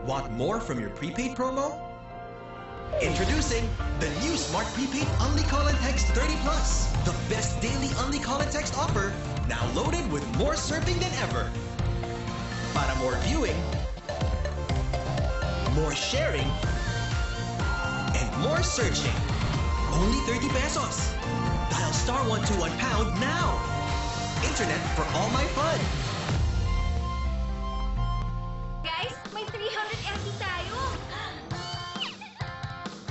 Want more from your prepaid promo? Introducing the new Smart Prepaid Only Call and Text 30 Plus. The best daily Only Call and Text offer, now loaded with more surfing than ever. Para more viewing, more sharing, and more searching. Only 30 pesos. Dial *121# now. Internet for all my fun. Guys, may 300 MB tayo.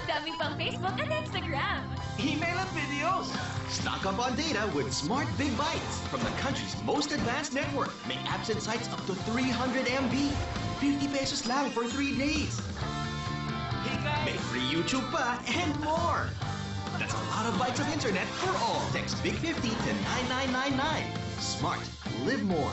Dami pang Facebook at Instagram. Email and videos. Stock up on data with Smart Big Bytes from the country's most advanced network. Make apps and sites up to 300 MB. 50 pesos lang for 3 days. May free YouTube pa and more. That's a lot of bytes of internet for all. Text Big 50 to 9999. Smart. Live more.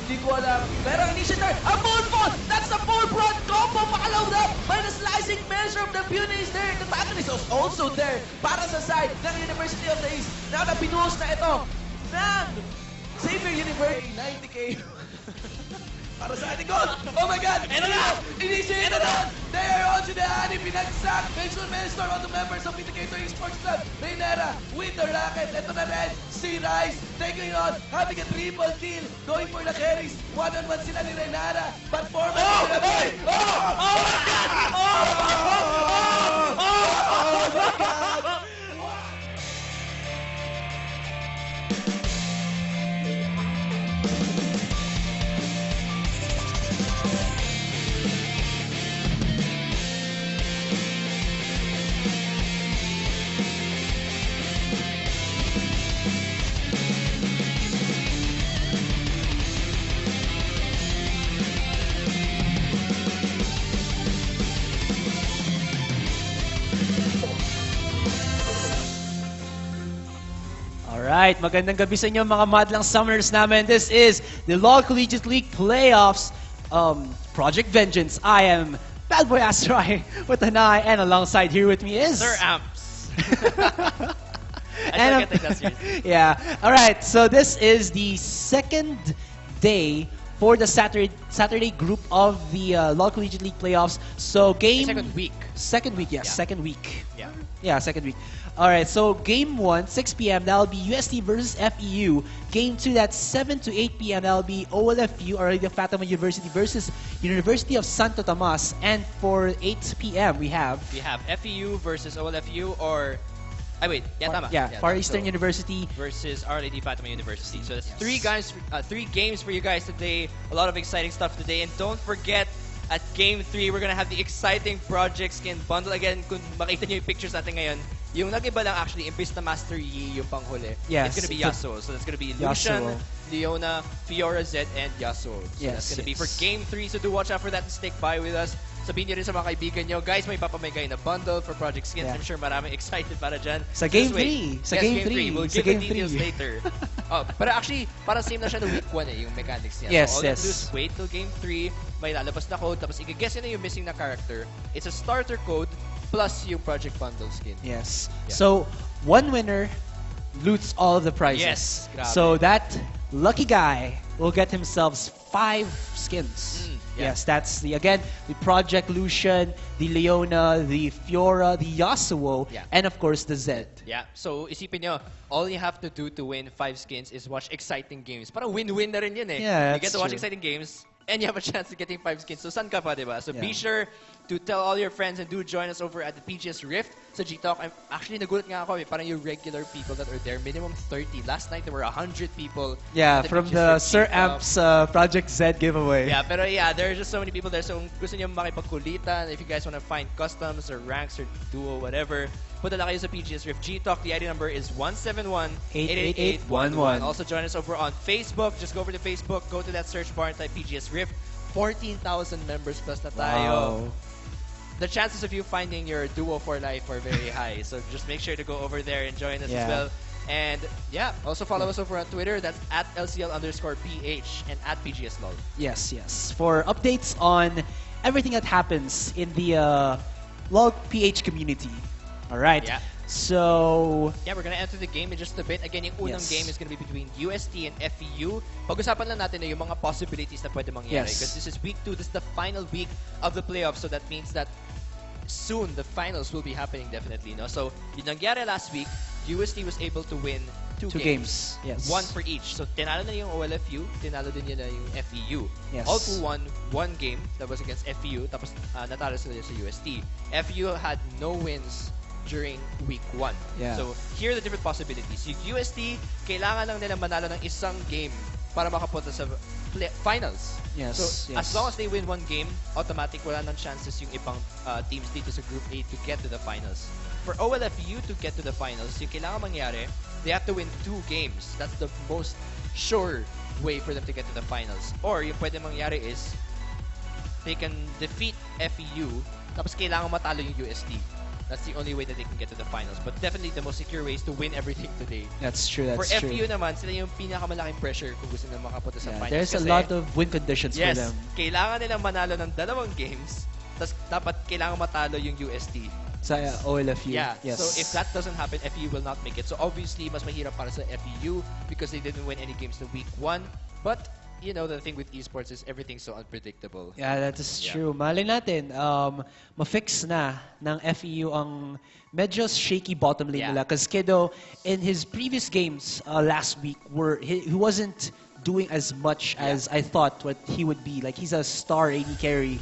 Hindi ko alam. Pero initiator, a full fall! That's the full front combo! Pakaload up by the slicing measure of the Pune is there. The antagonist is also there para sa side ng University of the East. Na pinuhos na ito ng Xavier University. 90K. Para sa ating goal! Oh my God! Ito na! Initiator na! There on to the Ani Pinagsak! Mention Minister on the members of Indicator Esports Club. Raynera with the racket. Ito na rin si Rice taking on, having a triple kill, going for the carries. One-on-one sila ni Raynera. Performance! Oh! Hey! Oh! Oh my God! Oh! Oh! Oh my God! Alright, magandang gabi sa inyo mga madlang summoners namin. This is the LOL Collegiate League Playoffs Project Vengeance. I am Bad Boy Astray with an eye, and alongside here with me is... Sir Amps. And yeah, alright, so this is the second day for the Saturday group of the LOL Collegiate League Playoffs. So game... Second week. Second week, yes, Yeah. second week. Yeah. Yeah, second week. Alright, so game 1, 6 p.m., that'll be UST versus FEU. Game 2, that's 7 to 8 p.m., that'll be OLFU, or the Fatima University versus University of Santo Tomas. And for 8 p.m., we have FEU versus OLFU, or... wait, yeah, tama. Yeah, Far tama. Eastern So, University versus Our Lady Fatima University. So that's three games for you guys today. A lot of exciting stuff today. And don't forget, at Game 3, we're gonna have the exciting Project Skin bundle. Again, kung makita nyo yung pictures natin ngayon, yung nag-iba lang actually, imbis na Master Yi yung panghuli, Yes, it's gonna be it's Yasuo. So that's gonna be Yasuo. Lucian, Leona, Fiora Z, and Yasuo. So Yes, that's gonna be yes. for Game 3. So do watch out for that and stick by with us. Sabihin nyo rin sa mga kaibigan nyo, guys, may papamigay na bundle for Project Skins. Yeah. I'm sure maraming excited para dyan. Sa Just Game wait. 3. Sa Yes, Game 3. We'll Sa give Game the details 3. later. Oh, pero actually, parang same na siya ng week 1 yung mechanics niya. Yes, so all you have to do yes. is wait till Game 3, may lalabas na code, tapos i-guess nyo na yung missing na character. It's a starter code plus yung Project Bundle skin. Yes. Yeah. So, one winner loots all of the prizes. Yes, grabe. So that lucky guy will get himself 5 skins. Yeah. Yes, that's the Project Lucian, the Leona, the Fiora, the Yasuo, Yeah. and of course the Zed. Yeah, so isipin nyo, all you have to do to win 5 skins is watch exciting games. Parang win-win na rin yun eh. Yeah, You get that's to watch true. exciting games, and you have a chance to getting 5 skins. So saan ka pa, diba? So be Yeah. sure to tell all your friends and do join us over at the PGS Rift sa G-Talk. Actually, nagulat nga ako eh, parang yung regular people that are there, minimum 30. Last night, there were 100 people. Yeah, at the from PGS the Rift Sir G-Talk. Amps Project Z giveaway. Yeah, pero yeah, there are just so many people there. So kung gusto niyo makipagkulitan, if you guys want to find customs or ranks or duo, whatever, punta lang kayo sa PGS Rift G-Talk. The ID number is 171-888-11. Also join us over on Facebook. Just go over to Facebook, go to that search bar and type PGS Rift. 14,000 members plus na tayo. Wow. The chances of you finding your duo for life are very high. So just make sure to go over there and join us as Yeah. well. And yeah, also follow us over on Twitter. That's at LCL_PH and at PGSLOL. Yes, yes. For updates on everything that happens in the LOL PH community. All right. Yeah. So, Yeah, we're gonna enter the game in just a bit. Again, yung unang Yes. game is gonna be between UST and FEU. Pag-usapan lang natin na yung mga possibilities na pwede mangyari. Yes. Because this is week 2. This is the final week of the playoffs. So that means that soon the finals will be happening definitely. No? So yung nangyari last week, UST was able to win two games. Yes. One for each. So tinalo na yung OLFU, tinalo din yun na yung FEU. Yes. All who won one game that was against FEU, tapos natalo sila sa UST. FEU had no wins during week 1. Yeah. So here are the different possibilities. Yung UST, kailangan lang nila manalo ng isang game para makapunta sa finals. Yes, So yes. as long as they win one game, automatic wala nang chances yung ibang teams dito sa Group A to get to the finals. For OLFU to get to the finals, yung kailangan mangyari, they have to win 2 games. That's the most sure way for them to get to the finals. Or yung pwede mangyari is they can defeat FEU tapos kailangan matalo yung UST. That's the only way that they can get to the finals. But definitely the most secure way is to win everything today. That's true. For That's true. FEU naman, sila yung pinakamalaking pressure kung gusto nila makapunta sa Yeah, finals. there's a kasi- lot of win conditions Yes, for them. kailangan nilang manalo ng 2 games, tapos dapat kailangan matalo yung UST. Sa OLFU. Yeah, Yes. so if that doesn't happen, FEU will not make it. So obviously, mas mahirap para sa FEU because they didn't win any games in week 1. But, you know, the thing with esports is everything's so unpredictable. Yeah, that is Yeah. true. Malay natin, ma-fix na ng FEU ang medyo shaky bottom lane Yeah. nila. Because Kiddo, in his previous games last week, he wasn't doing as much as I thought what he would be. Like, he's a star AD carry.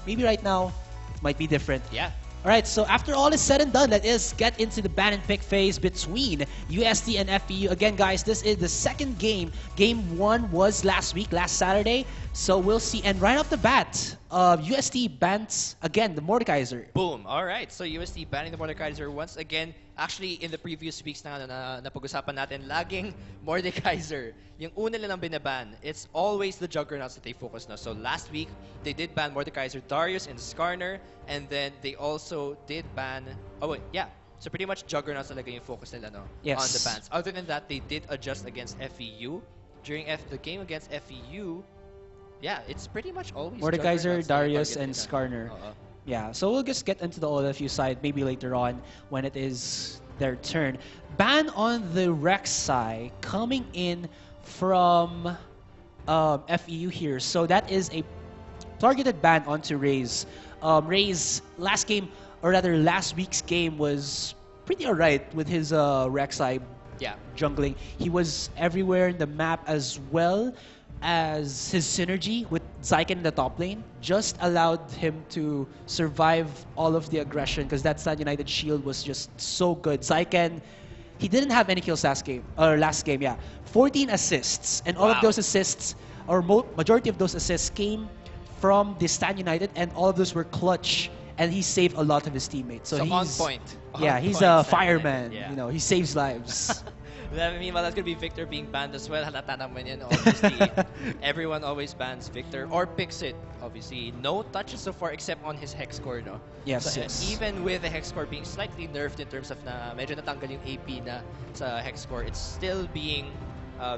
Maybe right now, might be different. Yeah. Alright, so after all is said and done, let us get into the ban and pick phase between UST and FEU. Again, guys, this is the second game. Game 1 was last week, last Saturday. So we'll see. And right off the bat, UST bans, again, the Mordekaiser. Boom. All right. So UST banning the Mordekaiser once again. Actually, in the previous weeks na napag-usapan natin, laging Mordekaiser. Yung una nilang binaban, it's always the Juggernauts that they focus na. So last week, they did ban Mordekaiser, Darius, and Skarner. And then they also did ban... Oh, wait. Yeah. So pretty much Juggernauts talaga yung focus nila no, Yes. on the bans. Other than that, they did adjust against FEU. During the game against FEU, yeah, it's pretty much always Mordekaiser, Juggernauts that they Darius, target and nila. Skarner. Oo. Yeah, so we'll just get into the OLFU side maybe later on when it is their turn. Ban on the Rek'Sai coming in from FEU here. So that is a targeted ban onto Raze. Raze last game, or rather last week's game, was pretty alright with his Rek'Sai Yeah. jungling. He was everywhere in the map as well as his synergy with Zyken in the top lane just allowed him to survive all of the aggression because that Stan United shield was just so good. Zyken, he didn't have any kills last game, 14 assists, and all of Wow. those assists, or majority of those assists came from the Stan United, and all of those were clutch, and he saved a lot of his teammates. So, So he's on point. Yeah, On he's point, a Stan fireman. United, yeah. You know, he saves lives. Meanwhile, that's gonna be Victor being banned as well. Halata naman yan. Obviously, everyone always bans Victor or picks it. Obviously, no touches so far except on his hex score, no? Yes, So, yes. even with the hex score being slightly nerfed in terms of na medyo natanggal yung AP na sa hex score, it's still being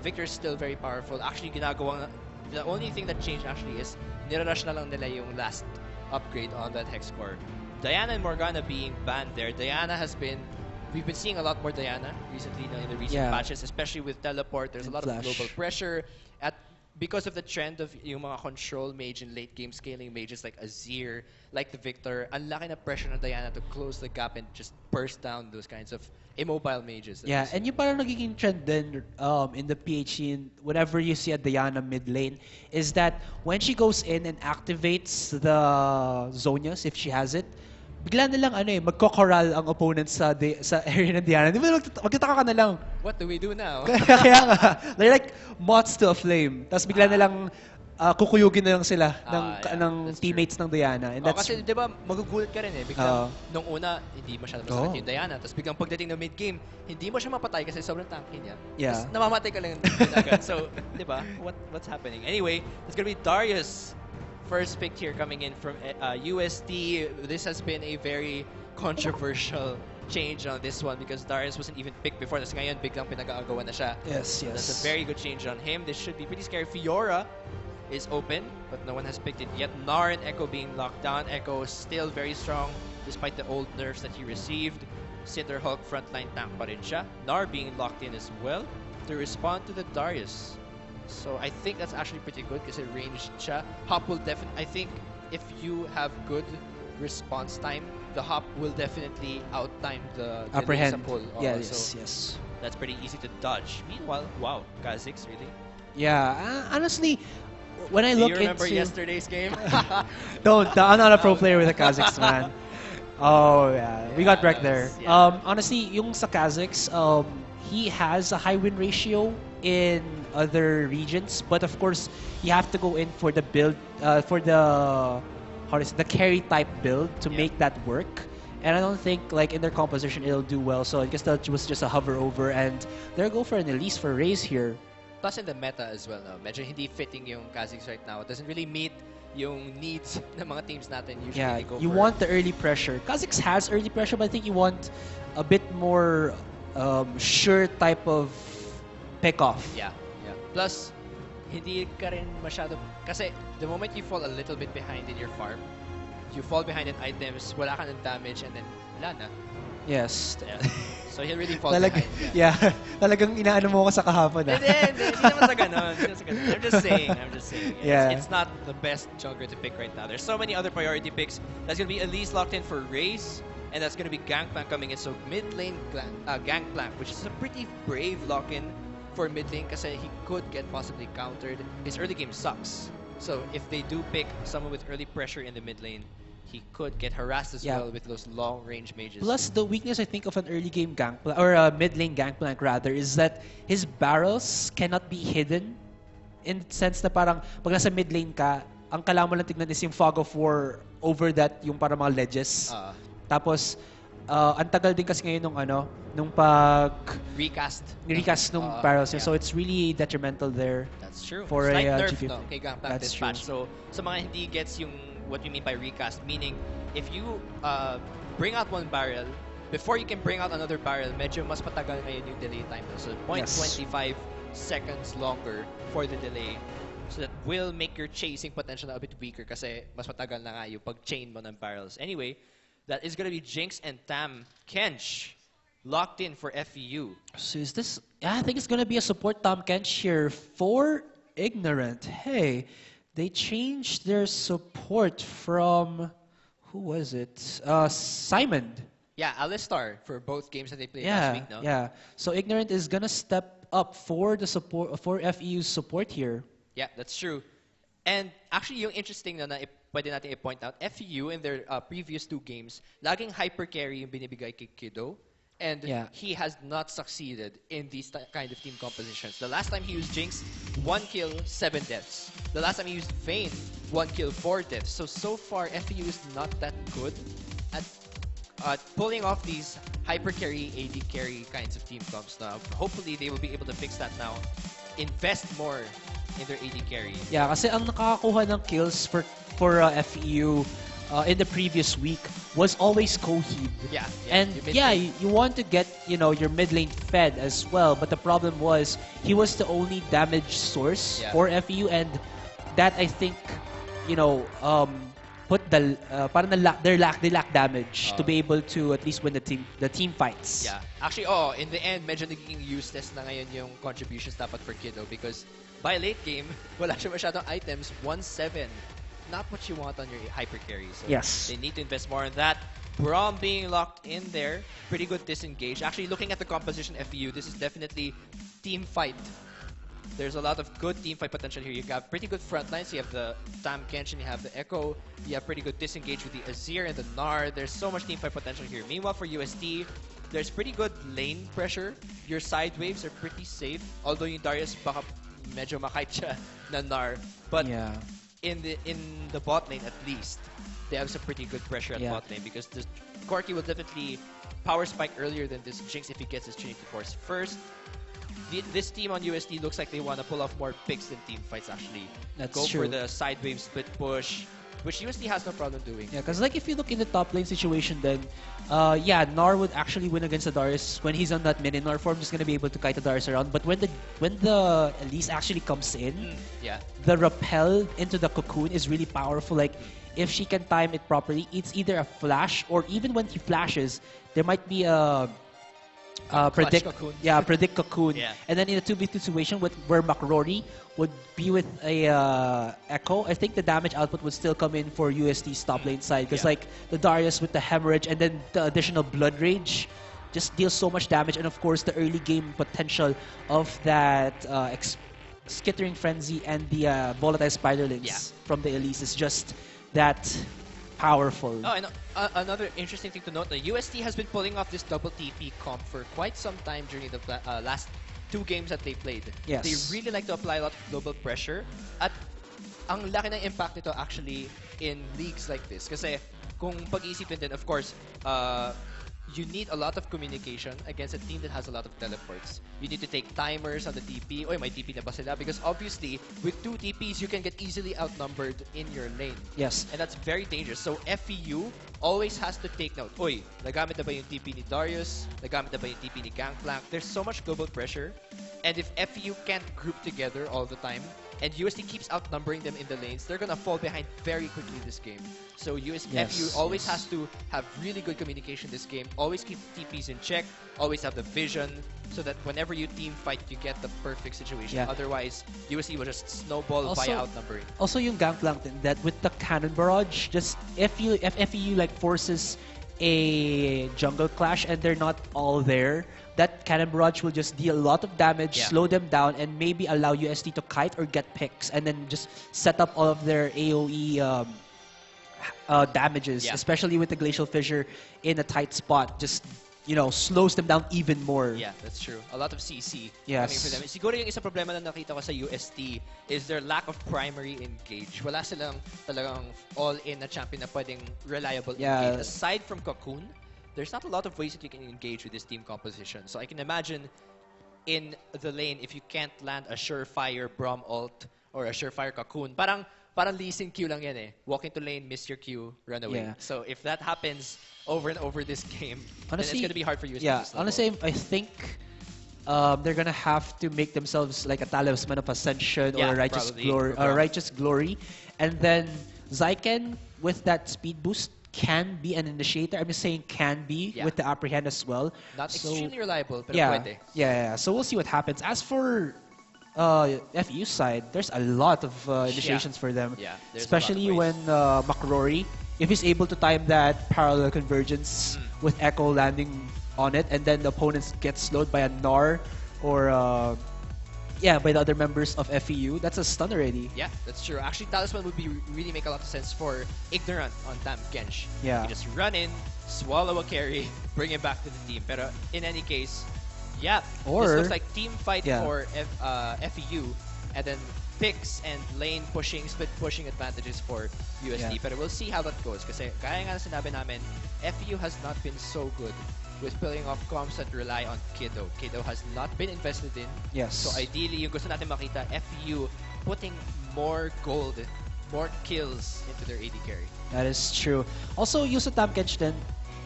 Victor's still very powerful. Actually, the only thing that changed actually is nirush na lang nila yung last upgrade on that hex score. Diana and Morgana being banned there. We've been seeing a lot more Diana recently in the recent Yeah. patches, especially with teleport. There's And a lot of Flash. global pressure because of the trend of yung mga control mage and late game scaling mages like Azir, like the Victor. Ang laki na pressure ng Diana to close the gap and just burst down those kinds of immobile mages. Yeah, and yung parang nagiging trend din in the PHE, whenever you see a Diana mid lane, is that when she goes in and activates the Zonias, if she has it, bigla na lang magkokoral ang opponent sa area ng Diana. Di ba magtataka ka na lang? What do we do now? Kaya nga, they're like moths to a flame. Tapos bigla na lang kukuyugin na lang sila Yeah, ng that's teammates ng Diana. And that's kasi di ba magugulat ka rin biglang nung una hindi masyado Oo. masakit yung Diana tapos biglang pagdating ng mid game hindi mo siya mapatay kasi sobrang tanky niya. Yeah. Tapos namamatay ka lang agad. So, di ba? What's happening? Anyway, it's gonna be Darius first pick here coming in from UST. This has been a very controversial change on this one because Darius wasn't even picked before. Tapos ngayon biglang pinag-aagawan na siya. yes, yes. That's a very good change on him. This should be pretty scary. Fiora is open, but no one has picked it yet. Gnar and Echo being locked down. Echo is still very strong despite the old nerfs that he received. Cinder Hulk frontline tank pa rin siya. Gnar being locked in as well to respond to the Darius. So I think that's actually pretty good kasi ranged siya. Hop will definitely, I think if you have good response time, the Hop will definitely outtime the Apprehend. sa pull. Yeah, So yes, yes. that's pretty easy to dodge. Meanwhile, wow, Kha'Zix really? Yeah, honestly, when I Do look you remember into... yesterday's game? Don't, I'm not a pro player with the Kha'Zix, man. Oh, yeah. We got wrecked there. Yeah. Honestly, yung sa Kha'Zix, he has a high win ratio in other regions, but of course, you have to go in for the build, the carry type build to Yeah. make that work. And I don't think like in their composition it'll do well. So I guess that was just a hover over, and they'll go for an Elise for Raze here. Plus in the meta as well, no? Medyo hindi fitting yung Kha'Zix right now. It doesn't really meet yung needs ng mga teams natin. Usually Yeah, they go you for want the early pressure. Kha'Zix has early pressure, but I think you want a bit more sure type of pick-off. Yeah, yeah. Plus, hindi ka rin masyado... Kasi the moment you fall a little bit behind in your farm, you fall behind in items, wala ka ng damage, and then wala na. Yes. Yeah. So he'll really fall Talag, behind. yeah. Talagang inaano mo ko sa kahapon. Hindi naman sa ganun. I'm just saying. Yeah. It's not the best jungler to pick right now. There's so many other priority picks. That's going to be Elise locked in for Raze, and that's going to be Gangplank coming in. So mid lane Gangplank, which is a pretty brave lock-in for mid lane kasi he could get possibly countered. His early game sucks. So if they do pick someone with early pressure in the mid lane, he could get harassed as Yeah. well with those long-range mages. Plus, the weakness I think of an early game Gangplank, or a mid lane Gangplank rather, is that his barrels cannot be hidden. In the sense na parang pag nasa mid lane ka, ang kailangan mo lang tignan is yung fog of war over that, yung parang mga ledges. Tapos, ang tagal din kasi ngayon nung pag recast nung barrels niya. yeah. So it's really detrimental there. That's true. For Slight a, nerf, GP. no, kay Gangplank That's this true. patch. So, sa mga hindi gets yung what we mean by recast, meaning if you bring out one barrel, before you can bring out another barrel, medyo mas patagal ngayon yung delay time. No? So, 0.25 seconds longer for the delay. So that will make your chasing potential a bit weaker kasi mas matagal na nga yung pag-chain mo ng barrels. Anyway, that is going to be Jinx and Tam Kench locked in for FEU. So is this... Yeah, I think it's gonna be a support Tom Kench here for Ignorant. Hey, they changed their support from... Who was it? Simon. Yeah, Alistar for both games that they played Yeah, last week, no? yeah. So Ignorant is gonna step up for the support for FEU's support here. Yeah, that's true. And actually, yung interesting na pwede natin i-point out, FEU in their previous two games, laging hyper carry yung binibigay kay Kido. And Yeah. he has not succeeded in these kind of team compositions. The last time he used Jinx, 1 kill, 7 deaths. The last time he used Vayne, 1 kill, 4 deaths. So far, FEU is not that good at pulling off these hyper carry, AD carry kinds of team comps now. Hopefully, they will be able to fix that now. Invest more in their AD carry. Yeah, kasi ang nakakakuha ng kills for FEU in the previous week was always Coheed. Yeah, And you missed yeah, it. you want to get, your mid lane fed as well, but the problem was he was the only damage source Yeah. for FEU, and that I think, put they lack damage to be able to at least win the team fights. Yeah. Actually, in the end, medyo naging useless na ngayon yung contributions dapat for Kiddo because by late game, wala siya masyadong items, 1-7. Not what you want on your hyper carry. So Yes. they need to invest more in that. Braum being locked in there, pretty good disengage. Actually, looking at the composition FEU, this is definitely team fight. There's a lot of good team fight potential here. You got pretty good front lines. You have the Tam Kenshin, you have the Echo. You have pretty good disengage with the Azir and the Gnar. There's so much team fight potential here. Meanwhile, for UST, there's pretty good lane pressure. Your side waves are pretty safe. Although yung Darius baka medyo makait siya na Gnar. But Yeah. in the bot lane at least, they have some pretty good pressure at Yeah. bot lane because the Corki will definitely power spike earlier than this Jinx if he gets his Trinity Force first. This team on USD looks like they want to pull off more picks than team fights actually. That's Go true. for the side wave split push, which USD has no problem doing. Yeah, because like if you look in the top lane situation, then Gnar would actually win against the Darius when he's on that mini Gnar form, just gonna be able to kite the Darius around. But when the Elise actually comes in, Yeah. the repel into the cocoon is really powerful. Like if she can time it properly, it's either a flash or even when he flashes, there might be a predict cocoon. predict cocoon. Yeah. And then in a 2v2 situation where McRory would be with a Echo, I think the damage output would still come in for USD's top lane side because Yeah. like the Darius with the hemorrhage and then the additional blood rage just deals so much damage, and of course the early game potential of that skittering frenzy and the volatile spiderlings Yeah. from the Elise is just that powerful. Oh, and another interesting thing to note, the UST has been pulling off this double TP comp for quite some time during the last 2 games that they played. Yes. They really like to apply a lot of global pressure. At ang laki ng impact nito actually in leagues like this. Kasi kung pag-iisipin din, of course, you need a lot of communication against a team that has a lot of teleports. You need to take timers on the TP. Oy, may TP na ba sila? Because obviously, with 2 TPs, you can get easily outnumbered in your lane. Yes. And that's very dangerous. So FEU always has to take note. Oy, nagamit na ba yung TP ni Darius? Nagamit na ba yung TP ni Gangplank? There's so much global pressure. And if FEU can't group together all the time, and USD keeps outnumbering them in the lanes, they're gonna fall behind very quickly this game. So FEU always has to have really good communication this game, always keep TPs in check, always have the vision, so that whenever you team fight, you get the perfect situation. Yeah. Otherwise, USD will just snowball by outnumbering. Also yung Gangplank din, that with the cannon barrage, just if FEU like forces a jungle clash and they're not all there, that cannon barrage will just deal a lot of damage, Yeah. slow them down, and maybe allow USD to kite or get picks, and then just set up all of their AoE damages, Yeah. especially with the Glacial Fissure in a tight spot. Just slows them down even more. Yeah, that's true. A lot of CC Yes. coming for them. Siguro yung isa problema na nakita ko sa UST is their lack of primary engage. Wala silang talagang all-in na champion na pwedeng reliable Yeah. engage. Aside from Cocoon, there's not a lot of ways that you can engage with this team composition. So I can imagine in the lane, if you can't land a surefire Braum ult or a surefire Cocoon, parang Lee Sin Q lang yan eh. Walk into lane, miss your Q, run away. Yeah. So if that happens over and over this game, then Honestly, it's gonna be hard for you to Yeah, snowball. honestly, I think they're gonna have to make themselves like a talisman of ascension Yeah, or a righteous probably, glory, for Braum. righteous glory, and then Zyken with that speed boost can be an initiator. I'm just saying can be Yeah. with the upper hand as well. Not So, extremely reliable, pero yeah, pwede. yeah. So we'll see what happens. As for FEU side, there's a lot of initiations for them, Yeah, there's a especially lot when of McRory, if he's able to time that parallel convergence with Echo landing on it, and then the opponents get slowed by a Gnar or yeah, by the other members of FEU. That's a stun already. Yeah, that's true. Actually, Talisman would be really make a lot of sense for Ignorant on Tam Kench. Yeah. You just run in, swallow a carry, bring him back to the team. Pero in any case, yeah, Or- this looks like team fight Yeah. for FEU, and then picks and lane pushing, split pushing advantages for USD. Yeah. But we'll see how that goes. Kasi kaya nga na sinabi namin, FEU has not been so good with pulling off comps that rely on Kiddo. Kiddo has not been invested in. Yes. So ideally, yung gusto natin makita, FEU putting more gold, more kills into their AD carry. That is true. Also, Yuso Tamkenchten,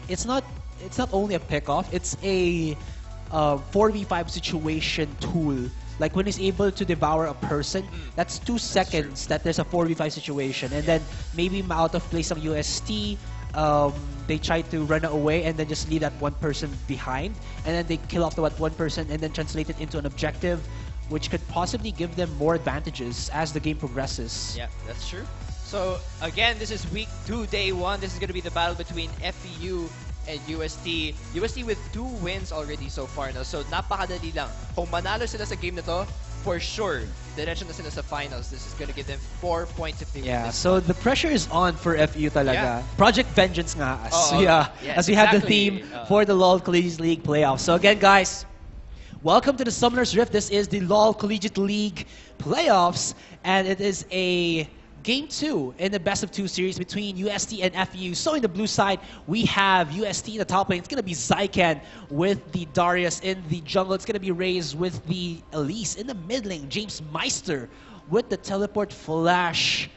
it's not only a pick-off, it's a 4v5 situation tool. Like when he's able to devour a person, that's 2 seconds that there's a 4v5 situation. And then maybe out of place of UST, they try to run away and then just leave that one person behind. And then they kill off that one person and then translate it into an objective, which could possibly give them more advantages as the game progresses. Yeah, that's true. So again, this is week 2, day 1. This is going to be the battle between FEU and UST. UST with 2 wins already so far. No? So napakadali lang. Kung manalo sila sa game na to, for sure, diretso na sila sa finals. This is going to give them 4 points if they win Yeah, this so one. the pressure is on for FEU talaga. Yeah. Project Vengeance nga as, Oo, yes, as we have the exactly. theme for the LoL Collegiate League playoffs. So again, guys, welcome to the Summoner's Rift. This is the LoL Collegiate League playoffs, and it is a Game 2 in the best of 2 series between UST and FEU. So in the blue side, we have UST in the top lane. It's going to be Zycan with the Darius in the jungle. It's going to be Raze with the Elise in the mid lane. James Meister with the Teleport Flash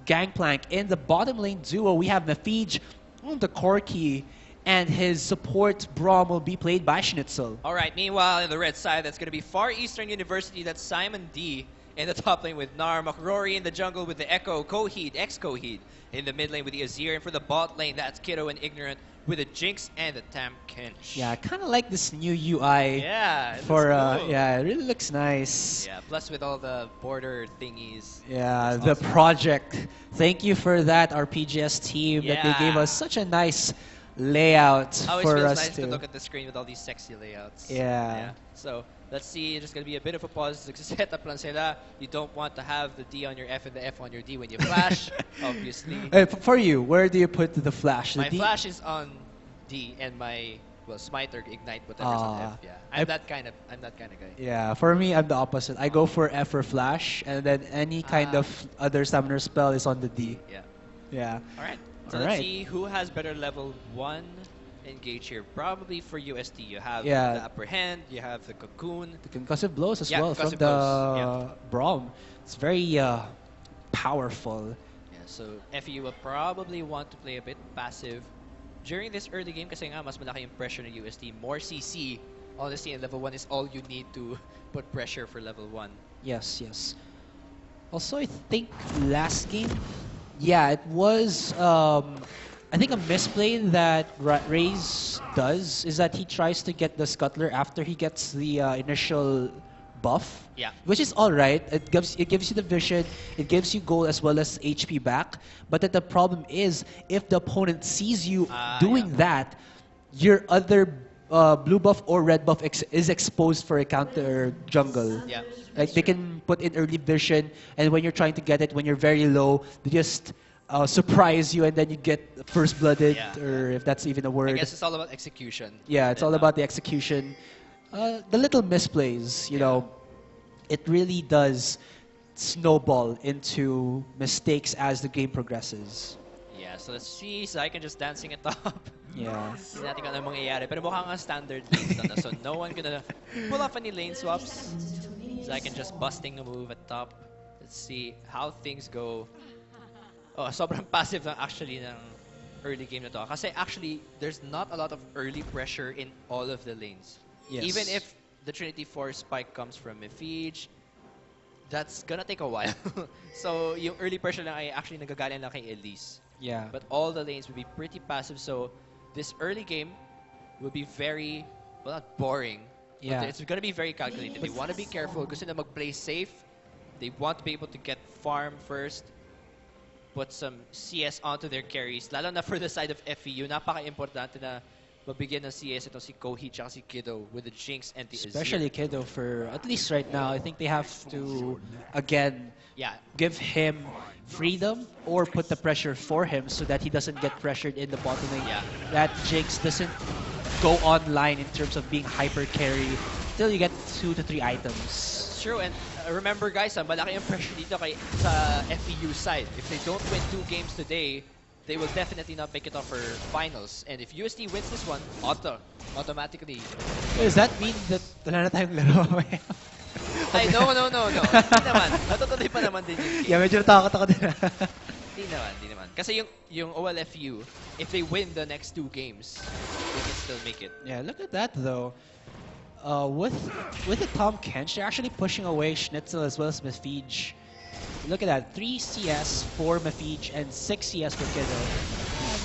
Gangplank. In the bottom lane duo, we have Mafij on the Corki, and his support Braum will be played by Schnitzel. All right, meanwhile, in the red side, that's going to be Far Eastern University. That's Simon D in the top lane with Nar. McRory in the jungle with the Echo. Coheed, ex-Coheed in the mid lane with the Azir. And for the bot lane, that's Kiddo and Ignorant with the Jinx and the Tam Kench. Yeah, I kind of like this new UI. Yeah, it For looks cool. yeah, it really looks nice. Yeah, plus with all the border thingies. Yeah, That's the awesome. project. Thank you for that, our PGS team, that they gave Yeah. us such a nice layout Always for feels us nice to look at the screen with all these sexy layouts. Yeah. So let's see. There's gonna be a bit of a pause. Set up lang sila. You don't want to have the D on your F and the F on your D when you flash, obviously. For you, where do you put the flash? My The D? flash is on D, and my smite or ignite whatever's on F. Yeah, I'm that kind of guy. Yeah, for me, I'm the opposite. I go for F for flash, and then any kind of other summoner spell is on the D. Yeah. Yeah. All right. So All let's right. see who has better level 1 engage here. Probably for UST, you have Yeah. the Apprehend, you have the Cocoon. The concussive blows as Yeah, well from concussive the blows, Braum. It's very powerful. Yeah, so FEU will probably want to play a bit passive during this early game kasi nga mas malaki yung pressure ng UST. More CC, honestly, and level 1 is all you need to put pressure for level 1. Yes, yes. Also, I think last game, yeah, it was, I think a misplay that Raze does is that he tries to get the Scuttler after he gets the initial buff. Yeah. Which is alright. It gives you the vision, it gives you gold as well as HP back. But then the problem is, if the opponent sees you doing yeah. that, your other blue buff or red buff is exposed for a counter jungle. Yeah. Like they can put in early vision, and when you're trying to get it, when you're very low, they just surprise you, and then you get first blooded, Yeah. or if that's even a I word. guess it's all about execution. Yeah, it's all And, about the execution. The little misplays, you know, it really does snowball into mistakes as the game progresses. Yeah, so let's see. Zycan just dancing at top. Yeah. Hindi natin kung ano mangyayari. Pero mukhang ang standard lane to na. So no one gonna pull off any lane swaps. Zycan just busting a move at top. Let's see how things go. Oh, sobrang passive lang actually ng early game na to. Kasi actually, there's not a lot of early pressure in all of the lanes. Yes. Even if the Trinity Force spike comes from Mefij, that's gonna take a while. So yung early pressure lang ay actually nagagaling lang kay Elise. Yeah. But all the lanes will be pretty passive, so this early game will be very, well, not boring. Yeah. But it's going to be very calculated. They want to be careful kasi na mag-play safe. They want to be able to get farm first, put some CS onto their carries. Lalo na for the side of FEU, napaka-importante na mabigyan ng CS ito si Kohi tsaka si Kiddo with the Jinx and the Azir. Especially Kiddo for at least right now. I think they have to again Yeah, give him freedom or put the pressure for him so that he doesn't get pressured in the bottom lane. Yeah. That Jinx doesn't go online in terms of being hyper carry till you get 2 to 3 items. it's true. And remember guys, malaki ang pressure dito sa FEU side. If they don't win 2 games today, they will definitely not make it up for finals. And if UST wins this one, automatically. Does that mean that wala na tayong laro mamaya? Ay, no. Hindi naman. Natutuloy pa naman din yung game. Yeah, medyo natakot ako din. Hindi naman. Kasi yung OLFU, if they win the next 2 games, they can still make it. Yeah, look at that though. With the Tom Kench, they're actually pushing away Schnitzel as well as Mafij. Look at that, 3 CS for Mafij and 6 CS for Kiddo.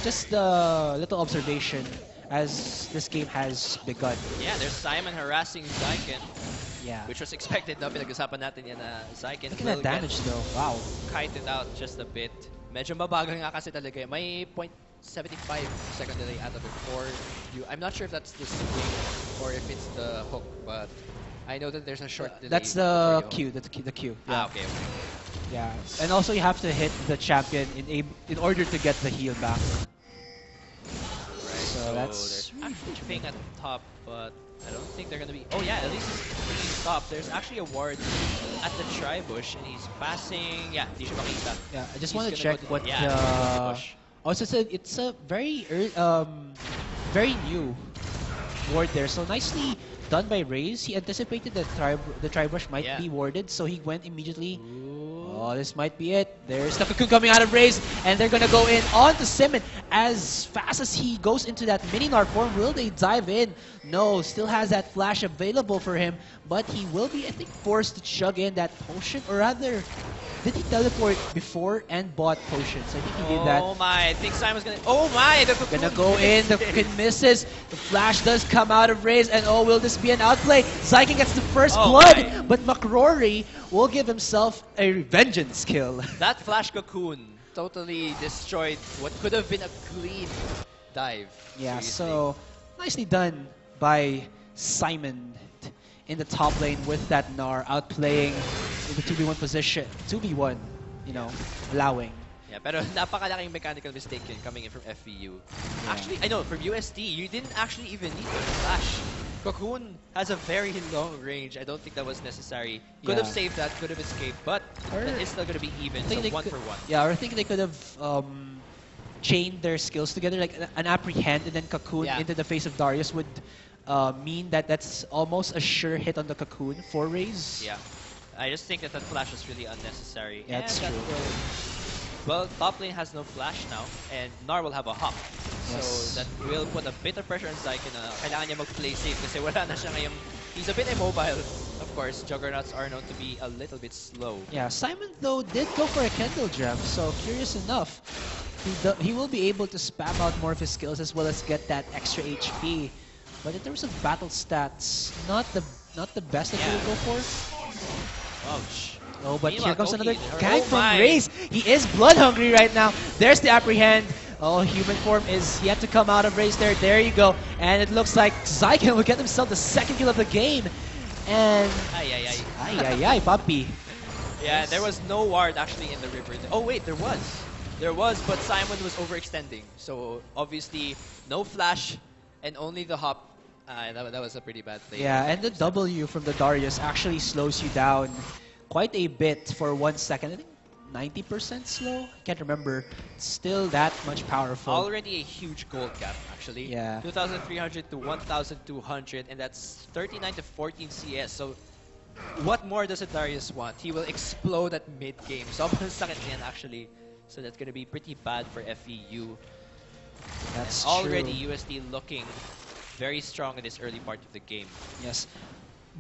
Just a little observation as this game has begun. Yeah, there's Simon harassing Zyken, Yeah. which was expected na pinag-usapan natin yan na Zyken Look at will that damage though. Wow. get kited out just a bit. Medyo mabagal nga kasi talaga. May 0.75 second delay ata before you. I'm not sure if that's the swing or if it's the hook, but I know that there's a short delay. That's the before Q. you hook. That's the Q. Ah, okay. Yeah. And also you have to hit the champion in order to get the heal back. Right, So that's there's actually ping at top, but I don't think they're gonna be. Oh yeah, at least he's top. There's actually a ward at the tri-bush, and he's passing. Yeah, di siya makita. Yeah, I just He's want to gonna check go to- what yeah, he's going to push. Also, it's a very very new ward there. So nicely done by Raze. He anticipated that the Tribrush might Yeah. be warded, so he went immediately. Oh, this might be it. There's the Cocoon coming out of Raze, and they're gonna go in on to Simon. As fast as he goes into that mini Nar form, will they dive in? No, still has that flash available for him, but he will be, I think, forced to chug in that potion, or rather, did he teleport before and bought potions? I think he did that. Oh my! I think Simon's gonna. Oh my! The Cocoon Gonna go in, the Cocoon misses, the flash does come out of Raze, and oh, will this be an outplay? Zyken gets the first Oh blood, my. but McRory will give himself a vengeance kill. That flash cocoon totally destroyed what could have been a clean dive. Yeah, seriously. so nicely done by Simon in the top lane with that Gnar outplaying in the 2v1 position. 2v1, you know, allowing. Yeah, pero napakalaking mechanical mistake yun coming in from FVU. Actually, I know, from USD, you didn't actually even need to flash. Cocoon has a very long range. I don't think that was necessary. Could have Yeah. saved that, could have escaped, but Or- it's still gonna be even, I think so they one could- for one. Yeah, or I think they could have chained their skills together, like an apprehend and then Cocoon Yeah. into the face of Darius would mean that that's almost a sure hit on the Cocoon for Raze. Yeah. I just think that that flash was really unnecessary. Yeah, that's And that true. Well, top lane has no flash now, and Gnar will have a hop. Yes. So that will put a bit of pressure on Zyken na kailangan niya mag-play safe kasi wala na siya ngayong... He's a bit immobile. Of course, Juggernauts are known to be a little bit slow. Yeah, Simon though did go for a Kendall Gem, so curious enough, he will be able to spam out more of his skills as well as get that extra HP. But in terms of battle stats, not the best that he Yeah. will go for. Ouch. Oh, but Meanwhile, here comes another Kohi, gank oh from my. Raze. He is blood hungry right now. There's the apprehend. Oh, human form is yet to come out of Raze there. There you go. And it looks like Zyken will get himself the second kill of the game. And Ay. ay, ay, puppy. Yeah, there was no ward actually in the river. Oh wait, there was. There was, but Simon was overextending. So obviously, no flash and only the hop. That was a pretty bad play. Yeah, and the W from the Darius actually slows you down quite a bit for 1 second. I think 90% slow? I can't remember. Still that much powerful. Already a huge gold gap, actually. Yeah. 2,300 to 1,200, and that's 39 to 14 CS. So, what more does a Darius want? He will explode at mid-game. Sobrang sakit niyan, actually. So that's gonna be pretty bad for FEU. That's Already, true. USD looking very strong in this early part of the game. Yes.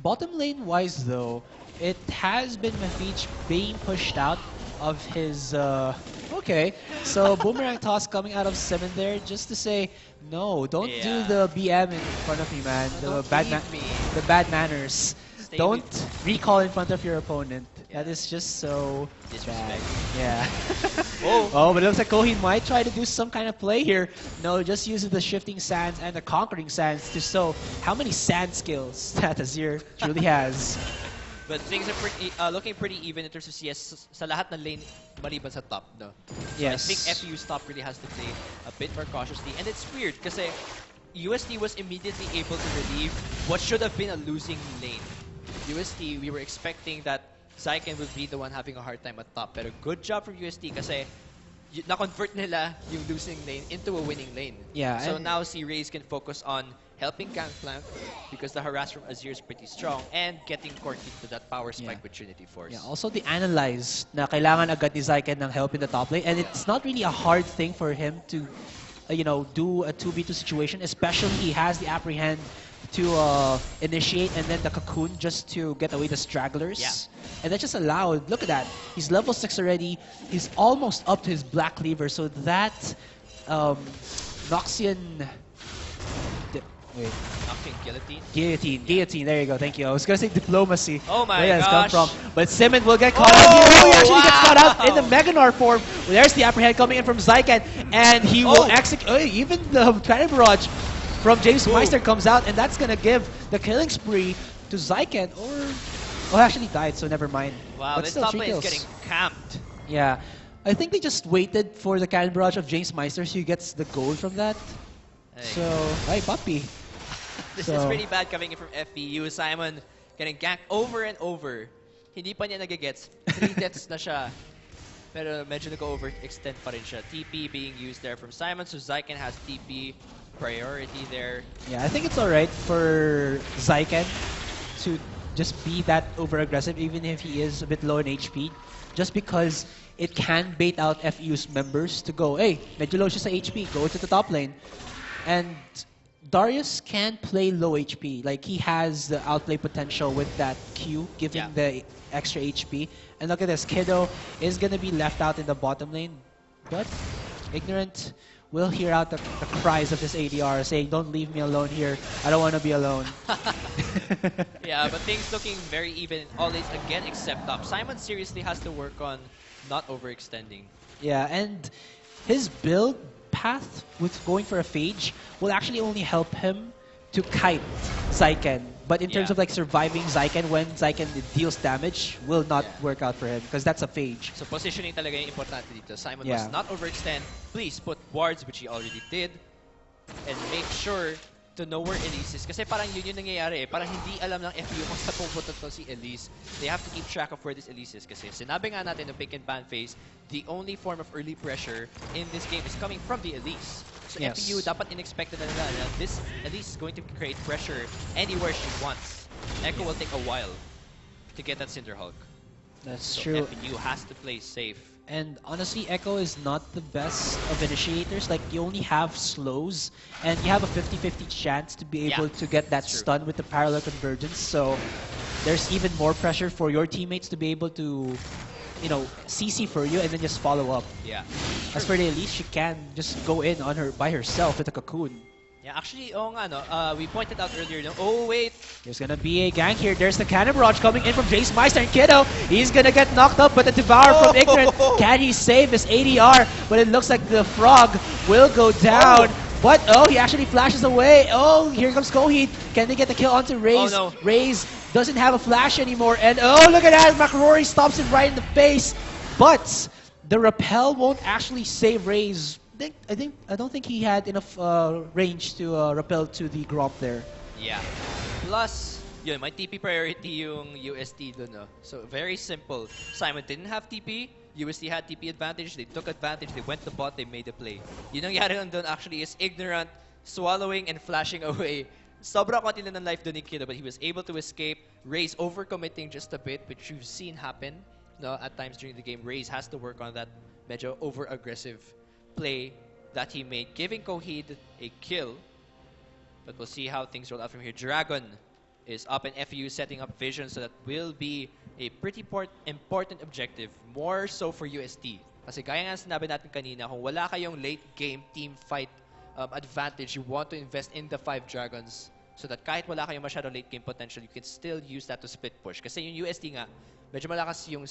Bottom lane wise though, it has been Mafij being pushed out of his okay. So boomerang toss coming out of Simon there just to say no, don't do Yeah. the BM in front of me, man. Don't The leave me. bad manners. Stay Don't with- recall in front of your opponent. That Yeah. is just so Disrespect. bad. Yeah. Oh. Oh, but it looks like Coheed might try to do some kind of play here. No, just using the shifting sands and the conquering sands to show how many sand skills that Azir truly has. But things are looking pretty even in terms of CS sa lahat ng lane maliban sa top, no? So Yes. I think FU's top really has to play a bit more cautiously. And it's weird kasi UST was immediately able to relieve what should have been a losing lane. UST, we were expecting that Zyken would be the one having a hard time at top. Pero good job from UST kasi na-convert nila yung losing lane into a winning lane. Yeah, So and- now si Raze can focus on helping Gangplank because the harass from Azir is pretty strong and getting Corki to that power spike Yeah. with Trinity Force. Yeah, also the analyze na kailangan agad ni Zyken ng help in the top lane, and it's not really a hard thing for him to, do a 2v2 situation, especially he has the apprehend to initiate and then the cocoon just to get away the stragglers. Yeah. And that just allowed, look at that, he's level 6 already, he's almost up to his Black Cleaver, so that Noxian... Wait. Knocking Guillotine. Guillotine, there you go, thank you. I was gonna say diplomacy. Oh my where it has come gosh. from. But Simon will get caught out here. Oh, he actually gets caught out in the wow. Meganar form. There's the apprehend coming in from Zyken, and he will Oh. execute. Oh, even the Cannon Barrage from James Ooh. Meister comes out, and that's gonna give the killing spree to Zyken. Or actually died, so never mind. Wow, but this still, top 3 lane is kills. getting camped. Yeah, I think they just waited for the Cannon Barrage of James Meister, so he gets the gold from that. Hey. So, hey, puppy. This is So- pretty bad coming in from FPU. Simon getting ganked over and over. Hindi pa niya nagigets. 3 deaths na siya. Pero medyo nag-overextend pa rin siya. TP being used there from Simon. So Zyken has TP priority there. Yeah, I think it's alright for Zyken to just be that over-aggressive even if he is a bit low in HP. Just because it can bait out FU's members to go, hey, medyo low siya sa HP, go to the top lane. And Darius can play low HP. Like, he has the outplay potential with that Q, giving Yeah. the extra HP. And look at this, Kiddo is going to be left out in the bottom lane. But Ignorant will hear out the cries of his ADR saying, don't leave me alone here. I don't want to be alone. Yeah, but things looking very even in all lanes again except top. Simon seriously has to work on not overextending. Yeah, and his build path with going for a Phage will actually only help him to kite Zyken. But in terms Yeah. of like surviving Zyken when Zyken deals damage, will not Yeah. work out for him because that's a Phage. So positioning talaga yung importante dito. Simon Yeah. must not overextend. Please put wards, which he already did. And make sure to know where Elise is. Kasi parang yun yung nangyayari eh. Parang hindi alam ng FU kung saan pupunta to si Elise. They have to keep track of where this Elise is. Kasi sinabi nga natin no pick and ban phase, the only form of early pressure in this game is coming from the Elise. So Yes. FU dapat in-expected na nila na this Elise is going to create pressure anywhere she wants. Echo will take a while to get that Cinder Hulk. That's So true. FU has to play safe. And honestly, Echo is not the best of initiators. Like, you only have slows, and you have a 50-50 chance to be able Yeah, to get that that's true. stun with the parallel convergence. So there's even more pressure for your teammates to be able to, CC for you and then just follow up. Yeah. As for the Elise, she can just go in on her by herself with a cocoon. Yeah, actually, oh nga, no, we pointed out earlier, no? Oh, wait. There's gonna be a gank here. There's the Cannon Barrage coming in from Jace Meister and Kiddo. He's gonna get knocked up, but the Devour from Ignorant. Can he save his ADR? But it looks like the Frog will go down. But, he actually flashes away. Oh, here comes Coheed. Can they get the kill onto Raze? Oh, no. Raze doesn't have a flash anymore. And, look at that. McRory stops it right in the face. But the Repel won't actually save Raze. I don't think he had enough range to repel to the Gromp there. Yeah. Plus, yun, may TP priority yung UST dun, no? So, very simple. Simon didn't have TP. UST had TP advantage. They took advantage. They went to bot. They made the play. Yun ang nangyari lang dun actually is Ignorant swallowing and flashing away. Sobrang konti lang ng life dun ni Kiddo, but he was able to escape. Raze overcommitting just a bit, which you've seen happen, no, at times during the game. Raze has to work on that medyo over-aggressive play that he made, giving Coheed a kill. But we'll see how things roll out from here. Dragon is up and FU setting up Vision, so that will be a pretty important objective, more so for UST. Kasi gaya nga sinabi natin kanina, kung wala kayong late game team fight advantage, you want to invest in the 5 Dragons so that kahit wala kayong masyado late game potential, you can still use that to split push. Kasi yung UST nga, medyo malakas yung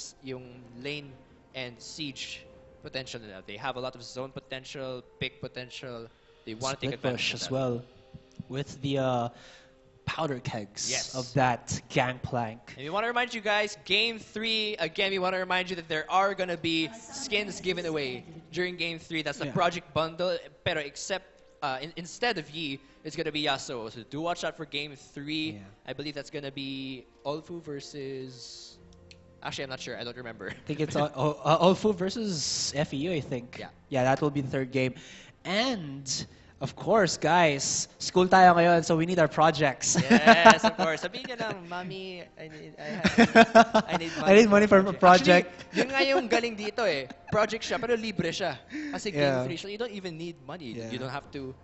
lane and siege potential nila. They have a lot of zone potential, pick potential. They want to take Split advantage push of as that. well with the powder kegs Yes. of that gangplank. And we want to remind you guys, Game 3, again, we want to remind you that there are going to be skins given away during Game 3. That's the Yeah. Project Bundle. Pero except, instead of Yi, it's going to be Yasuo. So do watch out for Game 3. Yeah. I believe that's going to be Olfu versus... Actually, I'm not sure. I don't remember. I think it's Olfu versus FEU, I think. Yeah. Yeah, that will be the third game. And, of course, guys, school tayo ngayon, so we need our projects. Yes, of course. Sabihin niyo lang, Mami, I need money. I need money for a project. Actually, yun nga yung galing dito eh. Project siya, pero libre siya. Kasi Yeah. game free siya. You don't even need money. Yeah. You don't have to,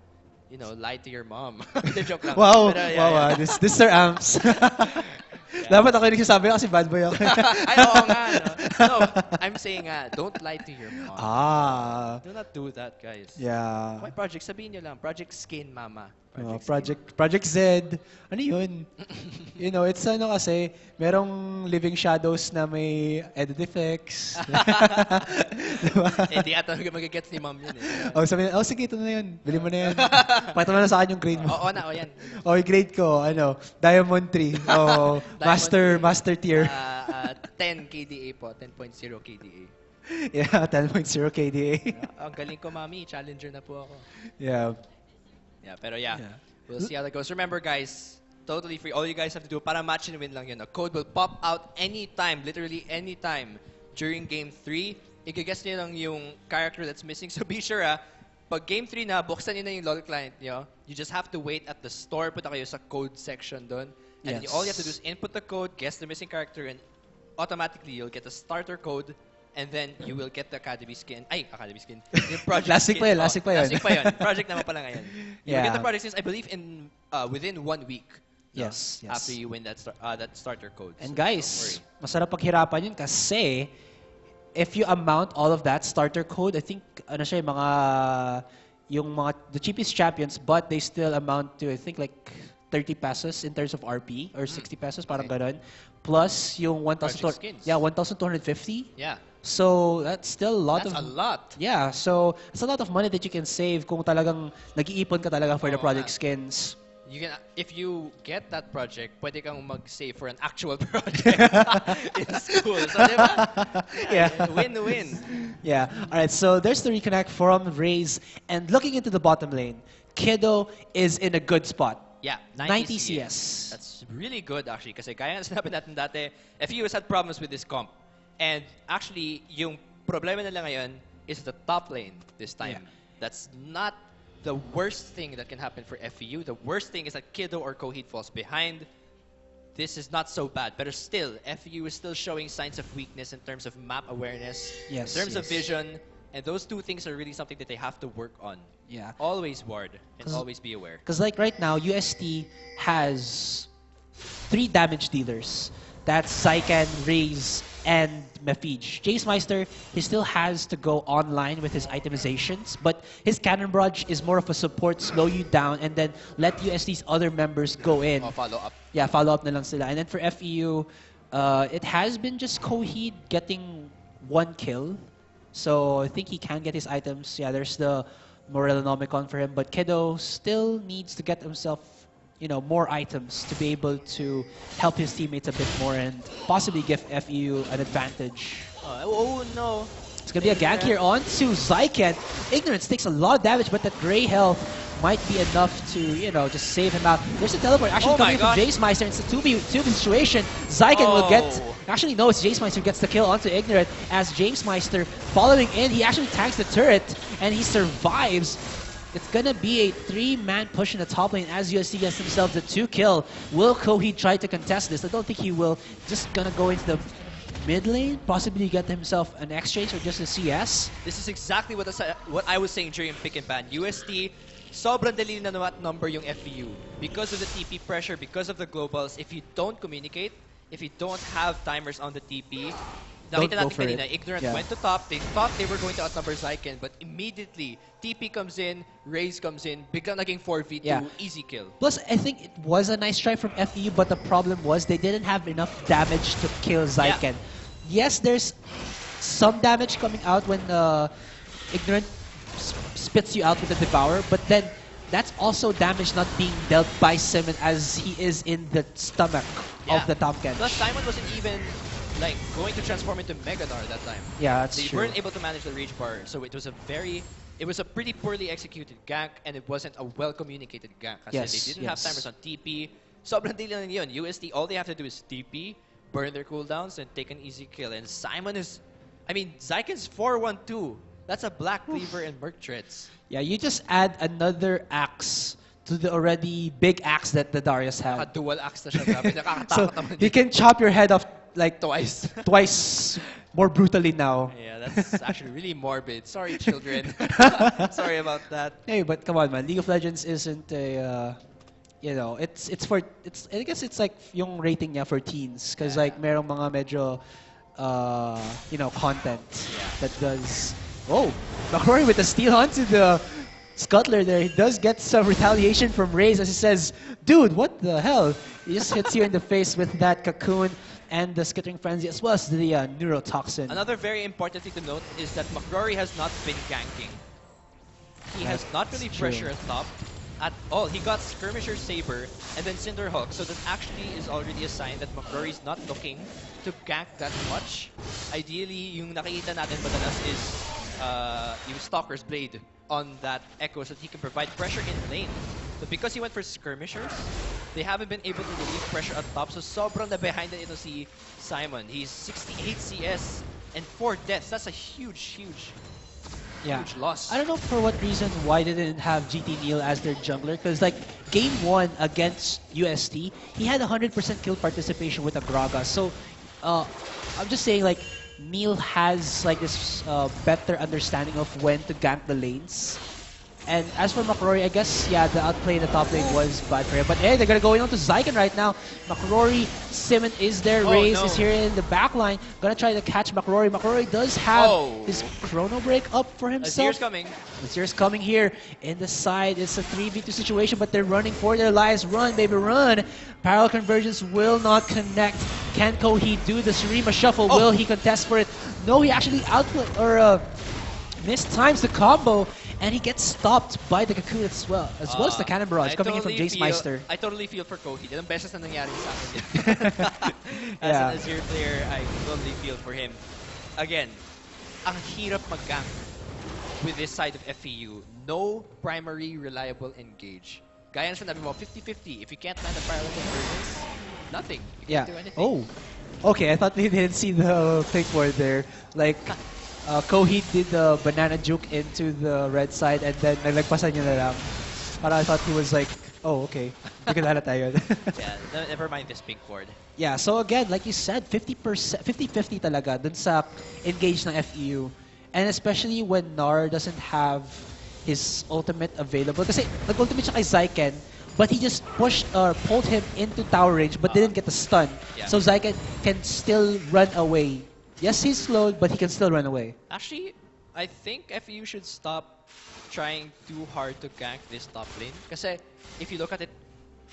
lie to your mom. Hindi, joke lang. Wow, Pero, yeah, wow, yeah. This Sir Amps. Dapat ako yung nagsasabi kasi bad boy ako. Ay, oo nga, no? No, I'm saying, don't lie to your mom. Do not do that, guys. Yeah. Why project? Sabihin niyo lang, Project Skin, mama. Project Z. Ano yun? It's kasi, merong living shadows na may edit effects. Diba? Hindi ata magigets ni mom yun eh. Sabi niya, sige, ito na yun. Bili mo na yan. Pakita mo na sa akin yung grade mo. Oo na, yan. Yung grade ko, Diamond 3. Master tier. 10 KDA po, 10.0 KDA. Yeah, 10.0 KDA. Ang galing ko, mami. Challenger na po ako. Yeah. Yeah, pero we'll see how that goes. Remember, guys, totally free. All you guys have to do, para match and win lang yun. A code will pop out anytime, literally anytime during Game 3. I-guess nyo lang yung character that's missing. So be sure, pag Game 3 na, buksan nyo na yung LOL client nyo. You just have to wait at the store. Punta kayo sa code section doon. And then all you have to do is input the code, guess the missing character, and automatically you'll get the starter code. And then you will get the Academy skin. Ay, Academy skin. Yung project Last week skin. pa yun, last week pa yun. Last week pa yun. Project naman pala ngayon. You will get the project skins, I believe, in within 1 week. Yes. After you win that starter code. And So guys, don't masarap paghirapan yun kasi if you amount all of that starter code, I think the cheapest champions, but they still amount to I think like 30 pesos in terms of RP or 60 pesos parang ganon. Plus yung 1,200 Project skins. 1,250. Yeah. So that's still a lot That's of a lot. Yeah, so it's a lot of money that you can save kung talagang nag-iipon ka talaga for the Oo project nga. skins. You can, if you get that project, pwede kang mag-save for an actual project in school. So, diba? Yeah. Win-win. Yeah. All right. So there's the reconnect from Raze, and looking into the bottom lane, Kiddo is in a good spot. Yeah, 90 CS. That's really good actually kasi kaya nga sinabi natin dati, FEU has had problems with this comp. And actually, yung problema nila ngayon is the top lane this time. Yeah. That's not the worst thing that can happen for FEU. The worst thing is that Kiddo or Coheed falls behind. This is not so bad, but still, FEU is still showing signs of weakness in terms of map awareness, Yes, in terms of yes. vision, and those two things are really something that they have to work on. Yeah. Always ward and always be aware. Because like right now, UST has 3 damage dealers. That's Zykan, Raze, and Mephiege. Jace he still has to go online with his itemizations, but his Cannon Barrage is more of a support, slow you down, and then let UST's other members go in. Follow up. Yeah, follow up na lang sila. And then for FEU, it has been just Coheed getting 1 kill. So I think he can get his items. Yeah, there's the Morellonomicon for him, but Kiddo still needs to get himself more items to be able to help his teammates a bit more and possibly give FEU an advantage. Oh no. It's going to be a gank here onto Zykan. Ignorance takes a lot of damage, but that gray health might be enough to, just save him out. There's a teleport actually coming from Jace Meister. It's a 2v2 situation. Zykan will get... Actually, no, it's Jace Meister who gets the kill onto Ignorant as James Meister following in. He actually tanks the turret and he survives. It's gonna be a 3-man push in the top lane as USC gets themselves the 2 kill. Will Coheed try to contest this? I don't think he will. Just gonna go into the mid lane, possibly get himself an exchange or just a CS. This is exactly what I was saying during pick and ban. UST, sobrang dali na number yung FEU. Because of the TP pressure, because of the globals, if you don't communicate, if you don't have timers on the TP, don't Nakita go natin for kanina, it. Ignorant Yeah. went to top. They thought they were going to outnumber Zyken, but immediately, TP comes in, Raze comes in, biglang naging 4v2, Yeah. easy kill. Plus, I think it was a nice try from FEU, but the problem was they didn't have enough damage to kill Zyken. Yes, there's some damage coming out when Ignorant spits you out with the Devour, but then that's also damage not being dealt by Simon as he is in the stomach of the top Genj. Plus, Simon wasn't even like going to transform into Meganar that time. Yeah, that's They true. weren't able to manage the rage bar, so it was a pretty poorly executed gank, and it wasn't a well communicated gank. Kasi Yes, they didn't have yes. timers on TP. Sobrang dili lang yun. UST, all they have to do is TP, burn their cooldowns, and take an easy kill. And Simon is, I mean, Zyken's 4-1-2. That's a Black Cleaver and Merc Treads. Yeah, you just add another axe to the already big axe that the Darius had. Naka-dual axe na siya. Grabe, So nakakatakot naman he yun. can chop your head off like Twice. twice more brutally now. Yeah, that's actually really morbid. Sorry, children. Sorry about that. Hey, but come on, man. League of Legends isn't a, it's for I guess it's like yung rating niya for teens, cause like merong mga medyo, content that does. Oh, McCrory with a steal onto the Scuttler there. He does get some retaliation from Raze as he says, "Dude, what the hell?" He just hits you in the face with that cocoon and the Skittering Frenzy as well as the Neurotoxin. Another very important thing to note is that McCrory has not been ganking. He has not really That's true. pressured top at all. He got Skirmisher Saber and then Cinderhawk, so that actually is already a sign that McCrory is not looking to gank that much. Ideally, yung nakikita natin madalas is yung Stalker's Blade on that Echo so that he can provide pressure in lane. But because he went for Skirmishers, they haven't been able to relieve pressure at top, so sobrang na behind na ito si Simon. He's 68 CS and 4 deaths. That's a huge loss. I don't know for what reason why they didn't have GT Neil as their jungler, because like game 1 against UST, he had 100% kill participation with a Gragas. So I'm just saying like Neil has like this better understanding of when to gank the lanes. And as for McCrory, I guess, yeah, the outplay in the top lane was bad for him. But hey, they're going to go in onto Zyken right now. McCrory, Simon is there. Raze is here in the back line. Going to try to catch McCrory. McCrory does have his Chrono Break up for himself. Azir's coming. Azir's coming here in the side. It's a 3v2 situation, but they're running for their lives. Run, baby, run. Parallel Convergence will not connect. Can Kohi do the Shurima Shuffle? Will he contest for it? No, he actually output or mistimes the combo. And he gets stopped by the Cocoon as well as the Cannon Barrage coming in from Jace Meister. I totally feel for Kohi. Ilang beses na nangyari sa akin yun. As an Azir player, I totally feel for him. Again, ang hirap mag-gank with this side of FEU. No primary reliable engage. Gaya na sinabi mo, 50-50. If you can't land the parallel convergence, nothing. You can't do anything. Oh, okay. I thought they didn't see the pick board there. Like, Kohi did the banana juke into the red side and then nalagpasan niya na lang. Para I thought he was like, oh, okay. Hindi ko na tayo. Yeah, never mind this pink board. Yeah, so again, like you said, 50%, 50-50 talaga dun sa engage ng FEU. And especially when Nar doesn't have his ultimate available. Kasi nag-ultimate siya kay Zyken, but he just pushed or pulled him into tower range but didn't get the stun. Yeah. So Zyken can still run away. Yes, he's slowed, but he can still run away. Actually, I think FEU should stop trying too hard to gank this top lane. Kasi if you look at it,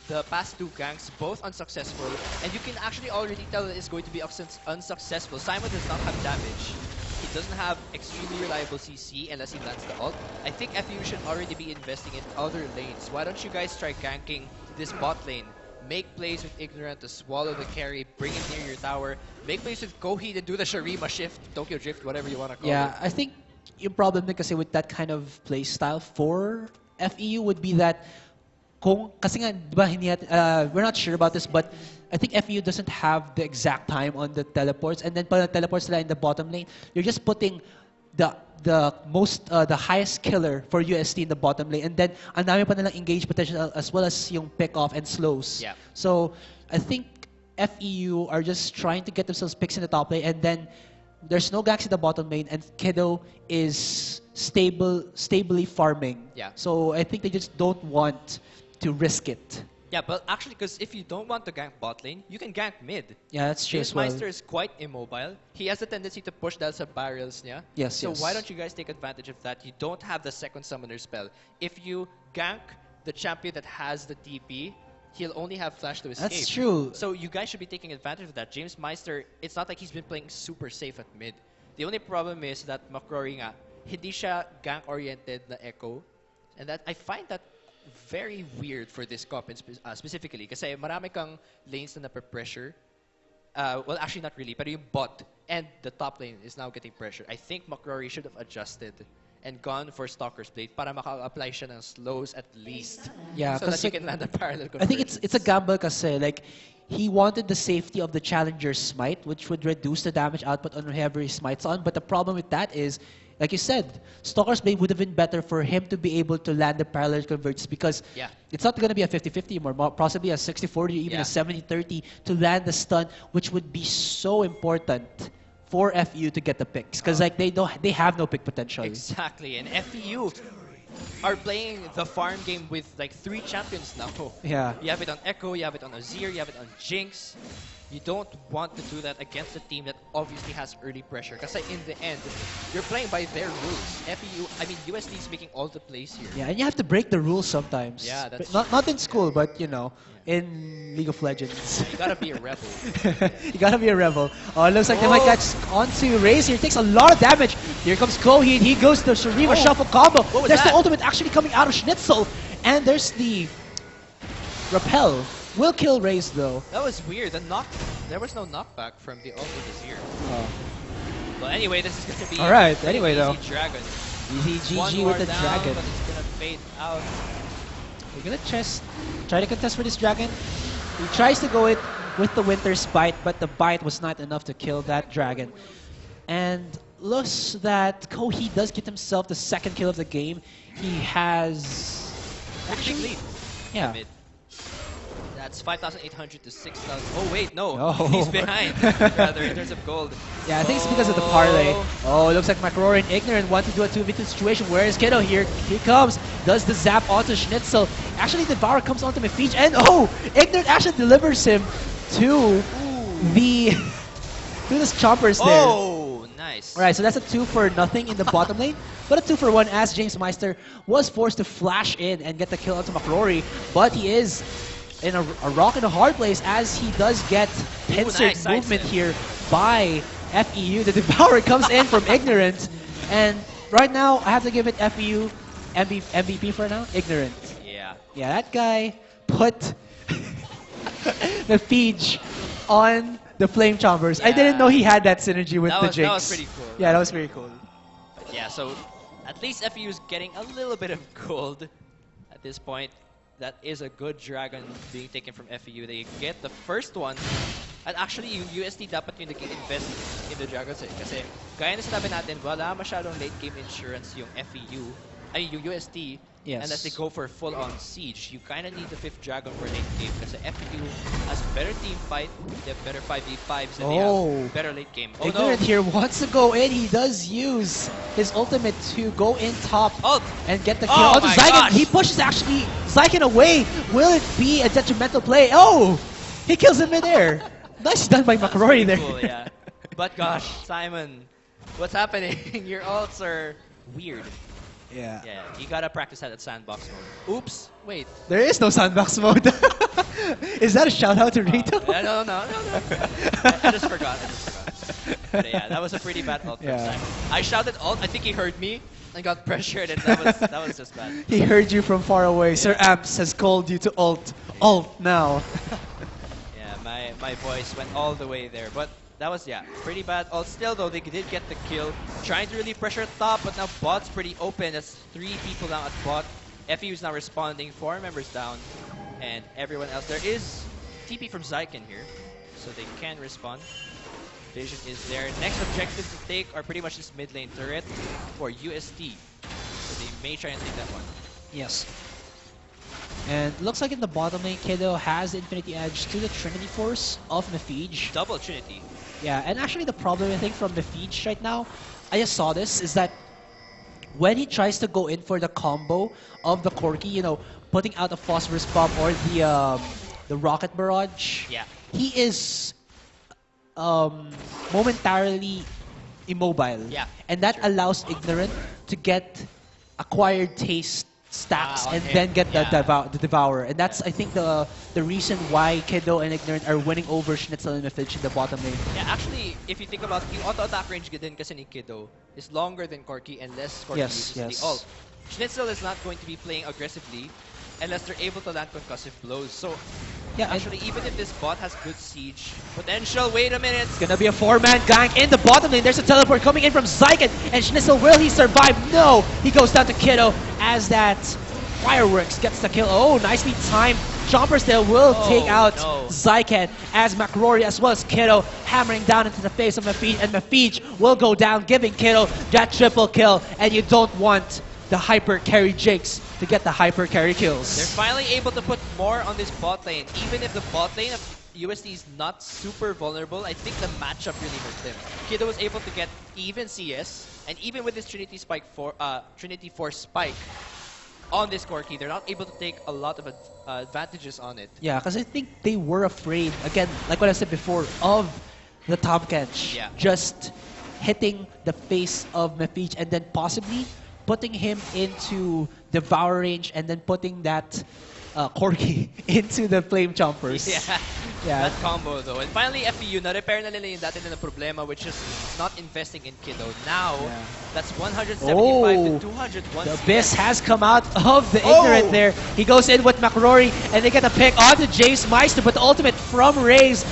the past 2 ganks, both unsuccessful, and you can actually already tell that it's going to be unsuccessful. Simon does not have damage. He doesn't have extremely reliable CC unless he lands the ult. I think FEU should already be investing in other lanes. Why don't you guys try ganking this bot lane? Make plays with Ignorant to swallow the carry, bring it near your tower. Make plays with Kohi to do the Shurima shift, Tokyo Drift, whatever you want to call it. Yeah, I think yung problem din kasi with that kind of play style for FEU would be that kasi nga, di ba, we're not sure about this, but I think FEU doesn't have the exact time on the teleports, and then pag teleports nila in the bottom lane, you're just putting the highest killer for UST in the bottom lane, and then ang dami pa nilang engage potential as well as yung pick off and slows. Yeah. So I think FEU are just trying to get themselves picks in the top lane, and then there's no ganks in the bottom lane, and Kiddo is stably farming. Yeah. So I think they just don't want to risk it. Yeah, but actually, because if you don't want to gank bot lane, you can gank mid. Yeah, that's true James as well. Meister is quite immobile. He has a tendency to push down some barrels, yeah? Yes, So yes. why don't you guys take advantage of that? You don't have the second summoner spell. If you gank the champion that has the TP, he'll only have flash to escape. That's true. So you guys should be taking advantage of that. James Meister, it's not like he's been playing super safe at mid. The only problem is that McCrory nga, hindi siya gank-oriented na Echo. And that I find that very weird for this comp specifically. Kasi marami kang lanes na nape-pressure. Well, actually not really, pero yung bot and the top lane is now getting pressure. I think McCrory should have adjusted and gone for Stalker's Blade para maka-apply siya ng slows at least. Yeah, so that 'cause you like, can land a parallel I think convergence. it's a gamble kasi like he wanted the safety of the Challenger's Smite, which would reduce the damage output on whoever he smites on. But the problem with that is, like you said, Stalker's Blade would have been better for him to be able to land the parallel convergence because Yeah. it's not going to be a 50-50 anymore, possibly a 60-40 or even Yeah. a 70-30 to land the stun, which would be so important for FU to get the picks because like they have no pick potential. Exactly, and FEU are playing the farm game with like 3 champions now. Yeah. You have it on Echo, you have it on Azir, you have it on Jinx. You don't want to do that against a team that obviously has early pressure. Because in the end, you're playing by their rules. FEU, I mean, USD is making all the plays here. Yeah, and you have to break the rules sometimes. Yeah, that's not in school, but you know, in League of Legends. You gotta be a rebel. You gotta be a rebel. Oh, it looks like they might catch onto Raze here. Takes a lot of damage. Here comes Coheed. He goes to Shuriva Shuffle combo. What was There's that? the ultimate actually coming out of Schnitzel. And there's the Repel. Will kill Raze though. That was weird. There was no knockback from the ult of Azir. Oh. But anyway, this is gonna be Alright, a anyway, easy though. Dragon. Easy One GG more with the down, dragon. but it's gonna fade out. We're gonna try to contest for this dragon. He tries to go it with the Winter's Bite, but the bite was not enough to kill that dragon. And looks that Coheed does get himself the second kill of the game. He has Pretty big lead. yeah. Mid. That's 5,800 to 6,000. Oh wait, no. Oh. He's behind. Rather, in terms of gold. Yeah, I think it's because of the parlay. Oh, it looks like McRory and Ignorant want to do a 2v2 situation. Where is Kiddo here? He comes. Does the zap onto Schnitzel. Actually, Devour comes onto Mephiege. And oh! Ignorant actually delivers him to the... to the chompers there. Oh, nice. Alright, so that's a 2 for nothing in the bottom lane. But a 2 for 1 as James Meister was forced to flash in and get the kill onto McRory. But he is in a rock and a hard place as he does get pincered nice movement sidestep. here by FEU. The Devourer comes in from Ignorant. And right now, I have to give it FEU MVP for now. Ignorant. Yeah. Yeah, that guy put the Feege on the Flame Chompers. I didn't Yeah. know he had that synergy with That the was- Jinx. that was pretty cool. Yeah, that was pretty cool. But yeah, so at least FEU is getting a little bit of gold at this point. That is a good dragon being taken from FEU. They get the first one. And actually, yung USD dapat yung nag-invest in the dragons eh. Kasi, gaya na sinabi natin, wala masyadong late game insurance yung FEU, ay yung USD. Yes. Unless they go for full-on siege. You kind of need the 5th dragon for late game. Kasi FEU has better team fight, they have better 5v5s, and they Oh. have better late game. Oh no! Ignorant here wants to go in. He does use his ultimate to go in top Ult! and get the kill. Oh onto my Zygon. gosh. He pushes actually Zygon away. Will it be a detrimental play? Oh! He kills him midair. Nice done by That's McRory pretty there. cool, yeah. But gosh, Simon, what's happening? Your ults are weird. Yeah. Yeah, you gotta practice that at sandbox mode. Oops, wait. There is no sandbox mode. Is that a shout out to Rito? No. I just forgot. But yeah, that was a pretty bad ult from Yeah. Simon. I shouted ult, I think he heard me and got pressured, and that was just bad. He heard you from far away. Sir Amps has called you to ult. Ult now. Yeah, my voice went all the way there, but that was, yeah, pretty bad ult. Still though, they did get the kill. Trying to really pressure at top, but now bot's pretty open. That's 3 people down at bot. FEU is now responding, 4 members down, and everyone else. There is TP from Zyken here, so they can respond. Vision is there. Next objective to take are pretty much this mid lane turret for UST. So they may try and take that one. Yes. And looks like in the bottom lane, Kiddo has the Infinity Edge to the Trinity Force of Mephiege. Double Trinity. Yeah, and actually the problem I think from Mephiege right now, I just saw this, is that when he tries to go in for the combo of the Corki, you know, putting out a Phosphorus Bomb or the Rocket Barrage, Yeah. he is momentarily immobile. Yeah, And that sure. allows Ignorant to get acquired taste stacks on and him. then get Yeah. the Devourer. And that's, I think, the reason why Kiddo and Ignorant are winning over Schnitzel and Mefidge in the bottom lane. Yeah, actually, if you think about yung auto-attack range din kasi ni Kiddo is longer than Corki and less Corki Yes, uses yes. the ult. Schnitzel is not going to be playing aggressively unless they're able to land concussive blows. So, Yeah, and actually, even if this bot has good siege potential, wait a minute. it's gonna be a 4-man gang in the bottom lane. There's a teleport coming in from Zyken, and Schnitzel, will he survive? No! He goes down to Kiddo as that Fireworks gets the kill. Oh, nicely timed. Jumper still will Oh, take out no. Zyken as McRory as well as Kiddo hammering down into the face of Mefidge, and Mefidge will go down, giving Kiddo that triple kill. And you don't want the hyper carry Jakes to get the hyper carry kills. They're finally able to put more on this bot lane. Even if the bot lane of USD is not super vulnerable, I think the matchup really hurt them. Kiddo was able to get even CS, and even with this Trinity Force spike on this Corki, they're not able to take a lot of advantages on it. Yeah, because I think they were afraid, again, like what I said before, of the Tahm Kench Yeah. just hitting the face of Mefidge and then possibly putting him into Devour range and then putting that Corki into the Flame Chompers. Yeah. Yeah. That combo though. And finally, FEU, na-repair na nila yung dati na problema, which is not investing in Kiddo. Now, Yeah. that's 175 Oh. to 201 The CS. Abyss has come out of the Oh! Ignorant there. He goes in with McRory, and they get a pick onto Jace Meister, but the ultimate from Raze,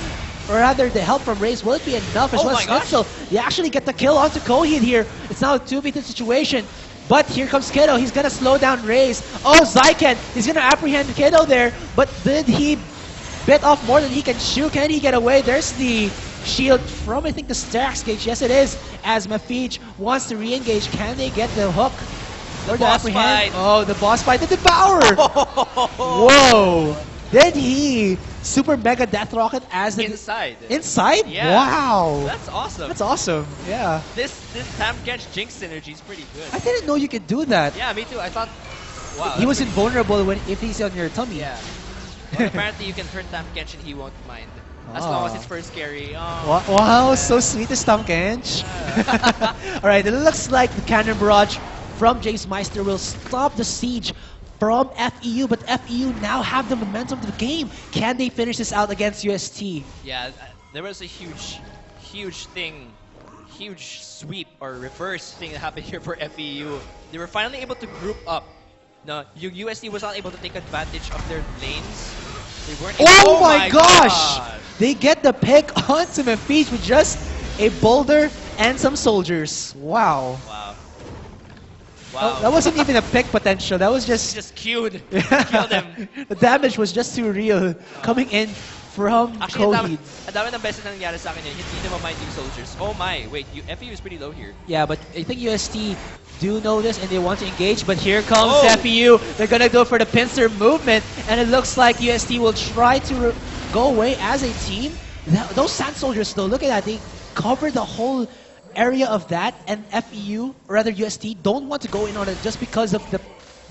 or rather the help from Raze, will it be enough as Oh well my as gosh. Schnitzel? They actually get the kill onto Coheed here. It's now a 2v2 situation. But here comes Kiddo. He's gonna slow down Raze. Oh, Zyken. He's gonna apprehend Kiddo there. But did he bit off more than he can shoot? Can he get away? There's the shield from, I think, the Stax Gauge. Yes, it is. As Mefidge wants to re-engage. Can they get the hook? Or the boss apprehend? fight. Oh, the boss fight. The Devourer! Whoa! Did he super mega death rocket as the Inside. inside? Yeah. Wow! That's awesome. That's awesome. Yeah. This Tahm Kench Jinx synergy is pretty good. I didn't know you could do that. Yeah, me too. I thought, wow. He that's was pretty- invulnerable when if he's on your tummy. Yeah. Well, apparently you can turn Tahm Kench and he won't mind. As long as Ah. it's first carry. Oh. Wow, so sweet this Tahm Kench. Alright, it looks like the Cannon Barrage from Jace Meister will stop the siege from FEU, but FEU now have the momentum of the game. Can they finish this out against UST? Yeah, there was a huge thing, huge sweep or reverse thing that happened here for FEU. They were finally able to group up. No, USD was not able to take advantage of their lanes. They weren't able. Oh, my gosh! God. They get the pick onto Mefidge with just a boulder and some soldiers. Wow. Wow. Oh, Wow. that wasn't even a pick potential. That was It's just cute. Kill them. The damage was just too real coming in from Actually, Coheed. ang dami ng beses na nangyari sa akin yun. Hindi naman mind yung soldiers. Oh my, wait, FEU is pretty low here. Yeah, but I think UST do know this and they want to engage, but here comes Oh. FEU. They're gonna go for the pincer movement, and it looks like UST will try to go away as a team. Those Sand Soldiers though, look at that. They cover the whole area of that, and FEU, or rather UST, don't want to go in on it just because of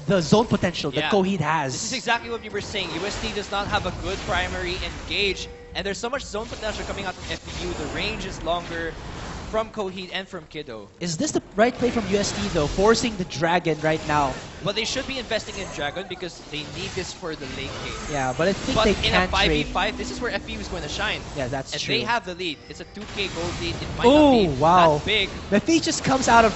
the zone potential that Yeah. Coheed has. This is exactly what we were saying. USD does not have a good primary engage, and there's so much zone potential coming out from FEU. The range is longer from Coheed and from Kiddo. Is this the right play from UST though, forcing the Dragon right now? But they should be investing in Dragon because they need this for the late game. Yeah, but I think But they in a can't trade. 5v5, this is where FEU is going to shine. Yeah, that's And true. they have the lead. It's a 2k gold lead. It might Oh, not be wow. that big. Mefidge just comes out of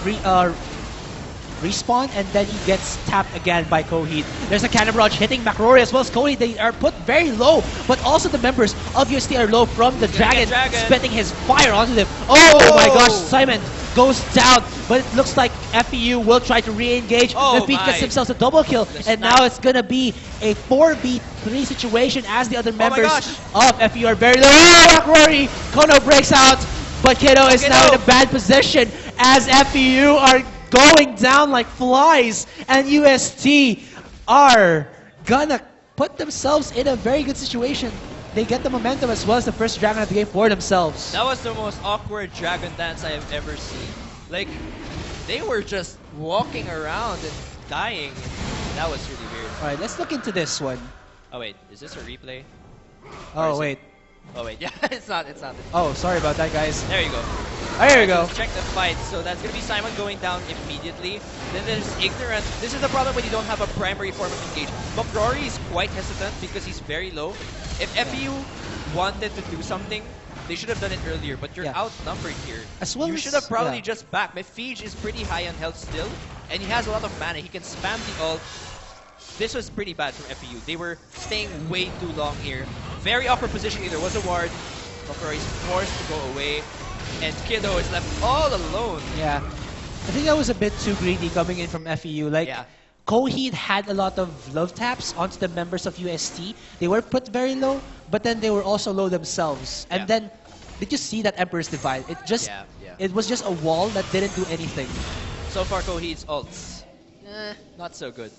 respawn, and then he gets tapped again by Coheed. There's a Cannon Barrage hitting McRory as well as Coheed. They are put very low, but also the members of UST are low from the Gonna Dragon, get Dragon. spitting his fire onto them. Oh my gosh, Simon goes down, but it looks like FEU will try to re-engage. Oh Mefidge my. gets himself a double kill, The and snap. now it's gonna be a 4v3 situation as the other my members gosh. of FEU are very low. Oh, McRory! Kono breaks out, but Kiddo is now in a bad position as FEU are going down like flies, and UST are gonna put themselves in a very good situation. They get the momentum as well as the first Dragon of the game for themselves. That was the most awkward Dragon dance I have ever seen. Like, They were just walking around and dying. That was really weird. All right, let's look into this one. Oh wait, is this a replay? Oh is it- wait. Oh wait, yeah, it's not. Oh, sorry about that, guys. There you go. Oh, here we go. Let's check the fight. So that's gonna be Simon going down immediately. Then there's Ignorant. This is the problem when you don't have a primary form of engage. McCrory is quite hesitant because he's very low. If FEU wanted to do something, they should have done it earlier, but you're Yeah. outnumbered here. As well you as- should have probably yeah. just backed. Mephiege is pretty high on health still, and he has a lot of mana. He can spam the ult. This was pretty bad from FEU. They were staying way too long here. Very awkward positioning. There was a ward. McCrory is forced to go away, and Kiddo is left all alone. Yeah. I think that was a bit too greedy coming in from FEU. Like, Yeah. Coheed had a lot of love taps onto the members of UST. They were put very low, but then they were also low themselves. And Yeah. then, did you see that Emperor's Divide? Yeah. It was just a wall that didn't do anything. So far, Coheed's ults, not so good.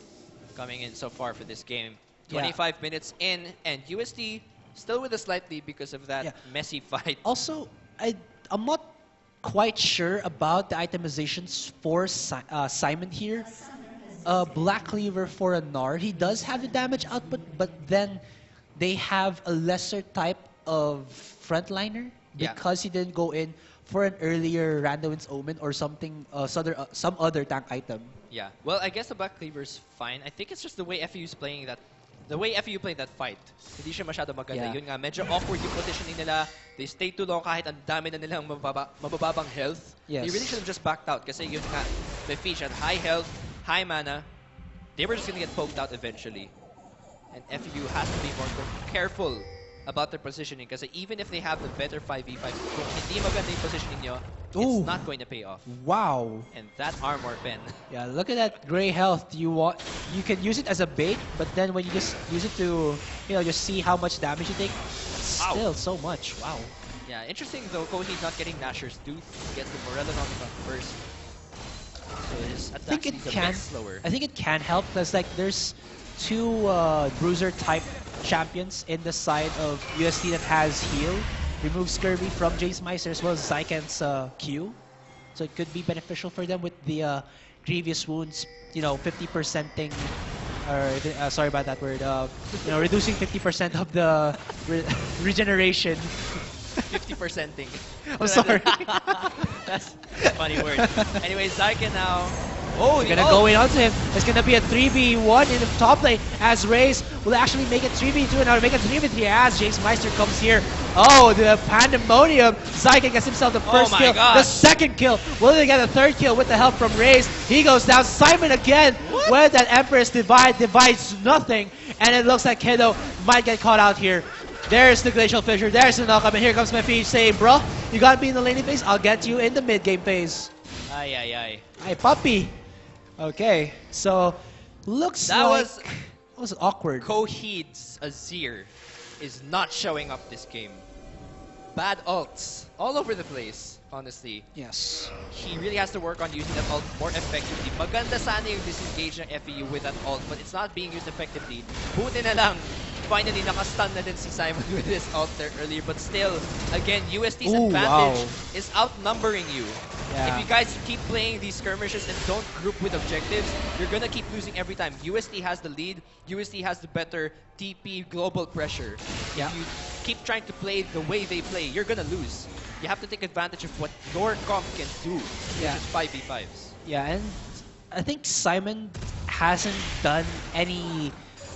Coming in so far for this game. Yeah. 25 minutes in, and UST still with a slight lead because of that Yeah. messy fight. Also, I'm not quite sure about the itemizations for Simon here. Black Cleaver for a Gnar. He does have the damage output, but then they have a lesser type of frontliner Yeah. because he didn't go in for an earlier Randuin's Omen or something, some other tank item. Yeah. Well, I guess the Black Cleaver's fine. I think it's just the way FEU's playing that. The way FEU played that fight, hindi siya masyado maganda. Yeah. Yun nga, medyo awkward yung positioning nila. They stayed too long kahit ang dami na nilang mababang health. Yes. They really should have just backed out kasi yun nga, Mephiege had high health, high mana. They were just gonna get poked out eventually. And FEU has to be more careful about their positioning kasi even if they have the better 5v5, kung hindi maganda yung positioning nyo, Ooh. it's not going to pay off. Wow. And that armor pen. Yeah, look at that gray health. You can use it as a bait, but then when you just use it to, just see how much damage you take, Ow. still so much. Wow. Yeah, interesting though, Coheed not getting Nashor's Tooth. Gets the Morello on the first. So his I think attack it speed's a can. bit slower. I think it can help because like there's two bruiser type champions in the side of UST that has heal. Removes Kirby from Jace Meister as well as Zyken's Q. So it could be beneficial for them with the grievous wounds, 50% thing. Or sorry about that word. Reducing 50% of the regeneration. 50% thing. I'm sorry. That's a funny word. Anyway, Zyken now. Oh, We're gonna go in onto him. It's gonna be a 3v1 in the top lane as Raze will actually make it 3v2 now to make it 3v3 as Jace Meister comes here. Oh, the pandemonium. Zyken gets himself the first my kill, gosh. the second kill. Will they get a third kill with the help from Raze? He goes down. Simon again with that Empress Divide divides nothing, and it looks like Kiddo might get caught out here. There's the Glacial Fissure, there's the knock-up, and here comes Mephiege saying, bro, you gotta be in the laning phase, I'll get you in the mid-game phase. Ay, ay, ay. Hi, puppy. Okay, so looks That like was that was awkward. Coheed's Azir is not showing up this game. Bad ults all over the place, honestly. Yes. He really has to work on using that ult more effectively. Maganda sana yung disengage ng FEU with that ult, but it's not being used effectively. Buti na lang, finally nakastun na din si Simon with his ult there earlier, but still, again, UST's Ooh, advantage wow. is outnumbering you. Yeah. If you guys keep playing these skirmishes and don't group with objectives, you're gonna keep losing every time. UST has the lead, UST has the better TP global pressure. Yeah. If you keep trying to play the way they play, you're gonna lose. You have to take advantage of what your comp can do, Yeah. which is 5v5s. Yeah, and I think Simon hasn't done any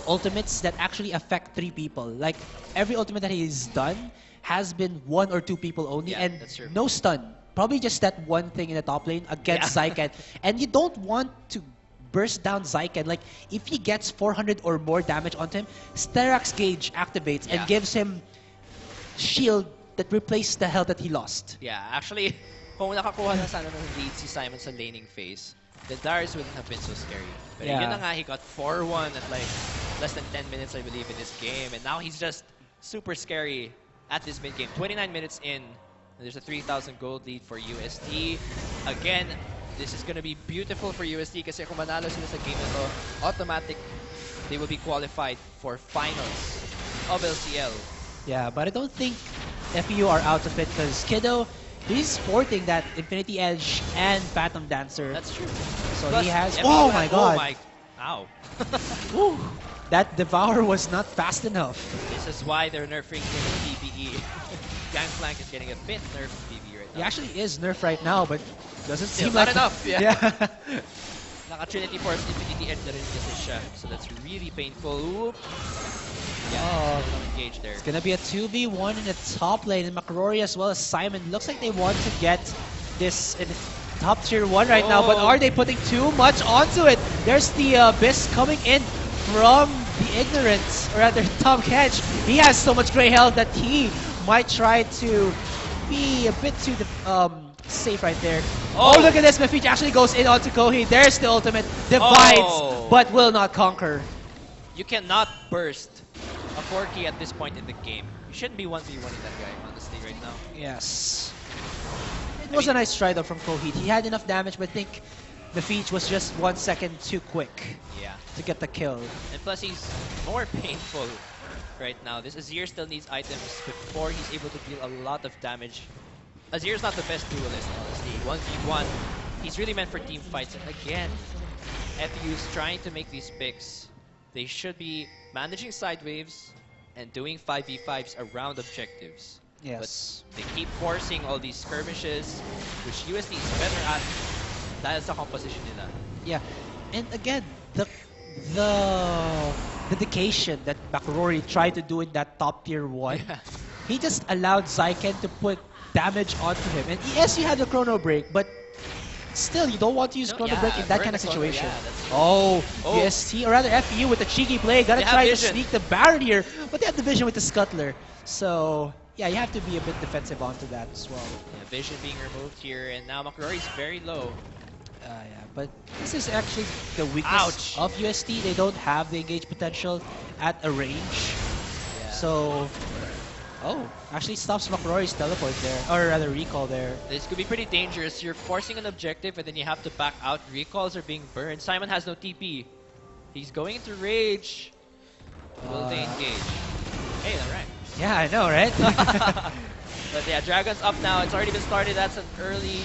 ultimates that actually affect 3 people. Like every ultimate that he's done has been 1 or 2 people only, Yeah, and that's true. no stun. Probably just that one thing in the top lane against Yeah. Zyken. And you don't want to burst down Zyken. Like if he gets 400 or more damage onto him, Sterak's Gauge activates and Yeah. gives him shield that replaces the health that he lost. Yeah, actually, kung nakakuha na sana ng lead si Simon sa laning phase, the Darius wouldn't have been so scary. But Yeah. yun na nga, he got 4-1 at like less than 10 minutes, I believe, in this game. And now he's just super scary at this mid-game. 29 minutes in, and there's a 3,000 gold lead for UST. Again, this is gonna be beautiful for UST kasi kung manalo sila sa game na to, automatic, they will be qualified for finals of LCL. Yeah, but I don't think FEU are out of it because Kiddo he's sporting that Infinity Edge and Phantom Dancer. That's true. So Plus, he has. FEU Oh had- my god! Oh my. Ow. Whew. That Devour was not fast enough. This is why they're nerfing him in PvE. Gangplank is getting a bit nerfed in PvE right now. He actually is nerfed right now, but doesn't Still seem not like enough, yeah. yeah. Naka-Trinity Force Infinity Edge na rin kasi siya. So that's really painful. Oop. Yeah, Oh. no engage there. It's gonna be a 2v1 in the top lane, and McRory as well as Simon. Looks like they want to get this in top tier 1 right now, but Oh. are they putting too much onto it? There's the Abyss coming in from the Ignorance, or rather Tom Kench. He has so much gray health that he might try to be a bit too safe right there. Oh, Oh. look at this. Mephiche actually goes in onto Kohi. There's the ultimate. Divides, Oh. but will not conquer. You cannot burst a 4-key at this point in the game. You shouldn't be 1v1ing that guy, honestly, right now. Yes. It was a nice try though from Coheed. He had enough damage, but I think Mephiche was just 1 second too quick Yeah. to get the kill. And plus, he's more painful right now. This Azir still needs items before he's able to deal a lot of damage. Azir's not the best duelist, honestly. 1v1, he's really meant for team fights. And again, FU's trying to make these picks. They should be managing side waves and doing 5v5s around objectives. Yes. They keep forcing all these skirmishes, which USD is better at dahil sa composition nila. Yeah. And again, the dedication that McRory tried to do in that top tier 1, Yeah. he just allowed Zyken to put damage onto him. And yes, you had the chrono break, but still, you don't want to use No, chrono yeah, break in that burn kind of the chrono, situation. yeah, that's- Oh, Oh. UST, or rather FEU with the cheeky play, gotta They have try to vision. sneak the Baron here, but they have the vision with the Scuttler. So, yeah, you have to be a bit defensive onto that as well. Yeah, vision being removed here, and now McRory's very low. Yeah, but this is actually the weakness Ouch. of UST. They don't have the engage potential at a range. Yeah. So, actually stops McRory's teleport there, or rather recall there. This could be pretty dangerous. You're forcing an objective and then you have to back out. Recalls are being burned. Simon has no TP. He's going into rage. Will they engage? Hey, alright. Yeah, I know, right? But yeah, Dragon's up now. It's already been started. That's an early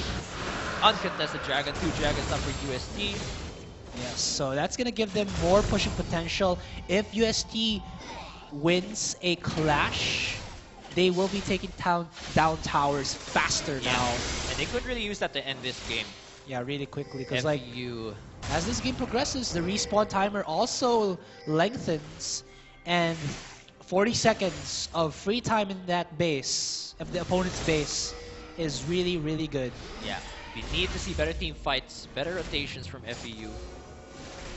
uncontested Dragon. 2 Dragons up for UST. Yes, so that's gonna give them more pushing potential. If UST wins a clash, they will be taking down towers faster now. And they could really use that to end this game. Yeah, really quickly, because like FU. as this game progresses, the respawn timer also lengthens, and 40 seconds of free time in that base, of the opponent's base, is really, really good. Yeah, we need to see better team fights, better rotations from FEU.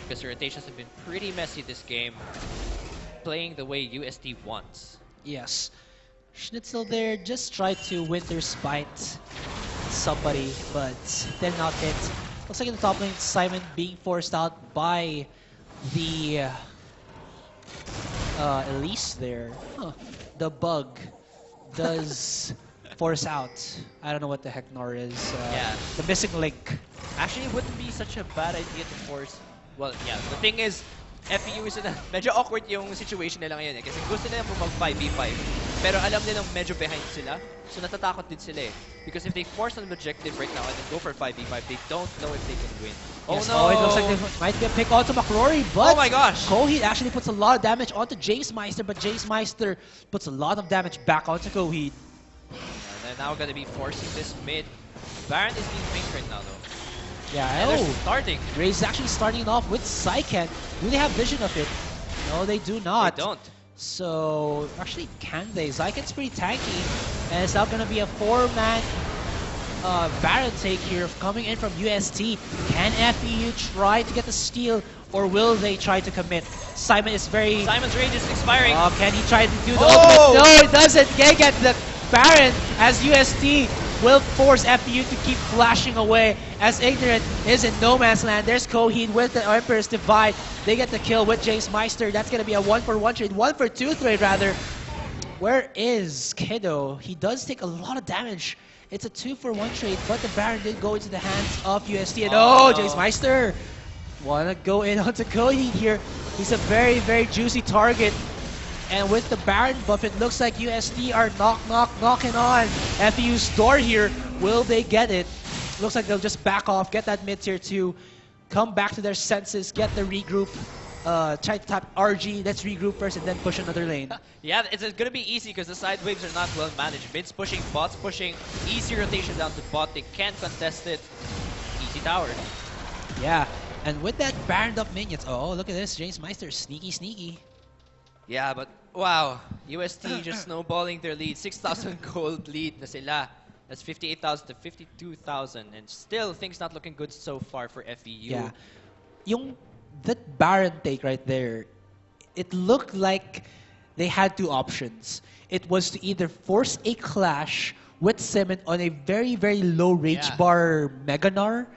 Because the rotations have been pretty messy this game, playing the way UST wants. Yes. Schnitzel there just tried to winter spite somebody, but did not hit. Looks like in the top lane, Simon being forced out by the Elise there. Huh. The bug does force out. I don't know what the heck Nor is. Yeah. The missing link. Actually, it wouldn't be such a bad idea to force... Well, yeah, the thing is, FEU is in a... Medyo awkward yung situation nila ngayon eh. Kasi gusto nila mag 5v5. Pero alam nilang medyo behind sila. So natatakot din sila eh. Because if they force an objective right now and then go for 5v5, they don't know if they can win. Yes, Oh no! it looks like they might be a pick onto McRory, but Oh my gosh! Coheed actually puts a lot of damage onto Jace Meister, but Jace Meister puts a lot of damage back onto Coheed. And they're now gonna be forcing this mid. Baron is being pinked right now though. Yeah, And they're oh, starting. Raze is actually starting it off with Psyken. Do they have vision of it? No, they do not. They don't. So, actually, can they? Zyken's pretty tanky, and it's now going to be a 4-man Baron take here coming in from UST. Can FEU try to get the steal, or will they try to commit? Simon is very... Simon's rage is expiring. Can he try to do the Oh! ultimate? No, it doesn't. Can't get the Baron as UST will force FEU to keep flashing away as Ignorant is in no man's land. There's Coheed with the Emperor's Divide. They get the kill with Jace Meister. That's going to be a 1-for-1 trade. 1-for-2 trade, rather. Where is Kiddo? He does take a lot of damage. It's a 2-for-1 trade, but the Baron did go into the hands of UST. And Oh, no. Jace Meister wanna go in onto Coheed here. He's a very, very juicy target. And with the Baron buff, it looks like UST are knocking on FEU's door here. Will they get it? Looks like they'll just back off, get that mid tier 2, come back to their senses, get the regroup, try to tap RG, let's regroup first and then push another lane. Yeah, it's going to be easy because the side waves are not well managed. Mid's pushing, bots pushing, easy rotation down to bot. They can't contest it. Easy tower. Yeah, and with that Baroned up minions, oh, look at this, James Meister, sneaky. Yeah, but wow, UST just snowballing their lead. 6,000 gold lead na sila. That's 58,000 to 52,000, and still things not looking good so far for FEU. Yeah, that Baron take right there, it looked like they had two options. It was to either force a clash with Simon on a very, very low range bar Meganar,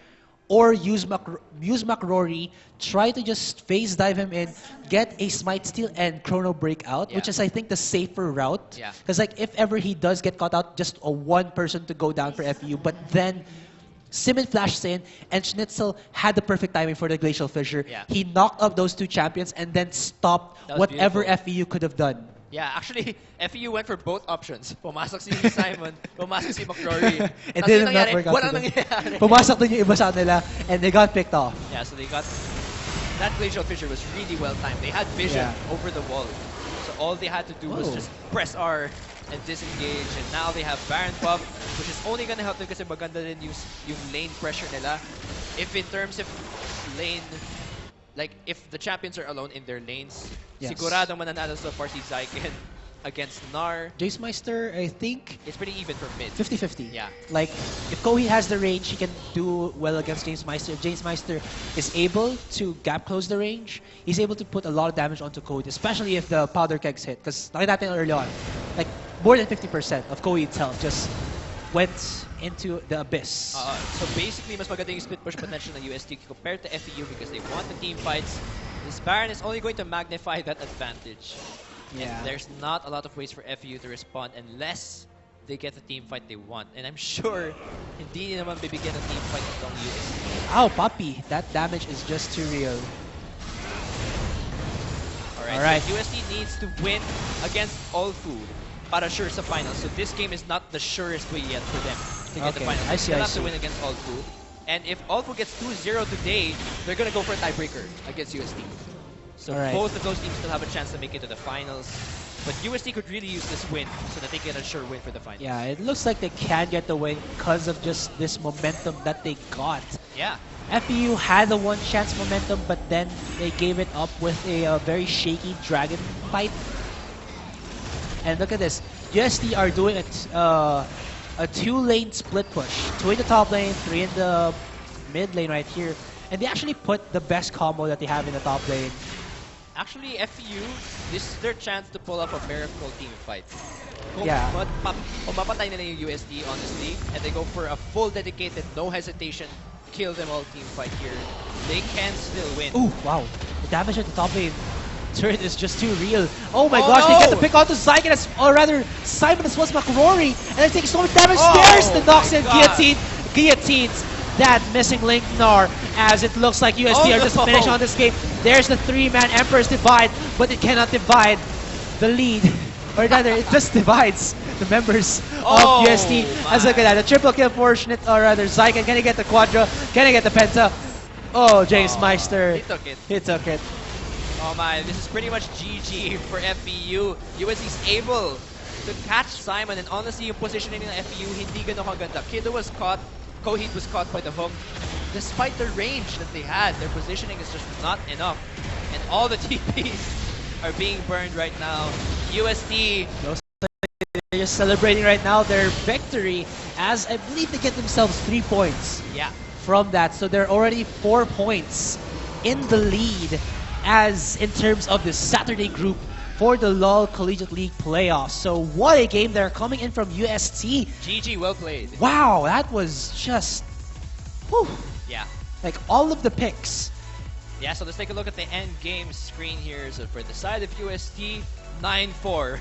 or use McRory, try to just phase dive him in, get a Smite Steal and Chrono Break out, which is, I think, the safer route. Yeah. Because like, if ever he does get caught out, just a one person to go down for FEU, but then Simon flashes in, and Schnitzel had the perfect timing for the Glacial Fissure. Yeah. He knocked up those two champions and then stopped That was whatever beautiful. FEU could have done. Yeah, actually, FEU went for both options. Pumasok si Simon, pumasok si McCrory. It Tas did yung not nangyari, work out. walang to them. nangyari. Pumasok din yung iba sa nila, and they got picked off. Yeah, so they got... That Glacial Fissure was really well timed. They had vision Yeah. over the wall. So all they had to do was Whoa. just press R and disengage. And now they have Baron buff, which is only gonna help them kasi maganda rin yung lane pressure nila. If in terms of lane... Like, if the champions are alone in their lanes, Yes. siguradong mananalo so far si Zyken against Gnar. Jace Meister, I think, It's pretty even for mid. 50-50. Yeah. Like, if Kohi has the range, he can do well against James Meister. If James Meister is able to gap close the range, he's able to put a lot of damage onto Kohi, especially if the powder kegs hit. Because nakita natin early on, like, more than 50% of Kohi itself just went into the abyss. So basically, mas maganda yung split push potential ng UST compared to FEU because they want the team fights. This Baron is only going to magnify that advantage. Yeah. And there's not a lot of ways for FEU to respond unless they get the team fight they want. And I'm sure hindi naman bibigyan ng team fight itong UST. Ow, Puppy, that damage is just too real. Alright, so UST needs to win against Olfu para sure sa finals. So this game is not the surest way yet for them to get the Okay, finals. I see, They'll I have to see. win against Olfu. And if Olfu gets 2-0 today, they're gonna go for a tiebreaker against UST. So Alright. both of those teams still have a chance to make it to the finals. But UST could really use this win so that they get a sure win for the finals. Yeah, it looks like they can get the win because of just this momentum that they got. Yeah. FEU had the one chance momentum, but then they gave it up with a very shaky dragon fight. And look at this. UST are doing a two-lane split push. 2 in the top lane, 3 in the mid lane right here. And they actually put the best combo that they have in the top lane. Actually, FEU, this is their chance to pull off a miracle team fight. Kung Yeah. kung mapatay nila yung UST, honestly, and they go for a full dedicated, no hesitation, kill them all team fight here, they can still win. Ooh, wow. The damage at the top lane turret is just too real. Oh my Oh, gosh, they get the no! pick onto Zyken, or rather, Simon as well as McRory, and they take so much damage. Oh There's the knocks my in God. guillotines that missing link Gnar, as it looks like UST Oh are just no! finished on this game. There's the 3-man Emperor's Divide, but it cannot divide the lead. Or rather, it just divides the members Oh of UST. As look at that, a triple kill for Schnitt, or rather Zyken. Can he get the quadra? Can he get the penta? Oh, James Oh, Meister. he took it. He took it. Oh my, this is pretty much GG for FEU. UST's able to catch Simon, and honestly, yung positioning ng FEU hindi ganun kaganda. Kido was caught, Coheed was caught by the hook. Despite the range that they had, their positioning is just not enough. And all the TPs are being burned right now. UST, They're just celebrating right now their victory, as I believe they get themselves 3 points yeah. from that. So they're already 4 points in the lead, as in terms of the Saturday group for the LoL Collegiate League playoffs. So what a game there coming in from UST. GG, well played. Wow, that was just, whew, Yeah. like all of the picks. Yeah, so let's take a look at the end game screen here. So for the side of UST, 9-4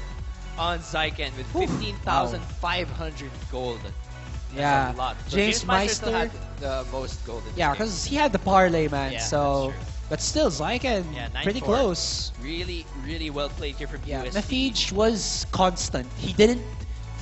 on Zyken with Oof, 15,500 gold. That's Yeah, a lot. So James Meister still Meister. had the most gold in this Yeah, game. because he had the parlay, man. Yeah, so, that's true. but still, Zyken, Yeah, pretty 9-4. close. Really, really well played here from Yeah, UST. Mefij was constant. He didn't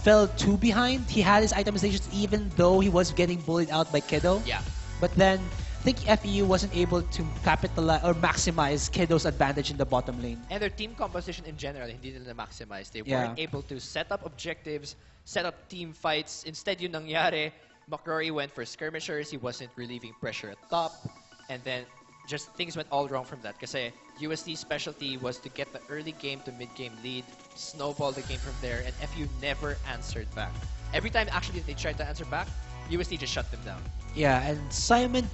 fell too behind. He had his itemizations even though he was getting bullied out by Kiddo. Yeah. But then I think FEU wasn't able to capitalize or maximize Kiddo's advantage in the bottom lane. And their team composition in general, hindi nila maximize. They Yeah. weren't able to set up objectives, set up team fights. Instead, yung nangyari, McCrory went for skirmishers. He wasn't relieving pressure at top. And then just things went all wrong from that. Kasi USD's specialty was to get the early game to mid-game lead, snowball the game from there, and FU never answered back. Every time actually they tried to answer back, USD just shut them down. Yeah, and Simon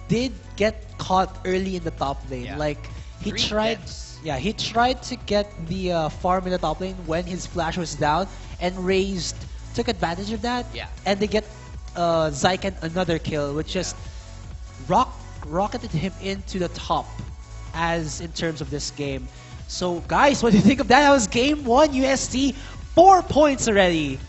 did get caught early in the top lane. Yeah. Like he 3 tried, deaths. yeah, he tried to get the farm in the top lane when his flash was down, and Raised took advantage of that. Yeah. And they get Zykan another kill, which just rocketed him into the top as in terms of this game. So guys, what do you think of that? That was game 1 UST, 4 points already.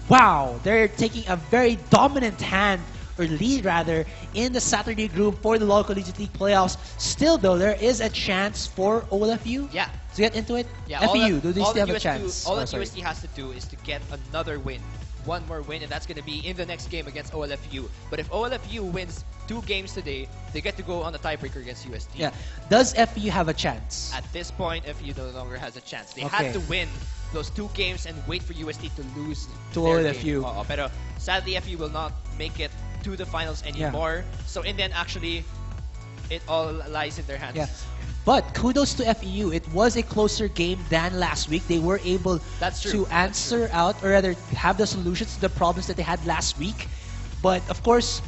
Wow, they're taking a very dominant hand, or lead rather, in the Saturday group for the LoL Collegiate League playoffs. Still though, there is a chance for OLFU Yeah. to get into it. Yeah, FEU, do they all still have a that chance? All Oh, that sorry. USD has to do is to get another win. One more win, and that's going to be in the next game against OLFU. But if OLFU wins 2 games today, they get to go on the tiebreaker against USD. Yeah. Does FEU have a chance? At this point, FU no longer has a chance. They Okay. had to win those 2 games and wait for USD to lose To their OLFU. game. Oo, pero sadly, FU will not make it to the finals anymore. So in the end, actually, it all lies in their hands. Yeah. But kudos to FEU. It was a closer game than last week. They were able That's true. to That's answer out, or rather have the solutions to the problems that they had last week. But of course,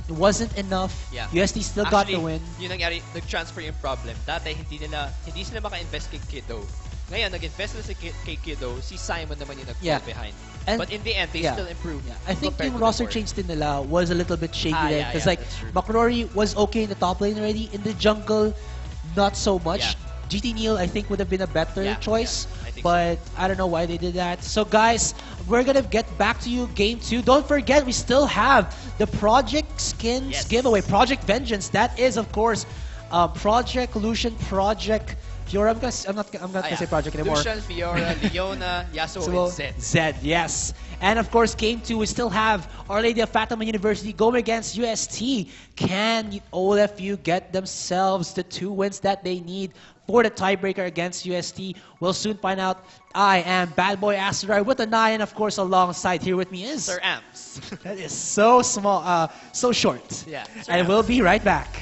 it wasn't enough. Yeah. USD still got the Actually, win. Yun nangyari, nag-transfer yung problem. Dati, hindi sila maka-invest kay Kiddo. Ngayon, nag-invest sila kay Kiddo, si Simon naman yung nag-fall Yeah. behind. And- But in the end, they yeah. still improved. I think compared yung to roster before. change din nila was a little bit shaky then. Yeah, Because yeah, like, that's true. McCrory was okay in the top lane already. In the jungle, not so much. Yeah. GT Neil, I think, would have been a better Yeah, choice. yeah, I think but I don't know why they did that. So guys, we're going to get back to you game 2. Don't forget, we still have the Project Skins Yes. giveaway. Project Vengeance. That is, of course, Project Lucian, Project Fiora. I'm not gonna say Project anymore. Lucian, Fiora, Leona, Yasuo, So, and Zed. Zed, yes. And of course, game 2, we still have Our Lady of Fatima University going against UST. Can OLFU get themselves the 2 wins that they need for the tiebreaker against UST? We'll soon find out. I am Bad Boy Asteroid with a 9, and of course, alongside here with me is... Sir Amps. That is so small, so short. Yeah, Sir And Amps. we'll be right back.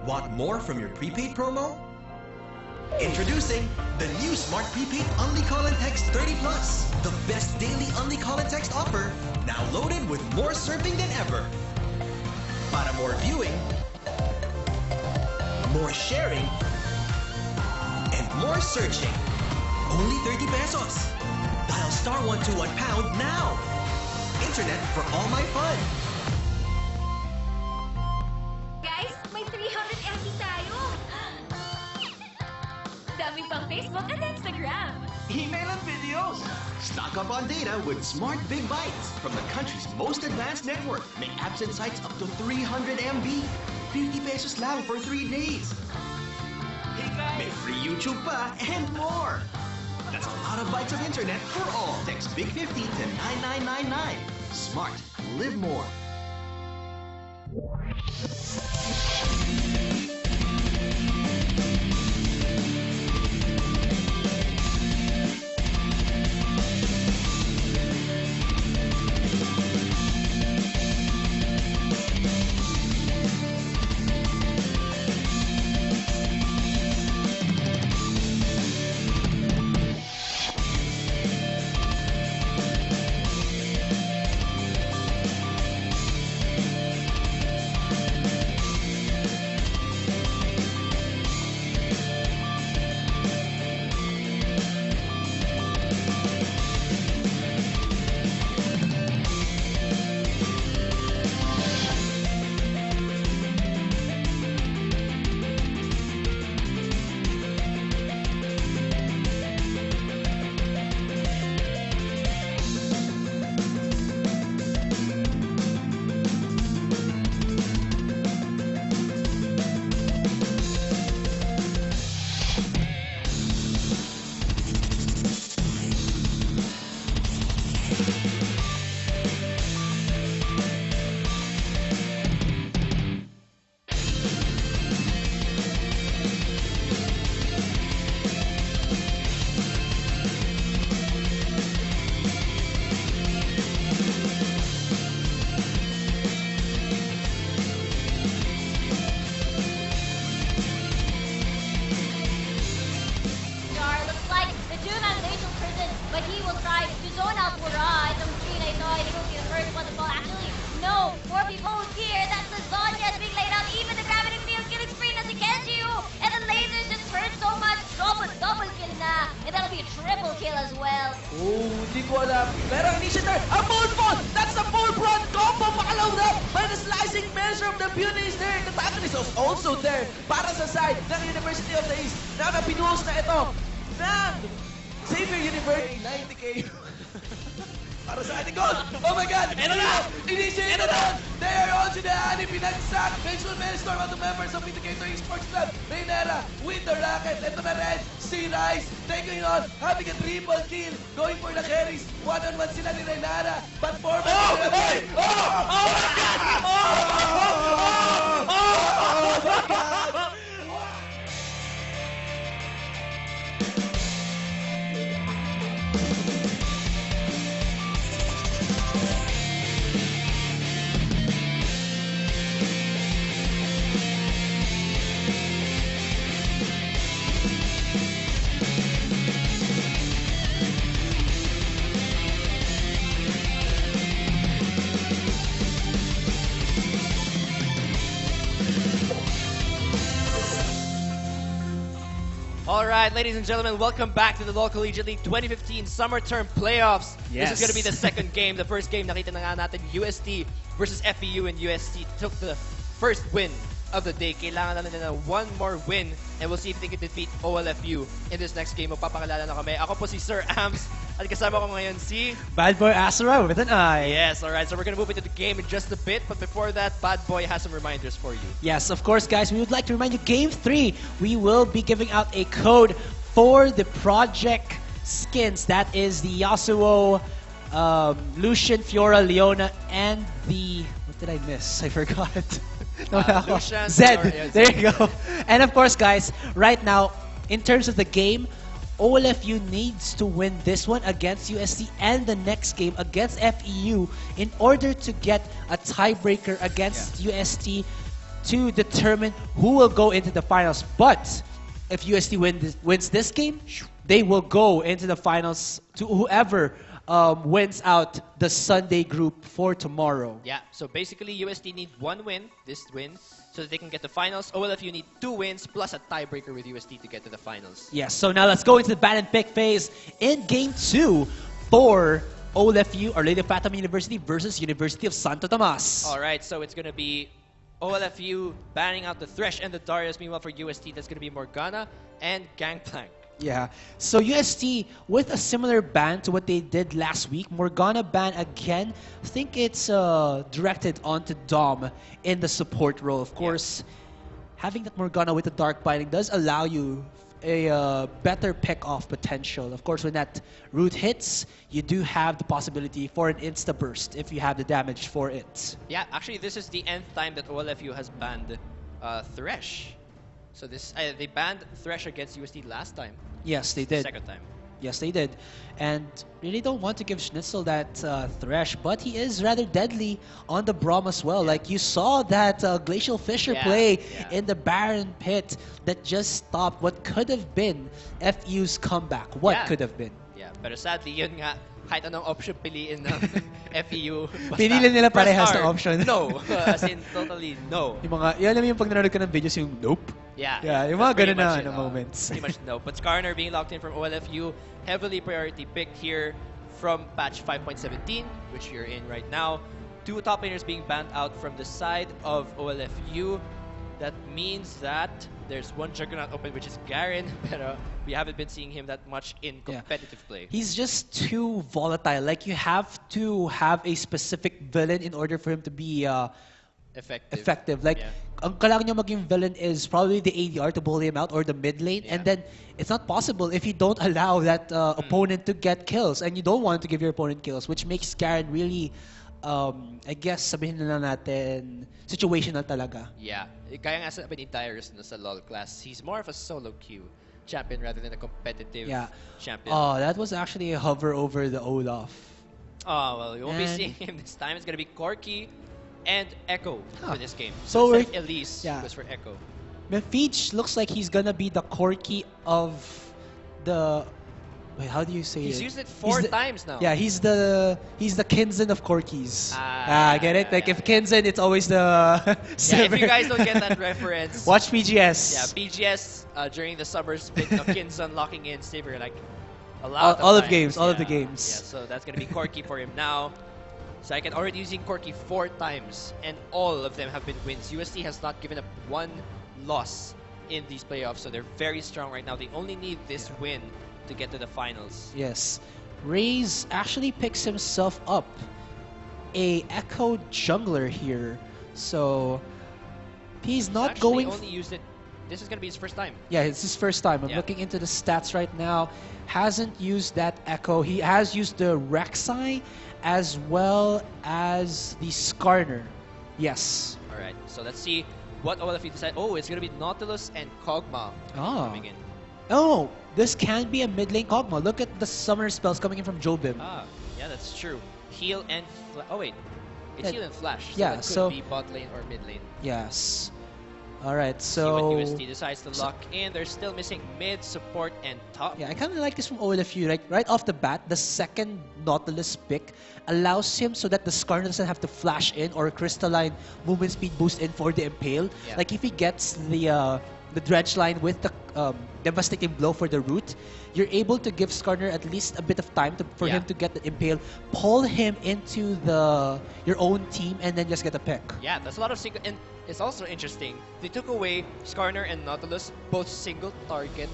Want more from your prepaid promo? Introducing the new Smart Prepaid Only Call and Text 30 Plus. The best daily Only Call and Text offer, now loaded with more surfing than ever. Para more viewing, more sharing, and more searching. Only 30 pesos. Dial *121# now. Internet for all my fun. Guys, may 300 MB tayo. Dami pang Facebook at Instagram. Email and videos. Stock up on data with Smart Big Bites from the country's most advanced network. Make apps and sites up to 300 MB. 50 pesos lang for 3 days. May free YouTube pa and more. That's a lot of bytes of internet for all. Text Big 50 to 9999. Smart. Live more. Hindi ko alam. Pero ang initiator, a moonfall! That's the full front combo! Makalaw na! By the slicing measure of the Pune is there. The antagonist is also there para sa side ng University of the East. Now na pinuhos na ito ng Xavier University. 90k. Para sa ating goal! Oh my God! Ito na! Initiate na na! They are on to the ani pinagsak! Visual Maelstrom of the members of Indicator Esports Club. Raynera with the racket. Ito na rin! C-Rise taking on, having a triple kill. Going for the carries. One-on-one sila ni Raynera. But for my God! Oh my God! Oh my God! All right, ladies and gentlemen, welcome back to the LOL Collegiate League 2015 Summer Term Playoffs. Yes. This is going to be the second game. The first game, nakita na nga natin, UST versus FEU, and UST took the first win of the day. Kailangan na nila one more win, and we'll see if they can defeat OLFU in this next game. Magpapakilala na kami. Ako po si Sir Ams, at kasama ko ngayon si... Bad Boy Asura with an eye. Yes, all right. So we're going to move into the game in just a bit, but before that, Bad Boy has some reminders for you. Yes, of course, guys. We would like to remind you, Game 3, we will be giving out a code for the project skins. That is the Yasuo, Lucian, Fiora, Leona, and the... What did I miss? I forgot. Lucian, Zed. Fiora, yeah, There Zed. you go. And of course, guys, right now, in terms of the game, OLFU needs to win this one against UST and the next game against FEU in order to get a tiebreaker against UST to determine who will go into the finals. But if UST wins this game, they will go into the finals to whoever wins out the Sunday group for tomorrow. Yeah, so basically UST need one win, this win, so that they can get the finals. OLFU need 2 wins plus a tiebreaker with UST to get to the finals. Yes, so now let's go into the ban and pick phase in Game 2 for OLFU, Our Lady of Fatima University versus University of Santo Tomas. Alright, so it's going to be OLFU banning out the Thresh and the Darius. Meanwhile for UST, that's going to be Morgana and Gangplank. Yeah, so UST with a similar ban to what they did last week. Morgana ban again. I think it's directed onto Dom in the support role. Of course, having that Morgana with the Dark Binding does allow you a better pick-off potential. Of course, when that root hits, you do have the possibility for an insta-burst if you have the damage for it. Yeah, actually this is the nth time that OLFU has banned Thresh. So this they banned Thresh against UST last time. Yes, they did. Second time. Yes, they did. And really don't want to give Schnitzel that Thresh, but he is rather deadly on the Braum as well. Like you saw that Glacial Fissure play in the Baron Pit that just stopped what could have been FU's comeback. What could have been. Yeah, pero sadly yun nga, kahit anong option piliin ng FEU. basta Pinili nila press parehas R. na option. No. As in, totally no. Yung mga, yan alam mo yung pag nanonood ka ng videos yung nope. Yeah. Yeah, yung that's mga pretty ganun na much it, moments. Pretty much no. But Skarner being locked in from OLFU, heavily priority picked here from patch 5.17, which you're in right now. 2 top laners being banned out from the side of OLFU. That means that there's one Juggernaut open, which is Garen, pero we haven't been seeing him that much in competitive play. He's just too volatile. Like you have to have a specific villain in order for him to be effective. Like, ang kailangan nyo maging villain is probably the ADR to bully him out or the mid lane. And then, it's not possible if you don't allow that opponent to get kills. And you don't want to give your opponent kills, which makes Garen really, I guess, sabihin na lang natin, situational talaga. Yeah. Kaya nga sabi ni Dyrus sa LoL class, he's more of a solo queue champion rather than a competitive champion. Oh, that was actually a hover over the Olaf. Oh, well, you won't be seeing him this time. It's going to be Corki and Echo for this game. So instead of Elise goes for Echo. Mephiche looks like he's gonna be the Corki of the... Wait, how do you say He's it? used it 4 times now. Yeah, he's the Kinzen of Corkis. Get it? Like if yeah. Kinzen, it's always the... Yeah, if you guys don't get that reference, watch PGS. Yeah, PGS during the summer split of Kinzen locking in Saber like a lot all of of games, all of the games. Yeah, so that's gonna be Corki for him now. So I can already using Corki 4 times, and all of them have been wins. UST has not given up 1 loss in these playoffs, so they're very strong right now. They only need this win to get to the finals. Yes. Raze actually picks himself up a Echo jungler here. So he's not going... only used it. This is going to be his first time. Yeah, it's his first time. I'm looking into the stats right now. Hasn't used that Echo. He has used the Rek'Sai as well as the Skarner. Yes. Alright, so let's see what OLFU decide. Oh, it's going to be Nautilus and Kog'Maw coming in. Oh, this can be a mid lane Kog'Maw. Look at the summoner spells coming in from Jobim. Yeah, that's true. Heal and oh wait, it's heal and flash. So yeah, it could so be bot lane or mid lane. Yes. All right, See so what UST decides to lock in. They're still missing mid, support, and top. yeah, I kind of like this from OLFU. Like right off the bat, the second Nautilus pick allows him so that the Skarner doesn't have to flash in or crystalline movement speed boost in for the Impale. Yeah. Like if he gets the dredge line with the devastating blow for the root, you're able to give Skarner at least a bit of time for him to get the Impale, pull him into your own team, and then just get a pick. Yeah, that's a lot of single. And it's also interesting. They took away Skarner and Nautilus, both single target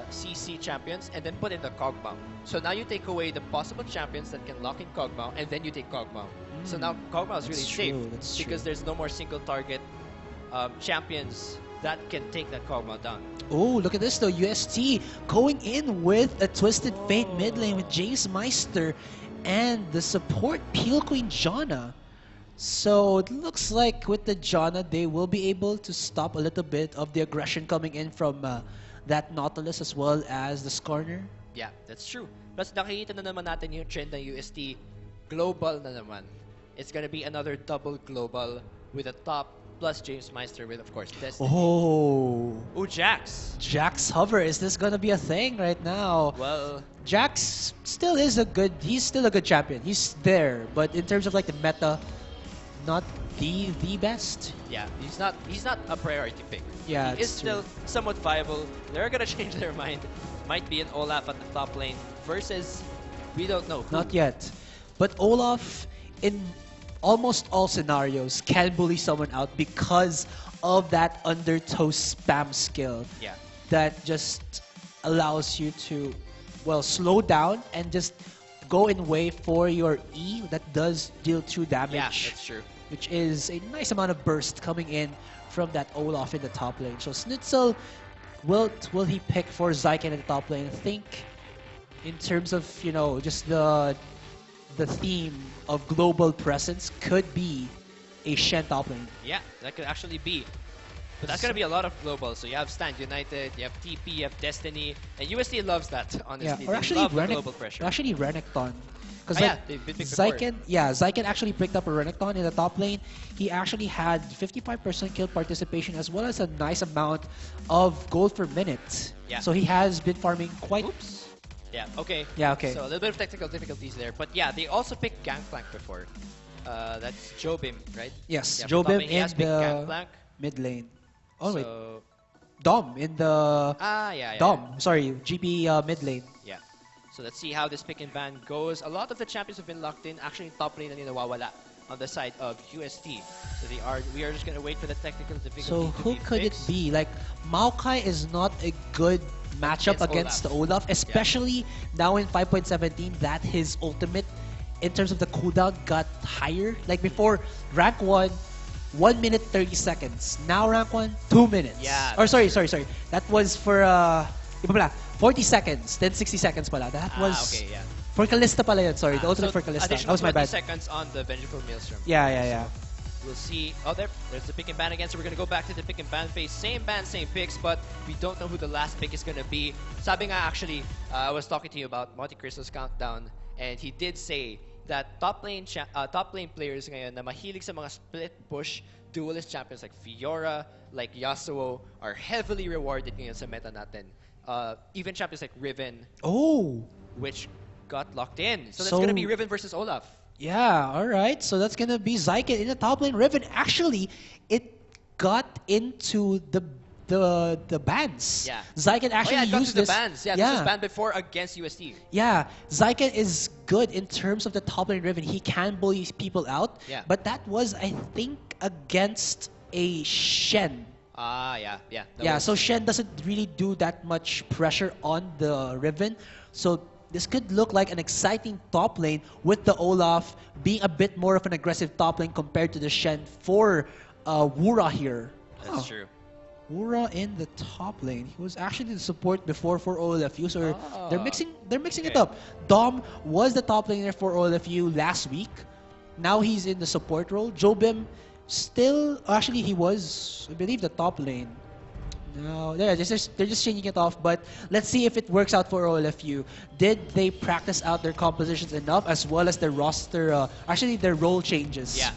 CC champions, and then put in the Kog'Maw. So now you take away the possible champions that can lock in Kog'Maw, and then you take Kog'Maw. So now Kog'Maw is really safe because there's no more single target champions that can take that Kog'Maw down. Oh, look at this though. UST going in with a Twisted Fate mid lane with Jace Meister and the support Peel Queen Janna. So it looks like with the Janna, they will be able to stop a little bit of the aggression coming in from that Nautilus as well as the Skarner. Yeah, that's true. Plus nakikita na naman natin yung trend ng UST. Global na naman. It's gonna be another double global with a top plus James Meister with, of course, Destiny. Oh, Ooh, Jax. Jax Hover. Is this gonna be a thing right now? Well, Jax still is a good. He's still a good champion. He's there, but in terms of like the meta, not the best. yeah, he's not a priority pick. Yeah, he is it's true. still somewhat viable. They're gonna change their mind. Might be an Olaf at the top lane versus we don't know. Who. Not yet. But Olaf, in almost all scenarios, can bully someone out because of that undertow spam skill Yeah. that just allows you to, well, slow down and just go in way for your E that does deal 2 damage. Yeah, that's true. Which is a nice amount of burst coming in from that Olaf in the top lane. So Snitzel, will he pick for Zyken in the top lane? I think in terms of, you know, just the theme of global presence could be a Shen top lane. Yeah, that could actually be. But that's gonna be a lot of global. So you have Stand United, you have TP, you have Destiny, and USD loves that. Honestly, Yeah, or they actually love the global pressure. Renekton. Because Oh, yeah, they've been picked before. Zyken actually picked up a Renekton in the top lane. He actually had 55% kill participation as well as a nice amount of gold per minute. Yeah. So he has been farming quite. Oops. Yeah. Okay. Yeah, okay. So a little bit of technical difficulties there, but yeah, they also picked Gangplank before. That's Jobim, right? Yes, Yeah, for top Jobim lane, he in has picked the Gangplank. mid lane. Oh wait, So, Dom in the yeah. Dom. Sorry, GP mid lane. Yeah. So let's see how this pick and ban goes. A lot of the champions have been locked in. Actually, top lane na nawawala on the side of UST. So we are just gonna wait for the technical difficulty So to who be could fixed. it be? Like Maokai is not a good matchup against Against Olaf, especially now in 5.17 that his ultimate in terms of the cooldown got higher. Like before, rank 1, 1 minute 30 seconds. Now rank 1, 2 minutes. Yeah. Or sorry. That was for iba pala, 40 seconds, then 60 seconds pala. That was okay, yeah. for Kalista pala yun. Sorry, the ultimate So for Kalista. That additional was my 20 bad. seconds on the Vengeful Maelstrom. Yeah. We'll see. Oh, there's the pick and ban again. So we're gonna go back to the pick and ban phase. Same ban, same picks, but we don't know who the last pick is gonna be. Sabi nga actually, I was talking to you about Monte Cristo's countdown, and he did say that top lane players ngayon na mahilig sa mga split push duelist champions like Fiora, like Yasuo are heavily rewarded ngayon sa meta natin. Even champions like Riven, Oh. which got locked in. So that's So- gonna be Riven versus Olaf. Yeah, alright. So that's gonna be Zyken in the top lane. Riven, actually, it got into the bans. Yeah. Zyken actually it got used to the this. bans. Yeah, this was banned before against UST. Yeah, Zyken is good in terms of the top lane Riven. He can bully people out. Yeah. But that was, I think, against a Shen. Yeah. Yeah, so Shen doesn't really do that much pressure on the Riven. So this could look like an exciting top lane with the Olaf being a bit more of an aggressive top lane compared to the Shen for Wura here. That's true. Wura in the top lane. He was actually the support before for OLFU, so they're mixing it Okay. up. Dom was the top laner for OLFU last week. Now he's in the support role. Jobim still, actually he was, I believe, the top lane. No, they're just changing it off, but let's see if it works out for OLFU. Did they practice out their compositions enough as well as their roster, actually their role changes? Yeah.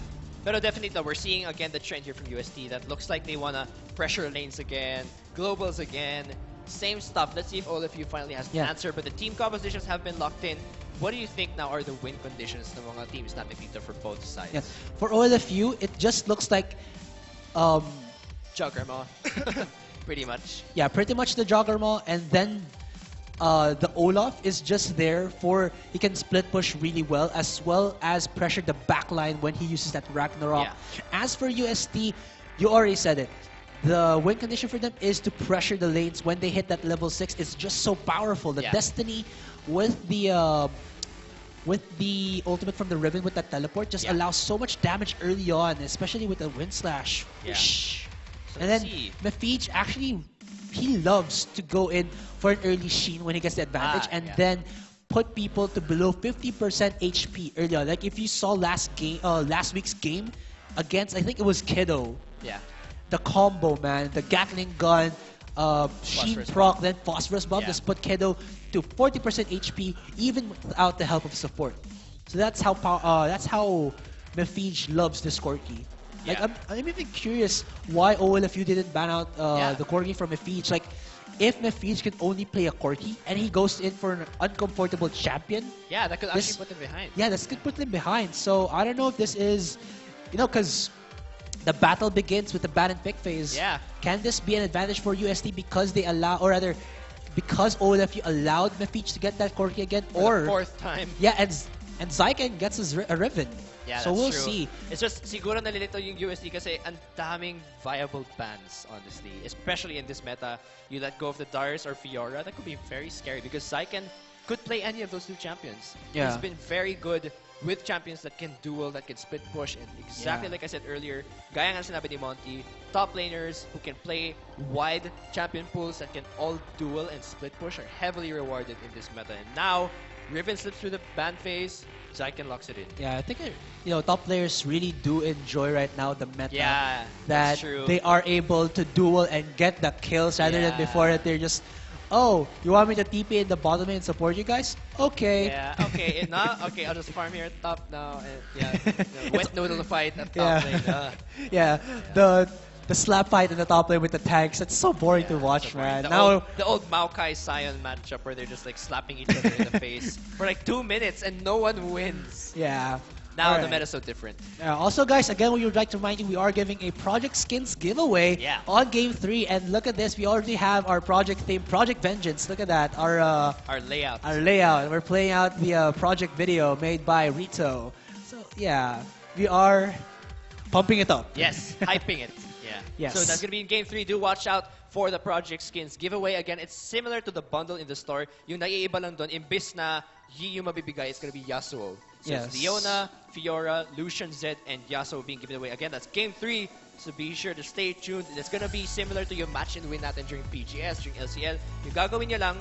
But definitely, we're seeing again the trend here from UST that looks like they wanna pressure lanes again, globals again, same stuff. Let's see if OLFU finally has an Yeah. answer. But the team compositions have been locked in. What do you think now are the win conditions ng mga teams natin dito for both sides? Yeah. For OLFU, it just looks like Juggernaut. Pretty much. yeah, pretty much the Juggernaut, and then the Olaf is just there for, he can split push really well as pressure the backline when he uses that Ragnarok. Yeah. As for UST, you already said it. The win condition for them is to pressure the lanes when they hit that level 6. It's just so powerful. The Yeah. Destiny with the ultimate from the Riven with that teleport just Yeah. allows so much damage early on, especially with the Wind Slash. Yeah. Whoosh. So And let's then see. Mephiege actually, he loves to go in for an early Sheen when he gets the advantage, and yeah. then put people to below 50% HP early on. Like if you saw last week's game against, I think it was Kiddo, Yeah. the combo, man, the Gatling gun, Sheen Phosphorus proc, bomb. then Phosphorus bomb, Yeah. just put Kiddo to 40% HP even without the help of support. So that's how Mephiege loves this Corki. Like, Yeah. I'm even curious why OLFU didn't ban out Yeah. the Corgi from Mephiche. Like, if Mephiche can only play a Corgi and he goes in for an uncomfortable champion, Yeah, that could This- actually put him behind. yeah, that's could put them behind. So I don't know if this is, because the battle begins with the ban and pick phase. Yeah. Can this be an advantage for UST because they allow, or rather, because OLFU allowed Mephiche to get that Corgi again, For the or fourth time. yeah, and Zyken gets a Riven. Yeah, so that's we'll true. see. It's just siguro nalilito yung USD kasi ang daming viable bans, honestly. Especially in this meta. You let go of the Darius or Fiora, that could be very scary because Zyken could play any of those two champions. Yeah. He's been very good with champions that can duel, that can split push, and exactly Yeah. like I said earlier, gaya nga sinabi ni Monty, top laners who can play wide champion pools that can all duel and split push are heavily rewarded in this meta. And now, Riven slips through the ban phase, Zyken locks it in. Yeah, I think top players really do enjoy right now the meta. Yeah, that that's true. they are able to duel and get the kills rather than Yeah. before that they're just, oh, you want me to TP in the bottom lane and support you guys? Okay. Yeah, okay, okay, I'll just farm here at top now. And yeah, wet noodle fight at top Yeah. lane. Yeah, the slap fight in the top lane with the tanks, it's so boring to watch, so boring. man. The old Maokai Sion matchup where they're just like slapping each other in the face for like 2 minutes and no one wins. yeah. Now the Alright. meta's so different. Also, guys, again, we would like to remind you we are giving a Project Skins giveaway Yeah. on Game 3. And look at this, we already have our project theme, Project Vengeance. Look at that, our Layout. layout. We're playing out the project video made by Rito. So, yeah, we are pumping it up. Yes, hyping it. Yeah. Yes. So that's gonna be in Game 3. Do watch out for the Project Skins giveaway. Again, it's similar to the bundle in the store. Yung naiiba lang doon, imbis na Yi yung mabibigay, it's gonna be Yasuo. So Yes. it's Leona, Fiora, Lucian, Zed, and Yasuo being given away. Again, that's Game 3. So be sure to stay tuned. It's gonna be similar to yung match and win natin during PGS, during LCL. Yung gagawin nyo lang,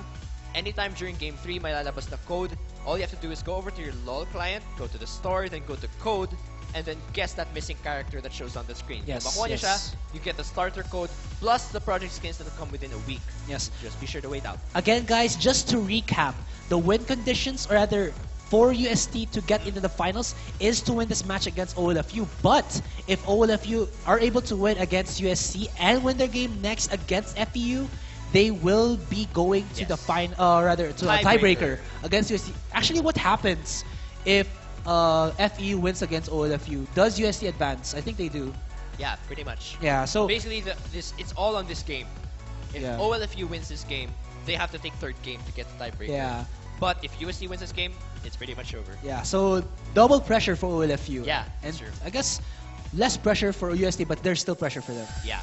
anytime during Game 3, may lalabas na code. All you have to do is go over to your LoL client, go to the store, then go to code, and then guess that missing character that shows on the screen. Yes, Kung makuha nyo siya, yes. you get the starter code plus the project skins that will come within a week. Yes. Just be sure to wait out. Again, guys, just to recap, the win conditions, or rather, for UST to get into the finals is to win this match against OLFU. But if OLFU are able to win against USC and win their game next against FEU, they will be going to Yes. the rather to a tiebreaker Tiebreaker. against USC. Actually, what happens if FEU wins against OLFU? Does UST advance? I think they do. Yeah, pretty much. Yeah. So Basically, it's all on this game. If Yeah. OLFU wins this game, they have to take third game to get the tiebreaker. yeah, But if USC wins this game, it's pretty much over. yeah. So double pressure for OLFU. Yeah, and that's true. I guess less pressure for UST, but there's still pressure for them. Yeah.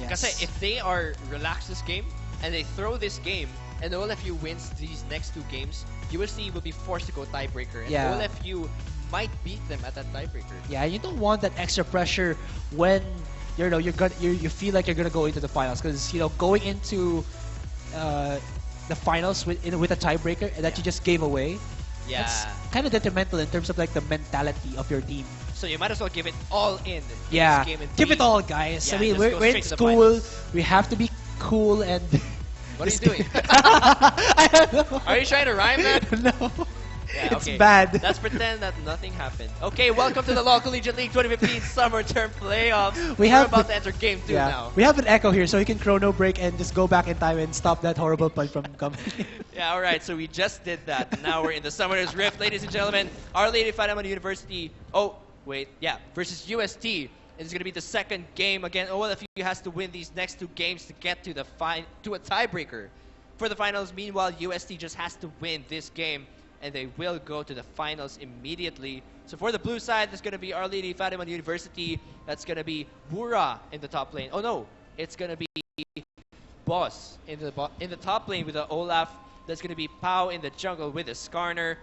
Yes. Kasi if they are relaxed this game and they throw this game and OLFU wins these next 2 games, USC will be forced to go tiebreaker and Yeah. OLFU might beat them at that tiebreaker. Yeah, you don't want that extra pressure when you feel like you're gonna go into the finals, because going into the finals with a tiebreaker that you just gave away. Yeah. That's kind of detrimental in terms of like the mentality of your team. So you might as well give it all in Yeah, this game and give be- it all, guys. Yeah, I mean, just we're, go we're in straight to the school. finals. We have to be cool and. What are you just- doing? I don't know. Are you trying to rhyme that? No. Yeah, It's okay. bad. Let's pretend that nothing happened. Okay, welcome to the Law Collegiate League 2015 Summer Term Playoffs. We We're have about the- to enter Game 2 Yeah, now. we have an echo here, so we can chrono break and just go back in time and stop that horrible punch from coming. Yeah, alright, so we just did that. Now we're in the Summoner's Rift, ladies and gentlemen. Our Lady Fatima University, versus UST. It's going to be the second game again. OLFU has to win these next 2 games to get to to a tiebreaker for the finals. Meanwhile, UST just has to win this game, and they will go to the finals immediately. So for the blue side, there's going to be Our Lady Fatima University. That's going to be Wura in the top lane. Oh no, it's going to be Boss in the top lane with the Olaf. That's going to be Pau in the jungle with the Skarner.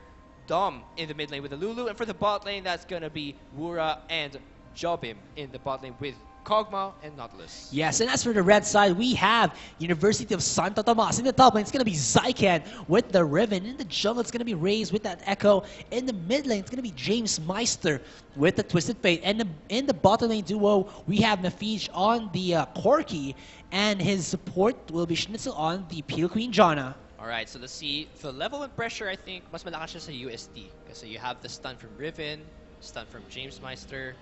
Dom in the mid lane with the Lulu. And for the bot lane, that's going to be Wura and Jobim in the bot lane with Kog'Maw and Nautilus. Yes, and as for the red side, we have University of Santo Tomas. In the top lane, it's going to be Zykan with the Riven. In the jungle, it's going to be Raze with that Echo. In the mid lane, it's going to be James Meister with the Twisted Fate. And in the bottom lane duo, we have Mephiche on the Corki, and his support will be Schnitzel on the Peel Queen Janna. Alright, so let's see. The level of pressure, I think, mas malakas siya sa UST. Kasi you have the stun from Riven, stun from James Meister.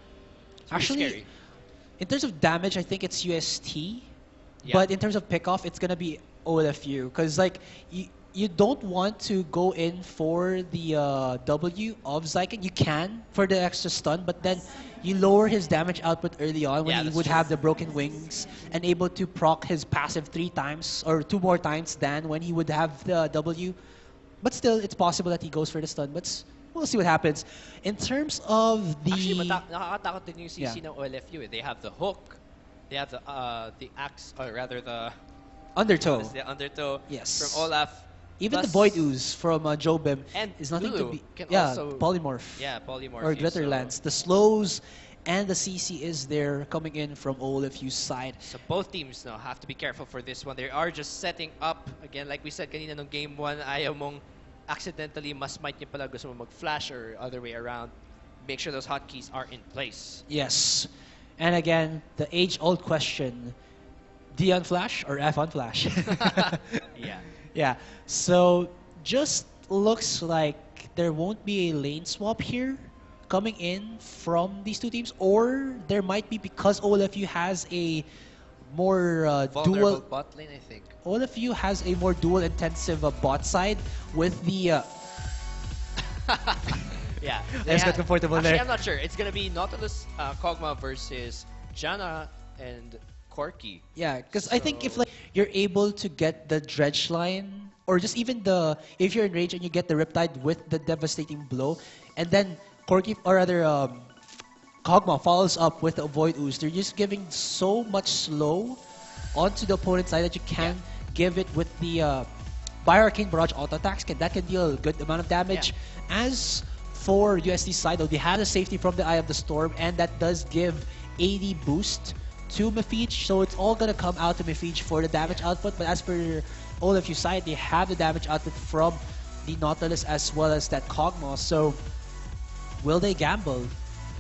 It's really Actually, scary. In terms of damage, I think it's UST. Yeah. But in terms of pickoff, it's gonna be OLFU. Because like you don't want to go in for the W of Zyken. You can for the extra stun, but then you lower his damage output early on when Yeah, he that's would true. have the broken wings and able to proc his passive 3 times or 2 more times than when he would have the W. But still, it's possible that he goes for the stun. But we'll see what happens. In terms of the Actually, nakakatakot din yung CC Yeah. ng OLFU. They have the hook, they have the axe, or rather the Undertow, the undertow Yes. from Olaf. even the Plus- Void Ooze from Jobim And is nothing to Lulu be. can Yeah, also- polymorph. Yeah, polymorph. Or Glitter Lance. The slows and the CC is there coming in from OLFU's side. So both teams now have to be careful for this one. They are just setting up again, like we said kanina nung game 1, ayaw mong accidentally mas might niya pala gusto mo mag-flash or other way around. Make sure those hotkeys are in place. Yes. And again, the age-old question, D on Flash or F on Flash? Yeah. Yeah. So just looks like there won't be a lane swap here coming in from these two teams, or there might be because OLFU has a more Vulnerable dual. bot lane, I think. OLFU has a more dual intensive bot side with the. Yeah. I they just got ha- comfortable Actually, there. I'm not sure. It's gonna be Nautilus, Kog'Maw versus Janna and Corki. Yeah, because I think if So- like you're able to get the dredge line, or just even the if you're in range and you get the Riptide with the devastating blow, and then Corki or rather Kog'Maw follows up with the Void Ooze, they're just giving so much slow onto the opponent's side that you can give it with the Bioarcane Barrage auto attacks. That can deal a good amount of damage. As for USD side, though, they have the safety from the Eye of the Storm, and that does give AD boost to Mephiche, so it's all gonna come out to Mephiche for the damage output. But as for all of you side, they have the damage output from the Nautilus as well as that Kog'Maw. So will they gamble?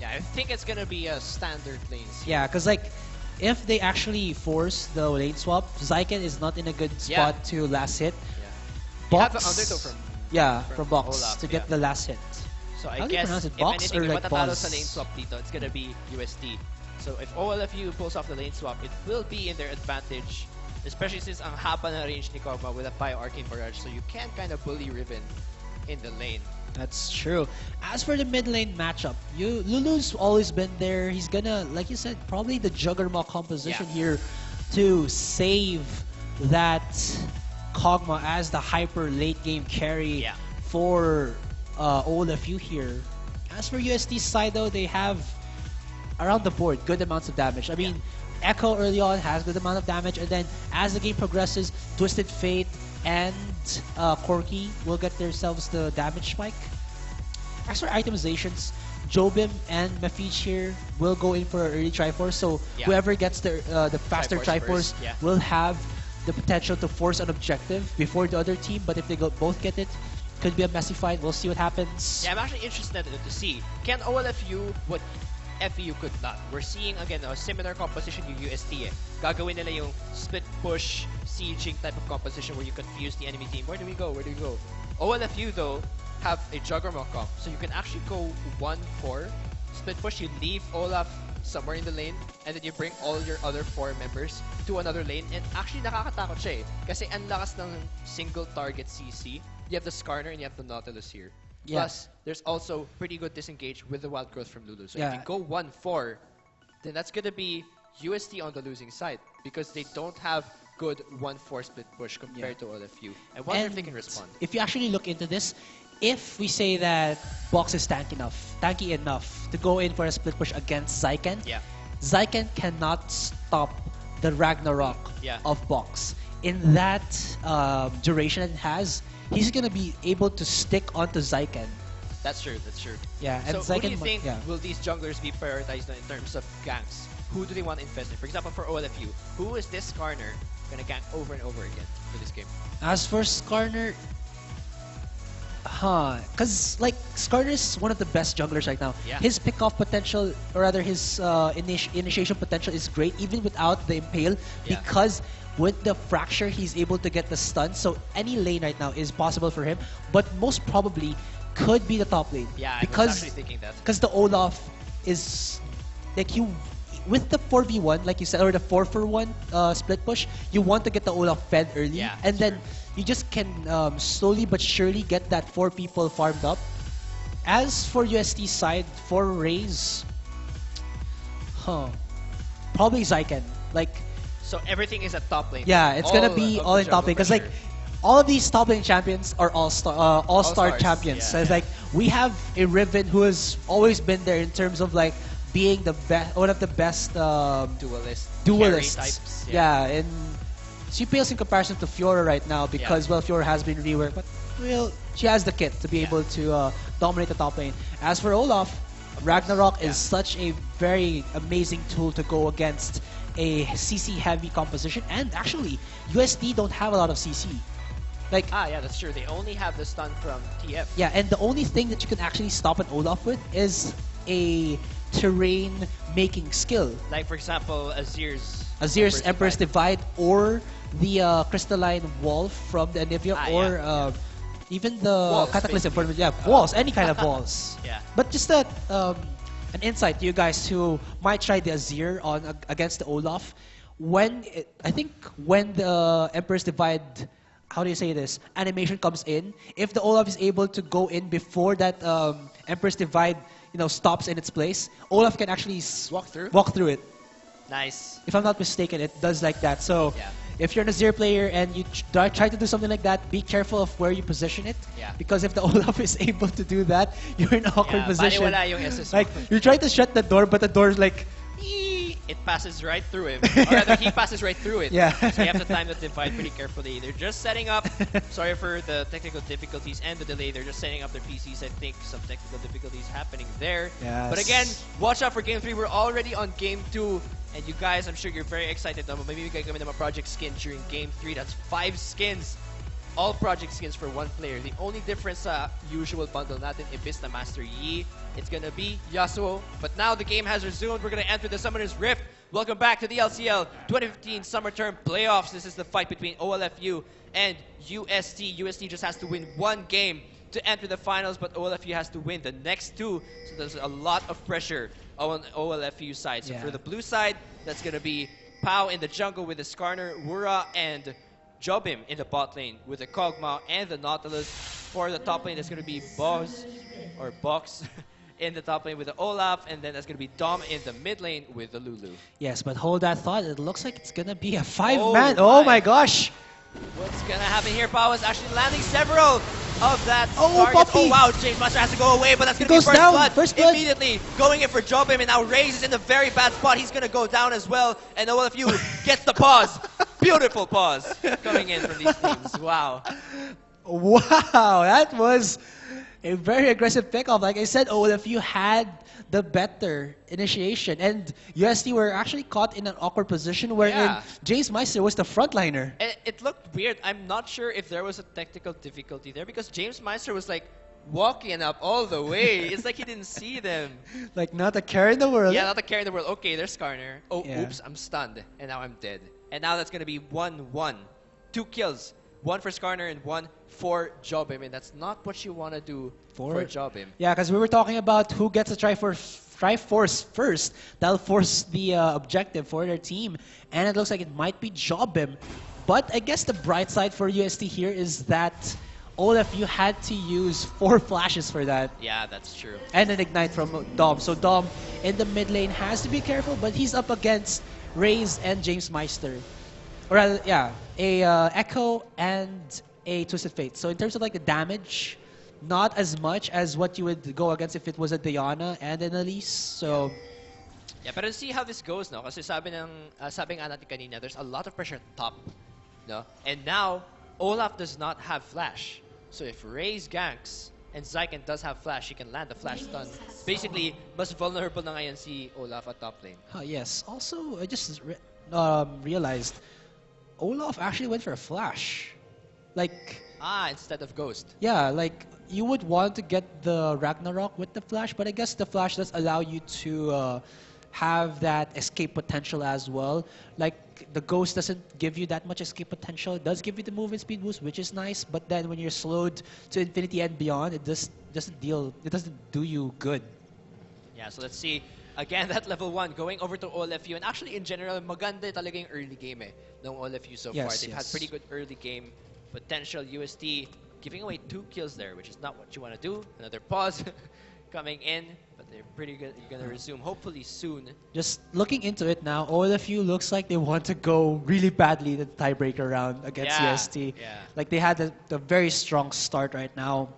Yeah, I think it's gonna be a standard lanes. Yeah, because like if they actually force the lane swap, Zyken is not in a good Yeah. spot to last hit. Yeah. You have Box, the undertow from from Box Olaf, to get yeah. the last hit. So I How do you guess pronounce it? if Box anything, or yung like matatalo Boz? sa lane swap dito, it's gonna be USD. So if OLFU pulls off the lane swap, it will be in their advantage, especially since ang haba na range ni Kog'Maw with a Bioarcane Barrage, so you can kind of bully Riven in the lane. That's true. As for the mid lane matchup, Lulu's always been there. He's gonna, like you said, probably the Juggernaut composition here to save that Kog'Maw as the hyper late game carry Yeah. for OLFU here. As for USD side though, they have around the board good amounts of damage. I mean, Echo early on has good amount of damage, and then as the game progresses, Twisted Fate and Corki will get themselves the damage spike. As for itemizations, Jobim and Mephiche here will go in for an early Triforce, so Yeah. whoever gets the faster Triforce Triforce first, yeah. will have the potential to force an objective before the other team, but if they both get it, could be a messy fight. We'll see what happens. Yeah, I'm actually interested to see, can OLFU what FEU could not? We're seeing again a similar composition yung UST eh. Gagawin nila yung split push, sieging type of composition where you confuse the enemy team. Where do we go? Where do we go? OLFU though have a Juggernaut comp, so you can actually go 1-4 split push. You leave Olaf somewhere in the lane, and then you bring all your other 4 members to another lane. And actually nakakatakot siya eh, kasi ang lakas ng single target CC. You have the Skarner and you have the Nautilus here. Yeah. Plus, there's also pretty good disengage with the wild growth from Lulu. So if Yeah. you go 1-4, then that's gonna be UST on the losing side because they don't have good 1-4 split push compared to OLFU. I wonder if they can respond. If you actually look into this, if we say that Box is tanky enough to go in for a split push against Zyken, Yeah. Zyken cannot stop the Ragnarok Yeah. of Box. In that duration that it has, he's gonna be able to stick onto Zyken. That's true. That's true. Yeah, and So who do Zyken you think yeah. will these junglers be prioritized in terms of ganks? Who do they want to invest in? For example, for OLFU, who is this Skarner gonna gank over and over again for this game? As for Skarner, because like Skarner is one of the best junglers right now. Yeah. His pick-off potential, or rather his initiation potential is great even without the Impale, Yeah. because with the Fracture he's able to get the stun. So any lane right now is possible for him, but most probably could be the top lane. Yeah, I was because actually thinking that. because the Olaf is like with the 4v1, like you said, or the 4-for-1 split push, you want to get the Olaf fed early, Yeah, and that's then true. you just can slowly but surely get that 4 people farmed up. As for UST side, for Raze, probably Zyken. Like, So everything is at top lane. yeah, it's gonna be of all the in top jungle lane because for like sure. all of these top lane champions are all-star All-stars, champions. yeah, So it's yeah. like we have a Riven who has always been there in terms of like being the best, one of the best Duelist. duelists. Carry types. Yeah, and she pales in comparison to Fiora right now because well, Fiora has been reworked, but well, she has the kit to be Yeah. able to dominate the top lane. As for Olaf, Ragnarok is such a very amazing tool to go against a CC heavy composition, and actually USD don't have a lot of CC. Like, Ah, yeah, that's true. They only have the stun from TF. yeah, and the only thing that you can actually stop an Olaf with is a terrain making skill. Like, for example, Azir's Emperor's Divide, or the crystalline wall from the Anivia, Ah, or yeah. even the Walls, Cataclysm. basically. Yeah, walls, any kind of walls. Yeah. But just an insight to you guys who might try the Azir on against the Olaf. I think when the Emperor's Divide, how do you say this, animation comes in, if the Olaf is able to go in before that Emperor's Divide, stops in its place, Olaf can actually walk through it. Nice. If I'm not mistaken, it does like that. So Yeah. if you're an Azir player and you try to do something like that, be careful of where you position it. Yeah. Because if the Olaf is able to do that, you're in an awkward Yeah, position. baliwala yung SS mo. Like, you try to shut the door, but the door's like, It passes right through him. Or rather, he passes right through it. Yeah. So you have to time the divide pretty carefully. They're just setting up. Sorry for the technical difficulties and the delay. They're just setting up their PCs. I think some technical difficulties happening there. Yes. But again, watch out for Game 3. We're already on Game 2. And you guys, I'm sure you're very excited. Maybe we can come in a project skin during Game 3. That's 5 skins. All project skins for one player. The only difference sa usual bundle natin, Ibis na Master Yi, it's gonna be Yasuo. But now the game has resumed. We're gonna enter the Summoner's Rift. Welcome back to the LCL 2015 Summer Term Playoffs. This is the fight between OLFU and UST. UST just has to win one game to enter the finals, but OLFU has to win the next 2. So there's a lot of pressure on OLFU side. So Yeah. for the blue side, that's gonna be Pau in the jungle with the Skarner, Wura, and Jobim in the bot lane with the Kog'Maw and the Nautilus. For the top lane, that's going to be Box in the top lane with the Olaf, and then that's going to be Dom in the mid lane with the Lulu. yes, but hold that thought. It looks like it's gonna be a 5-man. Oh Oh my. my gosh! What's going to happen here? Pau is actually landing several of that Oh, targets. Poppy! Oh wow, James Master has to go away, but that's He going to be goes down, first first blood. blood. Immediately going in for Jobim, and now Raze is in a very bad spot. He's going to go down as well, and OLFU gets the pause. Beautiful pause coming in from these teams. Wow. Wow, that was a very aggressive pickoff. Like I said, OLFU had the better initiation, and UST were actually caught in an awkward position wherein Yeah. Jace Meister was the frontliner. It looked weird. I'm not sure if there was a technical difficulty there because James Meister was like walking up all the way. It's like he didn't see them. Like, not a care in the world. Yeah, not a care in the world. Okay, there's Skarner. Oh, Yeah. oops, I'm stunned. And now I'm dead. And now that's going to be 1-1. 2 kills. 1 for Skarner and 1 for Jobim. And that's not what you want to do for Jobim. Yeah, because we were talking about who gets a Triforce first. That'll force the objective for their team. And it looks like it might be Jobim. But I guess the bright side for UST here is that OLFU had to use 4 flashes for that. Yeah, that's true. And an Ignite from Dom. So Dom in the mid lane has to be careful, but he's up against Raze and James Meister. Or rather, yeah, a Echo and a Twisted Fate. So in terms of like the damage, not as much as what you would go against if it was a Diana and an Elise. So Yeah, but let's see how this goes now. Kasi sabi nga natin kanina, there's a lot of pressure top. No? And now, Olaf does not have flash. So if Raze ganks and Zyken does have flash, he can land the flash stun. Basically, mas vulnerable na ngayon si Olaf at top lane. yes, also I just realized Olaf actually went for a flash. Like, Instead of Ghost. yeah, like you would want to get the Ragnarok with the flash, but I guess the flash does allow you to have that escape potential as well. Like the Ghost doesn't give you that much escape potential. It does give you the movement speed boost, which is nice, but then when you're slowed to infinity and beyond, it just doesn't do you good. Yeah, so let's see Again, that level 1 going over to OLFU. And actually, in general, maganda talaga yung early game ng OLFU so far. Yes, They've had yes. pretty good early game potential. UST giving away 2 kills there, which is not what you want to do. Another pause coming in, but they're pretty good. You're going to resume hopefully soon. Just looking into it now, OLFU looks like they want to go really badly the tiebreaker round against Yeah, UST. yeah. Like they had a very strong start right now.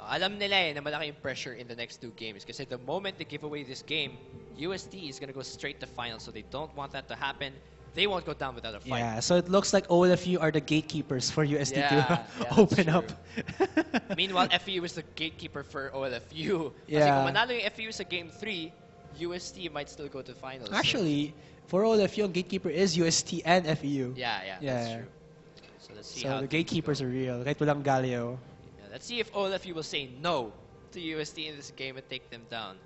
Alam nila na malaki yung pressure in the next 2 games kasi the moment they give away this game, UST is going to go straight to finals, so they don't want that to happen. They won't go down without a fight. Yeah, so it looks like OLFU are the gatekeepers for UST Yeah, to yeah, open that's up. Meanwhile, FEU is the gatekeeper for OLFU. Kasi Yeah. kung manalo yung FEU sa game 3, UST might still go to finals. Actually, for OLFU, ang gatekeeper is UST and FEU. Yeah, that's true. So let's see how So the things gatekeepers go. are real. Kahit walang Galio. Yeah, let's see if OLFU will say no to UST in this game and take them down.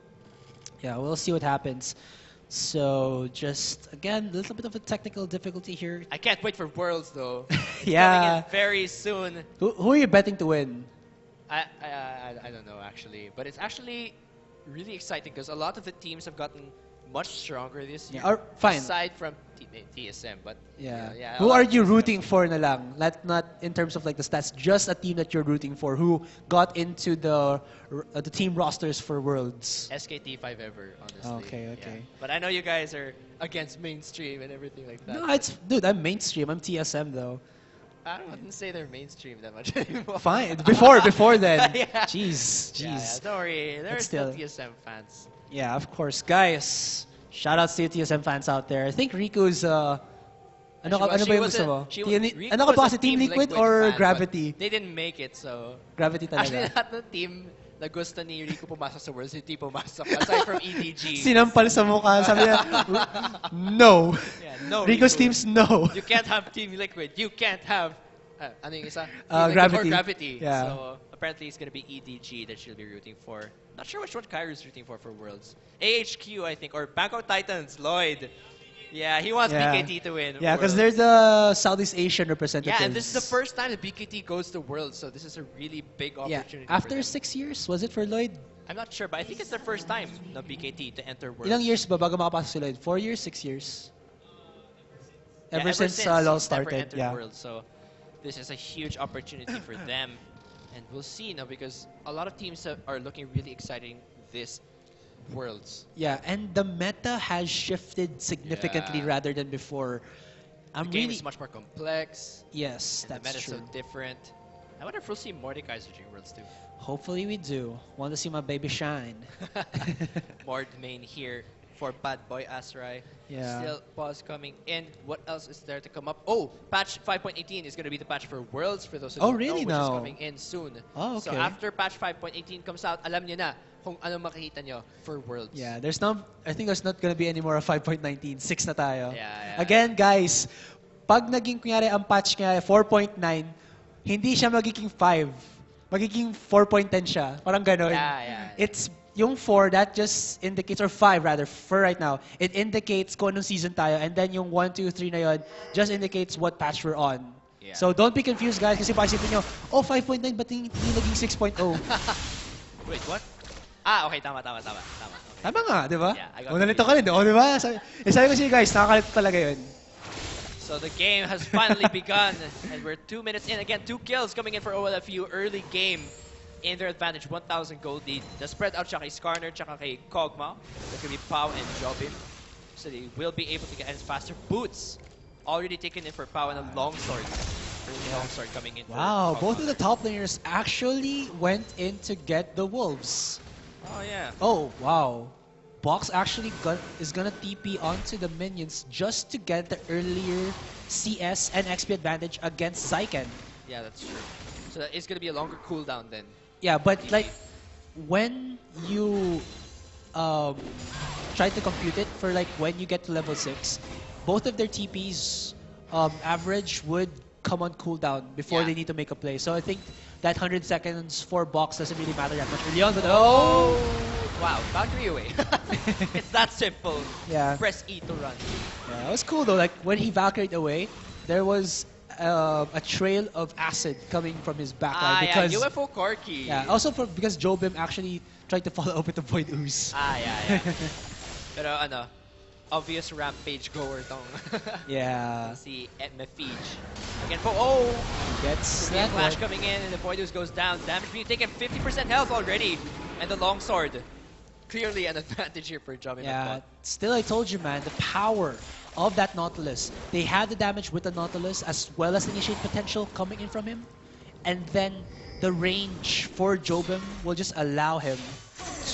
Yeah, we'll see what happens. So just again, a little bit of a technical difficulty here. I can't wait for Worlds though. It's Yeah. coming in very soon. Who are you betting to win? I don't know actually, but it's actually really exciting because a lot of the teams have gotten much stronger this year. Yeah, or- fine. Aside from TSM, but Yeah. yeah, a Who lot are of you teams have rooting gotten- for na lang? Not in terms of like the stats, just a team that you're rooting for who got into the team rosters for Worlds. SKT5 ever, honestly. Okay, Yeah. okay. But I know you guys are against mainstream and everything like that. No, it's dude, I'm mainstream. I'm TSM though. I wouldn't say they're mainstream that much anymore. Fine. Before then. Yeah. Jeez. Yeah, don't worry. There are But still still. TSM fans. Yeah, of course, guys. Shout out to TSM fans out there. I think Riku's ano ba yung gusto mo? Ano ka ba kasi Team Liquid or fan, Gravity? but They didn't make it, so... Gravity Actually, talaga. lahat ng team na gusto ni Rico pumasok sa Worlds, hindi pumasok. Aside from EDG. Sinampal sa mukha. Sabi niya, no. Yeah, no, Rico's Rico. teams, no. You can't have Team Liquid. You can't have... ano yung isa? Team Liquid Gravity. Or Gravity. Yeah. So, apparently it's gonna be EDG that she'll be rooting for. Not sure which one Kairu's rooting for Worlds. AHQ, I think. Or Bangkok Titans, Lloyd. Yeah, he wants Yeah. BKT to win. Yeah, because Worlds. they're the Southeast Asian representatives. Yeah, and this is the first time that BKT goes to Worlds, so this is a really big Yeah, opportunity. after for them. 6 years, was it for Lloyd? I'm not sure, but I think it's their first time na BKT to enter Worlds. Ilang years ba bago makapasok si Lloyd? 4 years, 6 years? Yeah, Ever since LoL he's never started, entered yeah. Worlds, so this is a huge opportunity for them, and we'll see now because a lot of teams are looking really exciting this Worlds. Yeah, and the meta has shifted significantly Yeah. rather than before. I'm The game really is much more complex. yes, And the that's meta is true. so different. I wonder if we'll see Mordekaiser during Worlds too. Hopefully we do. Want to see my baby shine. Mord main here for Bad Boy Asrai. Yeah. Still pause coming in. What else is there to come up? Oh, patch 5.18 is going to be the patch for Worlds for those who Oh, don't really know, which is now? coming in soon. Oh, So okay. after patch 5.18 comes out, alam niyo na kung ano makikita nyo for Worlds. Yeah, I think there's not gonna be any more of 5.19. 6 na tayo. Yeah. Again, guys, pag naging kunyari ang patch kunyari 4.9, hindi siya magiging 5. Magiging 4.10 siya. Parang ganon. Yeah. It's yung 4, that just indicates, or 5 rather, for right now, it indicates kung anong season tayo. And then yung 1, 2, 3 na yun, just indicates what patch we're on. Yeah. So don't be confused, guys, kasi paisipin nyo, oh, 5.9, ba't hindi naging 6.0? Wait, what? Ah, okay, tama. Okay. Tama nga, di ba? Yeah, I got O, nalito ka rin, o, di ba? Sabi ko siya, guys, nakakalito talaga yun. So the game has finally begun, and we're 2 minutes in. Again, 2 kills coming in for OLFU. Early game in their advantage, 1,000 gold lead. The spread out siya kay Skarner, tsaka kay Kog'Maw. That could be Pau and Jobim. So they will be able to get ends faster. Boots already taken in for Pau and a longsword. Early longsword coming in. Wow, for both of the Kog'Maw. top laners actually went in to get the wolves. Oh yeah. Oh, wow. Box actually is gonna TP onto the minions just to get the earlier CS and XP advantage against Zyken. Yeah, that's true. So that is gonna be a longer cooldown then. Yeah, but like when you try to compute it for like when you get to level 6, both of their TPs average would come on cooldown before Yeah. they need to make a play. So I think that 100 seconds for Box doesn't really matter that much early on, but oh! Wow, Valkyrie away. It's that simple. Yeah. Press E to run. Yeah, it was cool though. Like when he Valkyried away, there was a trail of acid coming from his backline because yeah, UFO Corki. yeah, also because Jobim actually tried to follow up with the Void Ooze. Yeah. Pero ano, obvious rampage goer tong Yeah. si Mephiege. Again, oh! Gets Korean that Flash one. coming in, and the Voidus goes down. Damage being taken, 50% health already. And the Longsword. Clearly an advantage here for Jumping Yeah, Bot. still I told you, man, the power of that Nautilus. They have the damage with the Nautilus as well as initiate potential coming in from him. And then the range for Jobim will just allow him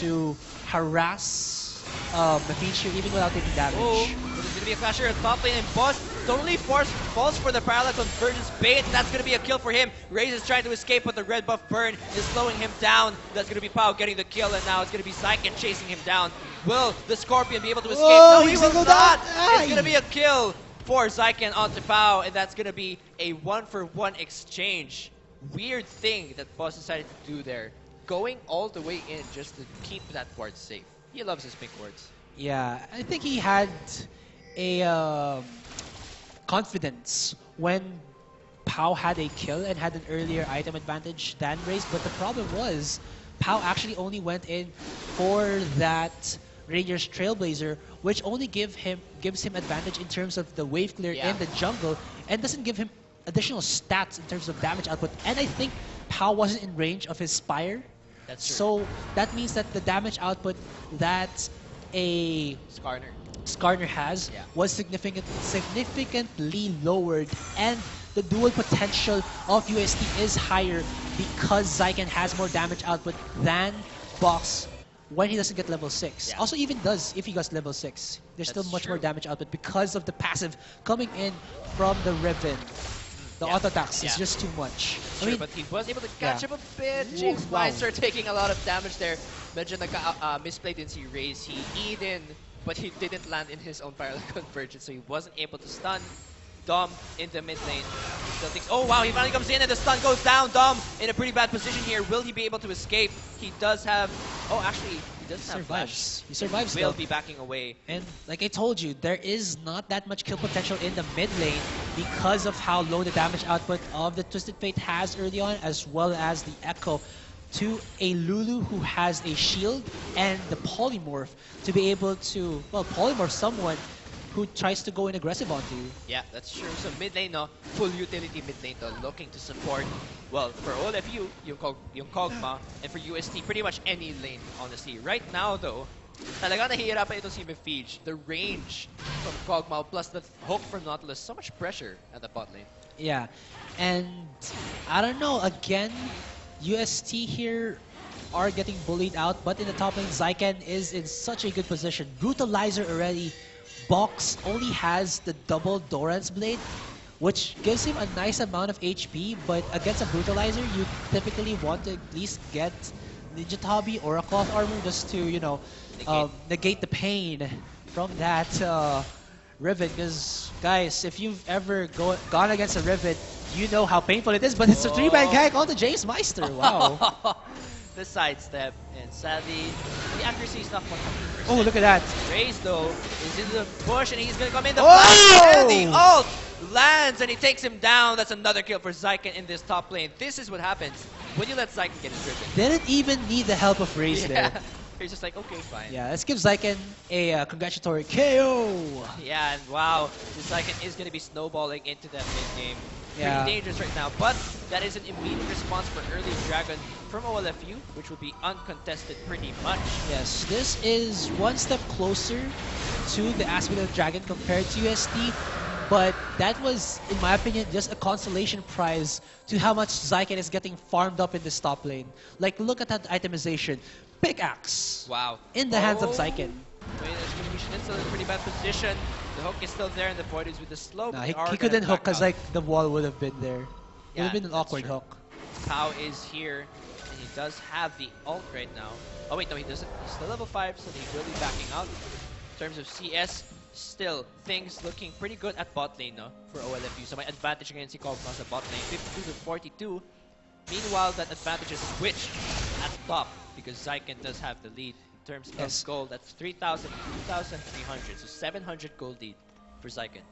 to harass Mephiege here even without taking damage. Oh, so there's gonna be a clash here at top lane, and Boss totally falls for the Parallel Convergence bait, and that's gonna be a kill for him. Raze is trying to escape, but the red buff burn is slowing him down. That's gonna be Pao getting the kill, and now it's gonna be Zyken chasing him down. Will the Scorpion be able to escape? Oh, No, he he's will gonna go not! down. It's gonna be a kill for Zyken onto Pao, and that's gonna be a 1-for-1 exchange. Weird thing that Boss decided to do there. Going all the way in just to keep that ward safe. He loves his pink wards. Yeah, I think he had a confidence when Pao had a kill and had an earlier item advantage than Raze, but the problem was Pao actually only went in for that Rangers Trailblazer, which only gives him advantage in terms of the wave clear Yeah. in the jungle and doesn't give him additional stats in terms of damage output. And I think Pao wasn't in range of his Spire. That's true. So that means that the damage output that a Skarner. Skarner has Yeah. was significantly lowered, and the dual potential of UST is higher because Zyken has more damage output than Box when he doesn't get level 6. Yeah. Also even does if he gets level 6. There's still That's much more true. damage output because of the passive coming in from the Riven. The Yeah. auto attacks is Yeah. just too much. Sure, but he was able to catch yeah. him a bit. Ooh, James wow. Meister taking a lot of damage there. Medyo misplayed in si Raze. He E'd in, but he didn't land in his own parallel convergence, so he wasn't able to stun Dom in the mid lane. Still thinks, oh wow, he finally comes in and the stun goes down. Dom in a pretty bad position here. Will he be able to escape? He does have, oh actually, he does have flash. Survives. He survives Will though. be backing away. And like I told you, there is not that much kill potential in the mid lane because of how low the damage output of the Twisted Fate has early on, as well as the Echo to a Lulu who has a shield and the Polymorph to be able to, well, polymorph someone who tries to go in aggressive onto you. Yeah, that's true. So mid lane, no, full utility mid lane, though, looking to support, well, for OLFU, yung Kog'Maw, and for UST, pretty much any lane, honestly. Right now, though, talaga nahihirapan ito si Mephiege. The range from Kog'Maw plus the hook from Nautilus, so much pressure at the bot lane. Yeah, and I don't know, again, UST here are getting bullied out, but in the top lane, Zyken is in such a good position. Brutalizer already. Box only has the double Doran's Blade, which gives him a nice amount of HP, but against a Brutalizer, you typically want to at least get Ninja Tabi or a Cloth Armor just to, you know, negate the pain from that Riven. Because, guys, if you've ever gone against a Riven, you know how painful it is, but it's a 3-man gag on the James Meister. Wow. The sidestep, and sadly, the accuracy is not 100%. Oh, look at that. Raze, though, is in the push, and he's gonna come in. The Oh! flash and the ult lands, and he takes him down. That's another kill for Zyken in this top lane. This is what happens when you let Zyken get his driven. Didn't even need the help of Raze there. He's just like, okay, fine. Yeah, let's give Zyken a congratulatory KO. Yeah, and wow, this Zyken is going to be snowballing into that mid game. Yeah. Pretty dangerous right now, but that is an immediate response for early Dragon from OLFU, which would be uncontested pretty much. Yes, this is one step closer to the Aspect of Dragon compared to UST, but that was, in my opinion, just a consolation prize to how much Zyken is getting farmed up in this top lane. Like, look at that itemization. Pickaxe Wow. in the hands of Oh. Zyken. Wait, Shin still in a pretty bad position. The hook is still there, and the Void is with the slope. Nah, They he are couldn't gonna hook back because out. like the wall would have been there. It would Yeah, have been an that's awkward true. hook. Pao is here, and he does have the ult right now. Oh wait, no, he doesn't. He's still level 5, so he will be backing out. In terms of CS, still, things looking pretty good at bot lane, no, for OLFU. So my advantage against Kog'Maw sa bot lane, 52 to 42. Meanwhile, that advantage is switched at top, because Zyken does have the lead. In terms Yes. of gold, that's 3,000, 2,300, so 700 gold lead for Zyken.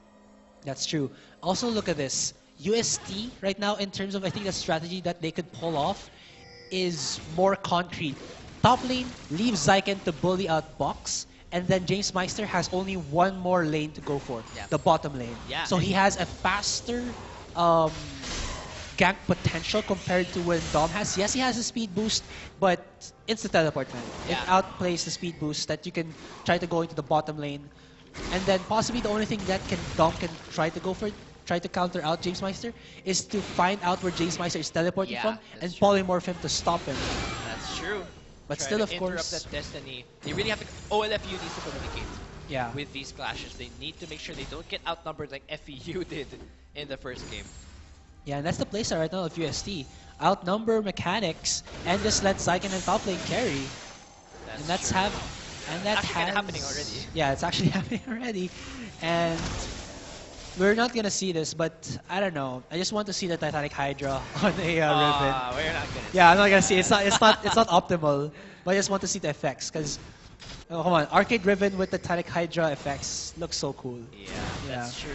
That's true. Also, look at this. UST right now, in terms of I think the strategy that they could pull off, is more concrete. Top lane leaves Zyken to bully out Box, and then James Meister has only one more lane to go for, Yeah. the bottom lane. Yeah. So he has a faster um, gank potential compared to when Dom has. Yes, he has a speed boost, but it's the teleport, man. Yeah. It outplays the speed boost that you can try to go into the bottom lane. And then possibly the only thing that Dom can try to go for, try to counter out James Meister, is to find out where James Meister is teleporting Yeah, from that's and true. polymorph him to stop him. That's true. But Try still, to of course, interrupt that destiny. They really have to. OLFU needs to communicate yeah. with these clashes. They need to make sure they don't get outnumbered like FEU did in the first game. Yeah, and that's the playstyle right now of UST. Outnumber mechanics and just let Zyken and top lane carry. And that's true. that Actually kinda happening already. Yeah, it's actually happening already. And we're not gonna see this, but I don't know. I just want to see the Titanic Hydra on a ribbon. We're not gonna. Yeah, I'm not gonna see. It's not optimal. But I just want to see the effects because, oh, come on, Arcade Ribbon with the Titanic Hydra effects looks so cool. Yeah, that's true.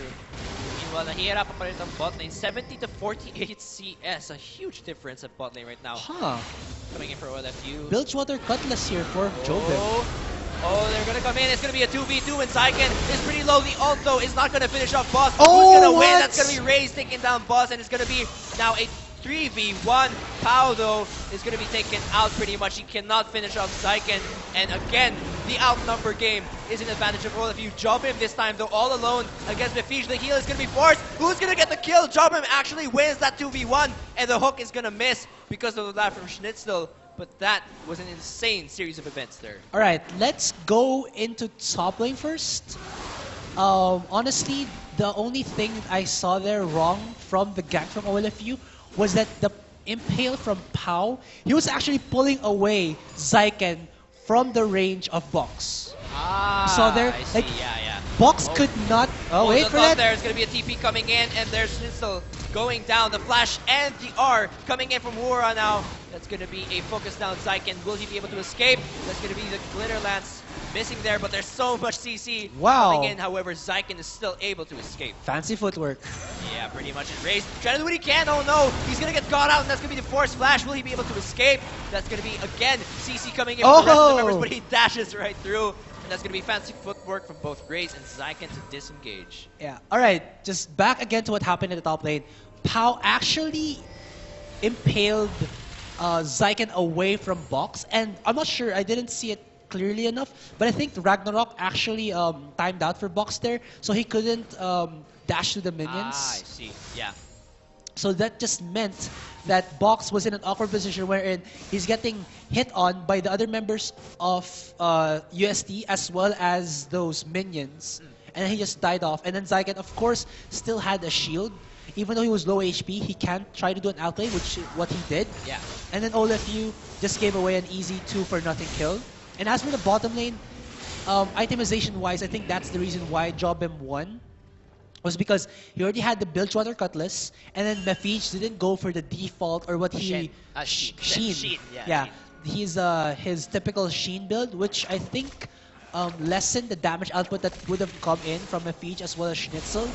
Meanwhile, nahihirapan pa rin ang bot lane. 70 to 48 CS. A huge difference at bot lane right now. Huh. Coming in for OLFU. Bilgewater Cutlass here for Jobim. Oh, they're gonna come in. It's gonna be a 2v2, and Zyken is pretty low. The ult though is not gonna finish off Boss. Oh, who's gonna win? what? That's gonna be Raze taking down Boss, and it's gonna be now a 3v1. Pau though is gonna be taken out pretty much. He cannot finish off Zyken, and again, the outnumber game is an advantage of OLFU. Jobim this time though, all alone against Mephish. The heal is gonna be forced. Who's gonna get the kill? Jobim actually wins that 2v1, and the hook is gonna miss because of the laugh from Schnitzel. But that was an insane series of events there. All right, let's go into top lane first. Honestly, the only thing I saw there wrong from the gank from OLFU was that the impale from Pau, he was actually pulling away Zyken from the range of Box. So there, I see. like, Yeah. Box could not. Oh, wait for that. There's gonna be a TP coming in, and there's Schnitzel going down. The flash and the R coming in from Wura now. That's gonna be a focus down Zyken. Will he be able to escape? That's gonna be the Glitter Lance missing there, but there's so much CC Wow. coming in. However, Zyken is still able to escape. Fancy footwork. Yeah, pretty much. And Raze trying to do what he can. Oh no, he's gonna get caught out, and that's gonna be the force flash. Will he be able to escape? That's gonna be again CC coming in with the rest of the members, but he dashes right through. And that's gonna be fancy footwork from both Raze and Zyken to disengage. Yeah. All right. Just back again to what happened in the top lane. Pau actually impaled Zyken away from Box, and I'm not sure. I didn't see it clearly enough, but I think Ragnarok actually timed out for Box there, so he couldn't dash to the minions. Ah, I see. Yeah. So that just meant that Box was in an awkward position wherein he's getting hit on by the other members of UST as well as those minions. And then he just died off. And then Zyken, of course, still had a shield. Even though he was low HP, he can't try to do an outlay, which is what he did. Yeah. And then OLFU just gave away an easy 2-for-nothing kill. And as for the bottom lane, itemization-wise, I think that's the reason why Jobim won. Was because he already had the Bilgewater Cutlass, and then Mephish didn't go for the default or what he... Sheen. Sheen. Yeah. He's his typical Sheen build, which I think lessened the damage output that would have come in from Mephish as well as Schnitzel.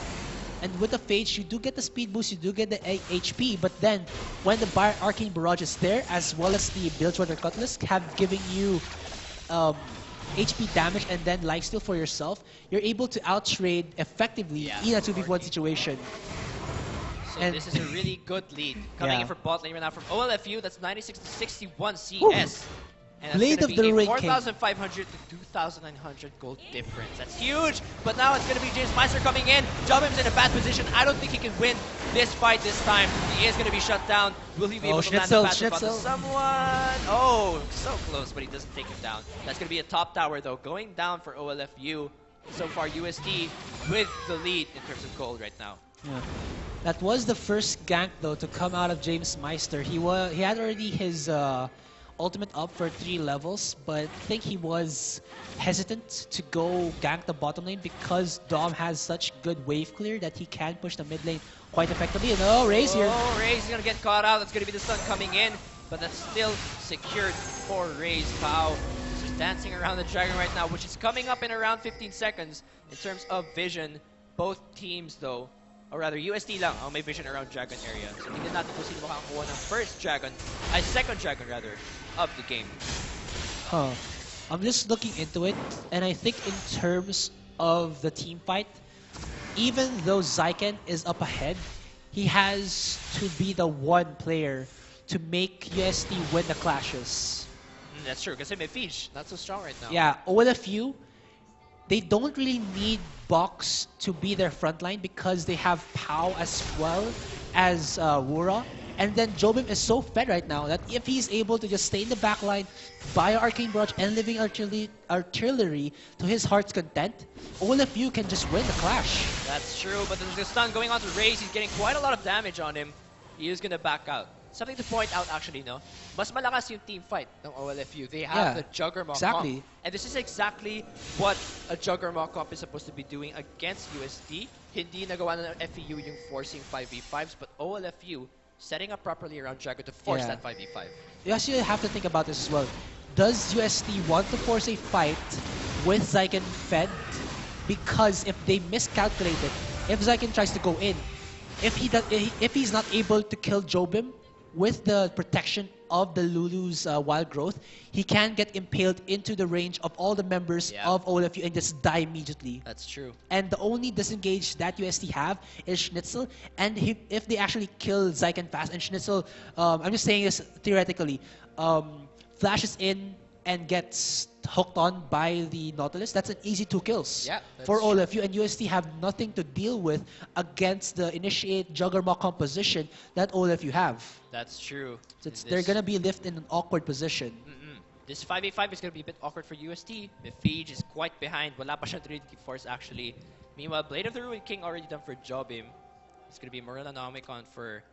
And with the Phage, you do get the speed boost, you do get the HP, but then when the Arcane Barrage is there, as well as the Bilgewater Cutlass have given you HP damage and then lifesteal for yourself, you're able to outtrade effectively in a 2v1 situation. So And- this is a really good lead. Coming Yeah. in for bot lane right now from OLFU, that's 96 to 61 CS. And that's Blade gonna of be the a Ring 4,500 to 2,900 gold difference. That's huge! But now it's going to be James Meister coming in. Jobim's in a bad position. I don't think he can win this fight this time. He is going to be shut down. Will he be able to land the passive onto someone? Oh, so close, but he doesn't take him down. That's going to be a top tower, though. Going down for OLFU. So far, UST with the lead in terms of gold right now. Yeah. That was the first gank though to come out of James Meister. He had already his ultimate up for 3 levels, but I think he was hesitant to go gank the bottom lane because Dom has such good wave clear that he can push the mid lane quite effectively. And Raze here. Oh, Raze is going to get caught out. That's going to be the stun coming in, but that's still secured for Raze. Pau is just dancing around the dragon right now, which is coming up in around 15 seconds in terms of vision. Both teams though, or rather UST lang ang may vision around dragon area. So tingnan natin kung sino makakakuha ng second dragon rather of the game. Huh. I'm just looking into it, and I think in terms of the team fight, even though Zyken is up ahead, he has to be the one player to make UST win the clashes. That's true, kasi may Feige, not so strong right now. Yeah, OLFU, they don't really need Box to be their frontline because they have Pau as well as Wura. And then Jobim is so fed right now that if he's able to just stay in the back line, buy Arcane Barrage and living artillery to his heart's content, OLFU can just win the clash. That's true, but there's a stun going on to Raze. He's getting quite a lot of damage on him. He is gonna back out. Something to point out actually, no? Mas malakas yung team fight ng OLFU. They have the Juggernaut exactly. comp. And this is exactly what a Juggernaut comp is supposed to be doing against USD. Hindi nagawa ng FEU yung forcing 5v5s, but OLFU setting up properly around Drago to force that 5v5. You actually have to think about this as well. Does USD want to force a fight with Zyken fed? Because if they miscalculate it, if Zyken tries to go in, if he's not able to kill Jobim with the protection of the Lulu's wild growth, he can get impaled into the range of all the members of OLFU and just die immediately. That's true. And the only disengage that UST have is Schnitzel, and if they actually kill Zyken fast, and Schnitzel, I'm just saying this theoretically, flashes in and gets hooked on by the Nautilus, that's an easy 2 kills for OLFU, and UST have nothing to deal with against the initiate Juggernaut composition that OLFU have. That's true. So they're gonna be left in an awkward position. This 5v5 is gonna be a bit awkward for UST. Mefij is quite behind. Wala pa siyang Trinity Force actually. Meanwhile, Blade of the Ruined King already done for Jobim. It's gonna be Morellonomicon for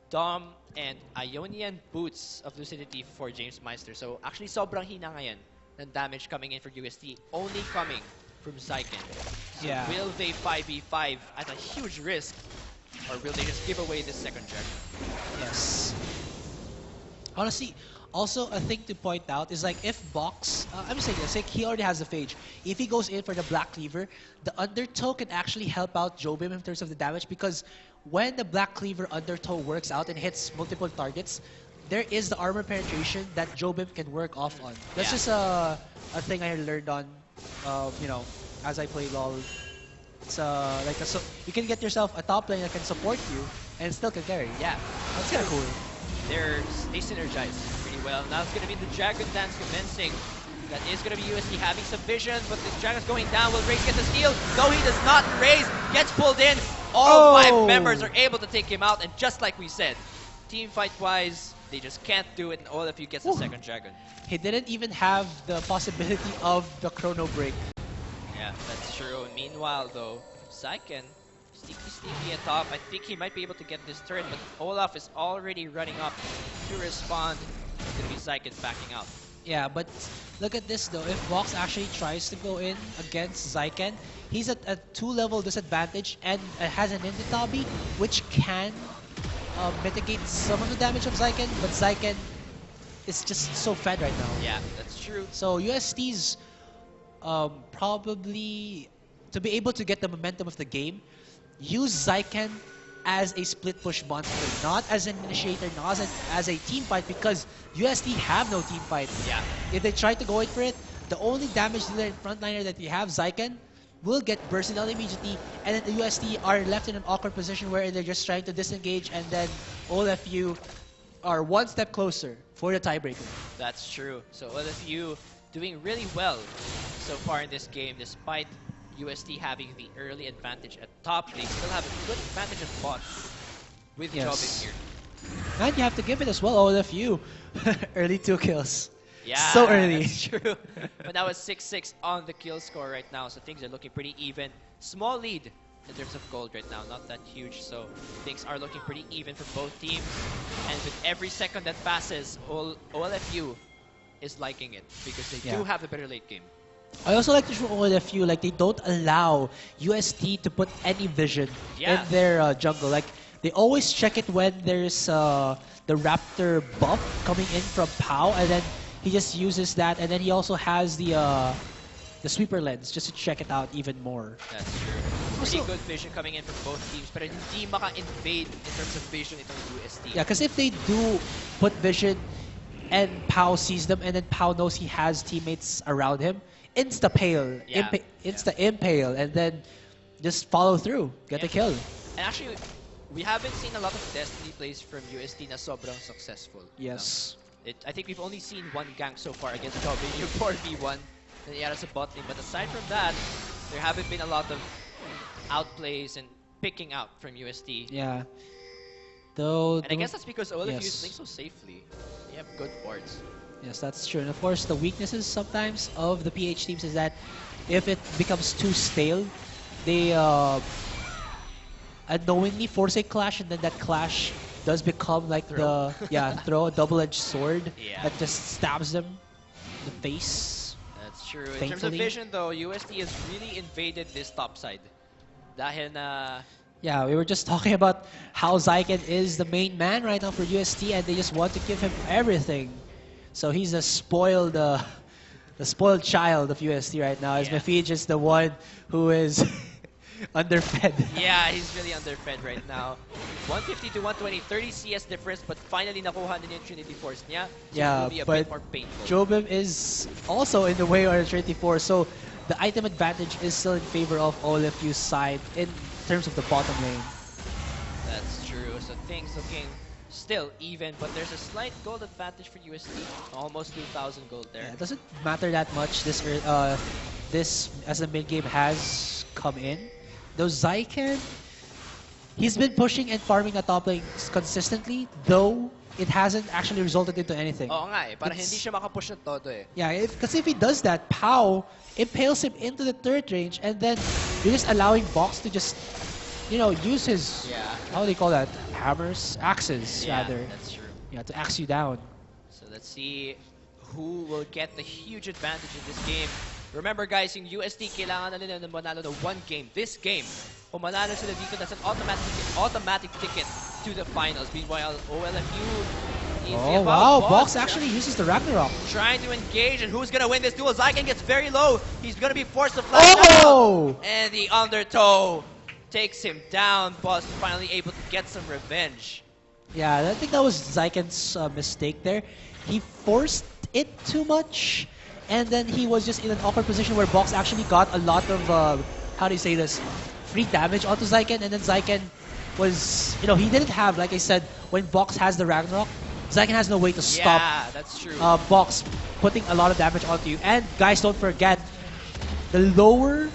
Dom and Ionian Boots of Lucidity for James Meister. So actually sobrang hina ngayon ng damage coming in for UST, only coming from Zyken. So will they 5v5 at a huge risk, or will they just give away this second dragon? Yes. Honestly, also a thing to point out is like if Box, I'm just saying this, like he already has the Phage. If he goes in for the Black Cleaver, the Undertow can actually help out Jobim in terms of the damage, because when the Black Cleaver Undertow works out and hits multiple targets, there is the armor penetration that Jobim can work off on. That's just a thing I learned on, you know, as I play LoL. It's like you can get yourself a top lane that can support you and still can carry. Yeah, that's kind of cool. They synergize pretty well. Now it's going to be the Dragon Dance commencing. That is going to be USD having some vision, but the Dragon's going down. Will Raze get the steal? No, he does not. Raze gets pulled in. All 5 members are able to take him out, and just like we said, team fight-wise, they just can't do it, and OLFU gets the second Dragon. He didn't even have the possibility of the Chrono Break. Yeah, that's true. Meanwhile, though, Zyken, sneaky atop. I think he might be able to get this turn, but Olaf is already running up to respond. It's going to be Zyken backing out. Yeah, but look at this though. If Vox actually tries to go in against Zyken, he's at a 2-level disadvantage and has an Intitabi, which can mitigate some of the damage of Zyken, but Zyken is just so fed right now. Yeah, that's true. So UST's probably, to be able to get the momentum of the game, use Zyken as a split push monster, not as an initiator, not as a team fight, because UST have no team fight. Yeah. If they try to go in for it, the only damage dealer and frontliner that you have, Zyken, will get bursted out immediately, and then the UST are left in an awkward position where they're just trying to disengage, and then OLFU are one step closer for the tiebreaker. That's true. So OLFU doing really well so far in this game, despite UST having the early advantage at top. They still have a good advantage at bot with Jobim here. And you have to give it as well, OLFU. Early 2 kills. Yeah, so early. That's true. But now it's 6-6 on the kill score right now, so things are looking pretty even. Small lead in terms of gold right now, not that huge, so things are looking pretty even for both teams. And with every second that passes, OLFU is liking it because they do have a better late game. I also like to show OLFU, like they don't allow UST to put any vision in their jungle. Like they always check it when there's the Raptor buff coming in from Pau, and then he just uses that, and then he also has the sweeper lens just to check it out even more. That's true. Pretty good vision coming in from both teams, pero hindi maka-invade in terms of vision itong UST. Yeah, because if they do put vision, and Pao sees them, and then Pao knows he has teammates around him. Insta-pale, Yeah. insta-impale, and then just follow through, get the kill. And actually, we haven't seen a lot of Destiny plays from UST na sobrang successful. Yes. I think we've only seen one gank so far against Jobin, yung 4v1 na nangyari sa bot lane. But aside from that, there haven't been a lot of outplays and picking out from UST. Yeah. Though. And I guess that's because OLFU is Yes. playing so safely. They have good boards. Yes, that's true. And of course, the weaknesses sometimes of the PH teams is that if it becomes too stale, they unknowingly force a clash, and then that clash does become like Throw. throw a double-edged sword Yeah. that just stabs them in the face. That's true. In terms of Thankfully. vision though, UST has really invaded this top side. Dahil na Yeah, we were just talking about how Zyken is the main man right now for UST, and they just want to give him everything. So he's the spoiled child of UST right now. As Yeah. Mafij is the one who is underfed. yeah, he's really underfed right now. 150 to 120, 30 CS difference, but finally nakuha na niya yung Trinity Force niya. So Yeah, it will be a but bit more painful. Jobim is also in the way on 34, so the item advantage is still in favor of OLFU's side in terms of the bottom lane. That's true. So things looking still even, but there's a slight gold advantage for UST. Almost 2,000 gold there. Yeah, it doesn't matter that much this as the mid game has come in. Though Zyken, he's been pushing and farming the top lane consistently, though it hasn't actually resulted into anything. Oo nga eh, para It's- hindi siya makapush ng todo eh. Yeah, because if he does that, Pao impales him into the turret range, and then you're just allowing Box to just, use his, Yeah. how do they call that? Hammers? Axes, Yeah, rather. that's true. Yeah, to axe you down. So let's see who will get the huge advantage in this game. Remember guys, yung UST kailangan na nila na manalo na one game. This game, kung manalo sila dito, that's an automatic ticket to the finals. Meanwhile, OLFU is Oh, about wow, Box actually uses the Ragnarok. trying to engage, and who's gonna win this duel? Zyken gets very low. He's gonna be forced to flash Oh! out. And the undertow takes him down. Boss finally able to get some revenge. Yeah, I think that was Zyken's mistake there. He forced it too much, and then he was just in an awkward position where Box actually got a lot of, how do you say this, free damage onto Zyken, and then Zyken was, he didn't have, like I said, when Box has the Ragnarok, Zyken has no way to stop Yeah, that's true. Box putting a lot of damage onto you. And guys, don't forget, the lower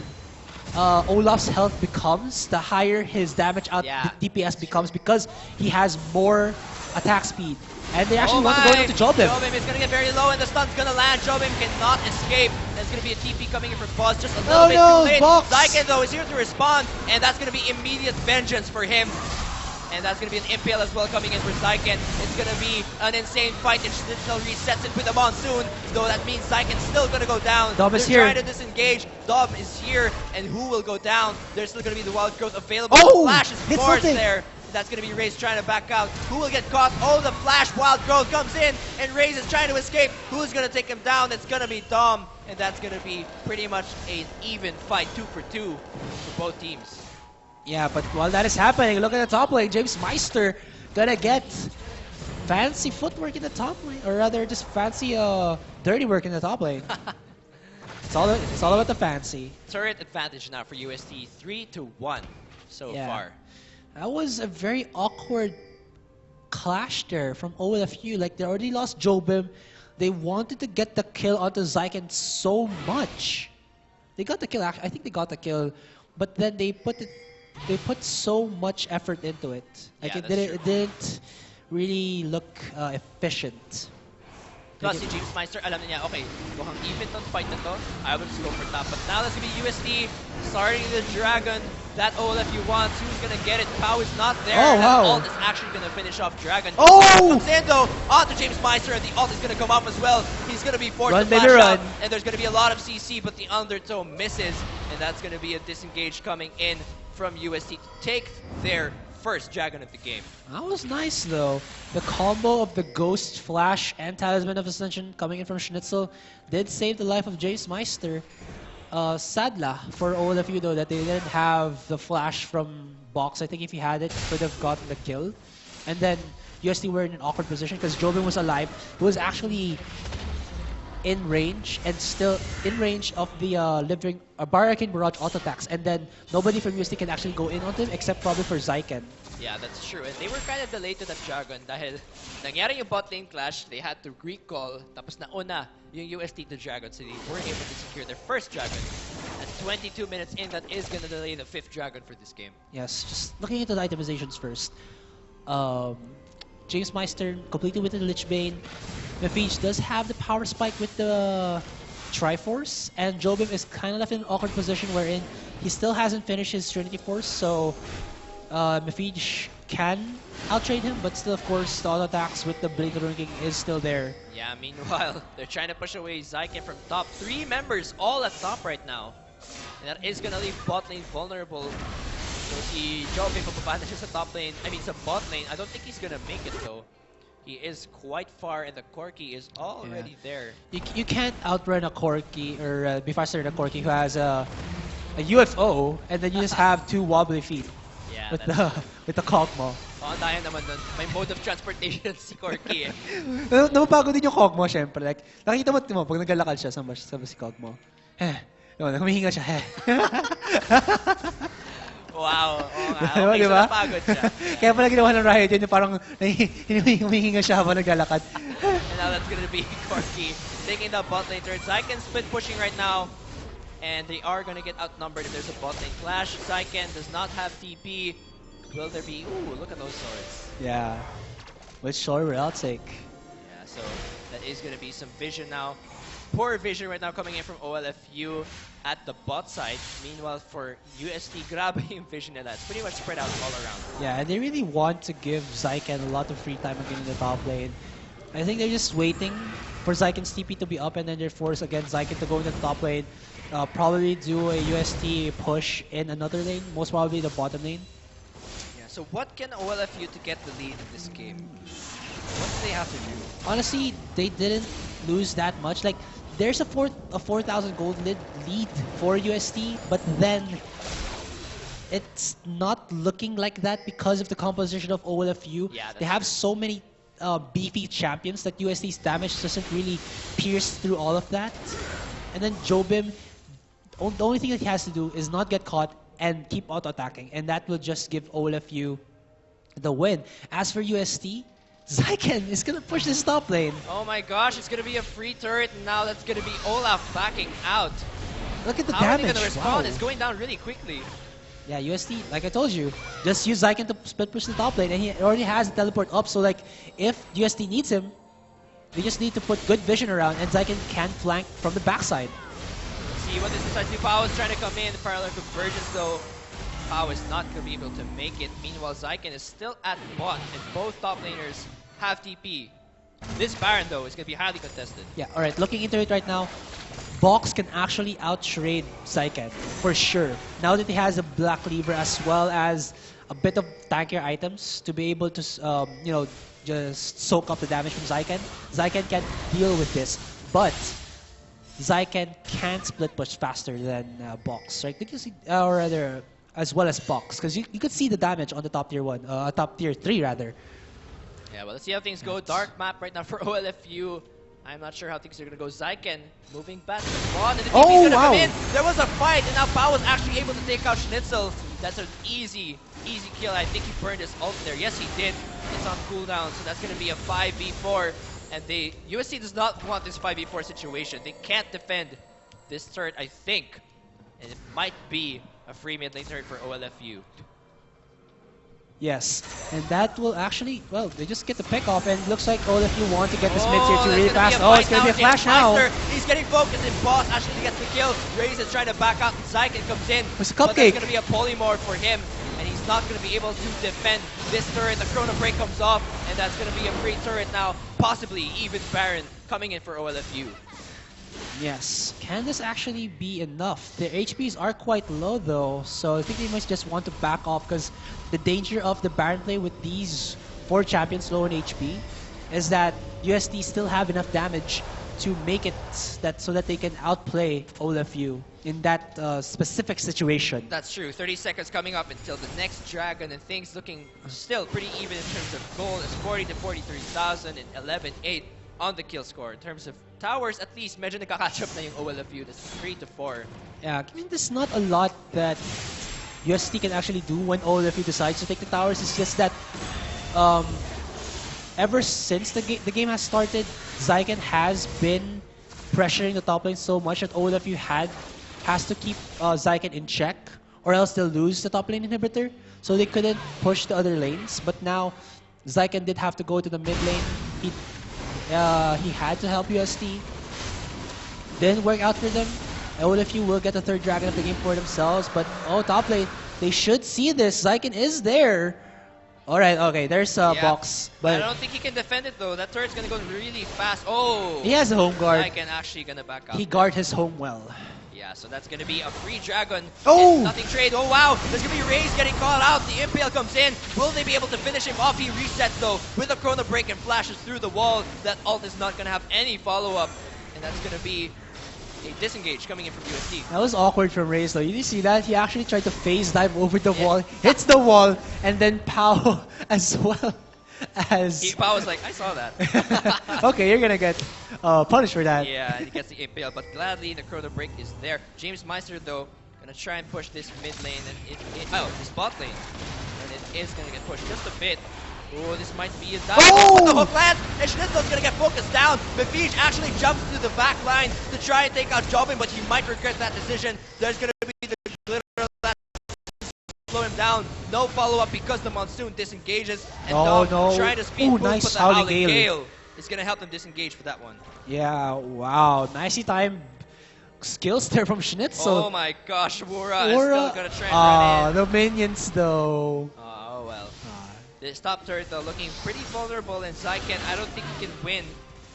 Olaf's health becomes, the higher his damage out Yeah. DPS becomes, because he has more attack speed. And they actually Oh want to go my! into Jobim. Jobim is gonna get very low, and the stun's gonna land. Jobim cannot escape. There's gonna be a TP coming in for Buzz, just a little Oh bit no, too late. Box! Zyken though is here to respond, and that's gonna be immediate vengeance for him. And that's gonna be an impale as well coming in for Zyken. It's gonna be an insane fight, and Schnitzel resets it with the monsoon. Though that means Zyken's still gonna go down. Dob is They're here. trying to disengage. Dob is here, and who will go down? There's still gonna be the wild growth available. Oh! Flash is Hits forced nothing. there. That's going to be Raze trying to back out. Who will get caught? Oh, the Flash Wild Growth comes in, and Raze is trying to escape. Who's going to take him down? It's going to be Dom, and that's going to be pretty much an even fight, 2 for 2 for both teams. Yeah, but while that is happening, look at the top lane. James Meister gonna get fancy footwork in the top lane, or rather just fancy dirty work in the top lane. It's all about the fancy. Turret advantage now for UST, 3-1 so Yeah. far. That was a very awkward clash there from OLFU. Like, they already lost Jobim. They wanted to get the kill onto Zyken so much. They got the kill. I think they got the kill, but then they put so much effort into it. Like, Yeah, it that's didn't really look efficient. Plus, si James Meister, alam na niya, okay, mukhang even tong fight na to, I will just go for top. But now that's going to be UST starting the Dragon. That OLFU wants, who's going to get it? Pao is not there. Oh, and wow. That ult is actually going to finish off Dragon. Oh! Comes in though, onto James Meister, and the ult is going to come up as well. He's going to be forced Run, to flash baby, out, run. and there's going to be a lot of CC, but the undertow misses, and that's going to be a disengage coming in from UST to take their first Dragon of the game. That was nice though. The combo of the Ghost Flash and Talisman of Ascension coming in from Schnitzel did save the life of Jace Meister. Sadla for all of you though that they didn't have the flash from Box. I think if he had it, he could have gotten the kill. And then UST were in an awkward position because Jobin was alive. He was actually in range and still in range of the living Barakin Barrage auto attacks, and then nobody from UST can actually go in on him except probably for Zyken. Yeah, that's true. And they were kind of delayed to that Dragon dahil nangyari yung bot lane clash, they had to recall, tapos nauna yung UST to Dragon, so they weren't able to secure their first Dragon. At 22 minutes in, that is going to delay the 5th Dragon for this game. Yes, just looking into the itemizations first. James Meister completely with the Lich Bane. Mephiage does have the power spike with the Triforce, and Jobim is kind of left in an awkward position wherein he still hasn't finished his Trinity Force, so Mephiage can outtrade him, but still, of course, the auto attacks with the Blink of the Ruined King is still there. Yeah, meanwhile, they're trying to push away Zyken from top. 3 members all at top right now. And that is gonna leave bot lane vulnerable. So si Jobim papapanda siya sa top lane, I mean sa bot lane. I don't think he's gonna make it though. He is quite far and the Corki is already there. You can't outrun a Corki or be faster than a Corki who has a UFO, and then you just have 2 wobbly feet Yeah, with that's the Kog'Maw. tayo naman nun. May mode of transportation si Corki eh. Napapagod din yung Kog'Maw, syempre. Like, nakita mo, pag naglalakad siya, saan ba si Kog'Maw? Humihinga siya. Wow, oo nga. Diba, Okay, diba? so napagod siya. Kaya pala ginawa ng Riot yun, yung parang humihinga siya habang naglalakad. And now that's gonna be Corki taking the bot lane turret. Zyken split pushing right now. And they are gonna get outnumbered if there's a bot lane clash. Zyken does not have TP. Will there be... Ooh, look at those swords. Yeah. Which sword will I take? Yeah, so that is gonna be some vision now. Poor vision right now coming in from OLFU at the bot side. Meanwhile, for UST, grabe yung vision nila. It's pretty much spread out all around. Yeah, and they really want to give Zyken a lot of free time again in the top lane. I think they're just waiting for Zyken's TP to be up, and then they're forced again Zyken to go into the top lane. Probably do a UST push in another lane, most probably the bottom lane. Yeah, so what can OLFU to get the lead in this game? What do they have to do? Honestly, they didn't lose that much. Like, there's a 4,000 gold lead for UST, but then it's not looking like that because of the composition of OLFU. Yeah, they have so many beefy champions that UST's damage doesn't really pierce through all of that. And then Jobim, the only thing that he has to do is not get caught and keep auto-attacking, and that will just give OLFU the win. As for UST, Zyken is gonna push this top lane. Oh my gosh, it's gonna be a free turret, and now that's gonna be Olaf backing out. Look at the How are damage. they gonna respond? Wow. It's going down really quickly. Yeah, UST, like I told you, just use Zyken to split push the top lane, and he already has the teleport up, so like, if UST needs him, they just need to put good vision around, and Zyken can flank from the backside. See what this is. I see Pao is trying to come in. The parallel convergence though. Pao is not gonna be able to make it. Meanwhile, Zyken is still at bot, and both top laners have TP. This Baron though is gonna be highly contested. Yeah, alright, looking into it right now, Box can actually out-trade Zyken, for sure. Now that he has a Black Cleaver as well as a bit of tankier items to be able to, you know, just soak up the damage from Zyken, Zyken can deal with this. But Zyken can split push faster than Box, right? Did you see, or rather, as well as Box, because you could see the damage on the top tier 1, top tier 3 rather. Yeah, well, let's see how things go. Dark map right now for OLFU. I'm not sure how things are gonna go. Zyken moving back to the bot, and the TP is gonna come in. There was a fight, and now Pao was actually able to take out Schnitzel. That's an easy kill. I think he burned his ult there. Yes, he did. It's on cooldown, so that's gonna be a 5v4. And USC does not want this 5v4 situation. They can't defend this turret, I think. And it might be a free mid lane turret for OLFU. Yes, and that will actually, well, they just get the pick off, and it looks like OLFU want to get this mid tier 2 really fast. Oh, it's gonna be a flash now. He's getting focused, and Boss actually gets the kill. Raze is trying to back out, and Zyken comes in. It's a But cupcake. there's gonna be a polymorph for him, and he's not gonna be able to defend this turret. The Chrono Break comes off, and that's gonna be a free turret now. Possibly even Baron coming in for OLFU. Yes. Can this actually be enough? Their HPs are quite low though, so I think they must just want to back off, because the danger of the Baron play with these 4 champions low in HP is that UST still have enough damage to make it that so that they can outplay OLFU in that specific situation. That's true. 30 seconds coming up until the next dragon, and things looking still pretty even in terms of gold. It's 40 to 43,000 and 11-8 on the kill score. In terms of towers, at least medyo nakakatch up na yung OLFU. That's 3 to 4. Yeah, I mean, there's not a lot that UST can actually do when OLFU decides to take the towers. It's just that ever since the game has started, Zyken has been pressuring the top lane so much that OLFU has to keep Zyken in check, or else they'll lose the top lane inhibitor. So they couldn't push the other lanes. But now Zyken did have to go to the mid lane. He had to help UST. Didn't work out for them. OLFU will get the third dragon of the game for themselves. But top lane, they should see this. Zyken is there. Alright, okay, there's a box. But I don't think he can defend it though. That turret's gonna go really fast. Oh! He has a home guard. Zyken actually gonna back up. He guard his home well. Yeah, so that's gonna be a free dragon. Oh! And nothing trade. Oh wow! There's gonna be Raze getting called out. The Impale comes in. Will they be able to finish him off? He resets though with a Chrono Break and flashes through the wall. That ult is not gonna have any follow-up. And that's gonna be a disengage coming in from UST. That was awkward from Raze though. Did you see that? He actually tried to phase dive over the wall, hits the wall, and then Pao as well as... Pao was like, I saw that. Okay, you're gonna get punished for that. Yeah, he gets the Impale, but gladly the Chrono Break is there. James Meister though, gonna try and push this mid lane, and this bot lane. And it is gonna get pushed just a bit. Oh, this might be a dive. Oh! The hook lands, and Schnitzel's gonna get focused down. Mephish actually jumps to the back line to try and take out Jobin, but he might regret that decision. There's gonna be the glitter that slow him down. No follow-up because the Monsoon disengages. And Dom trying to speed move, nice but the Howling Gale. Gale is gonna help them disengage for that one. Yeah, wow. Nicely timed skills there from Schnitzel. Oh my gosh, Wura is still gonna try and run in. The minions though. Oh well. This top turret though looking pretty vulnerable, and Zyken, I don't think he can win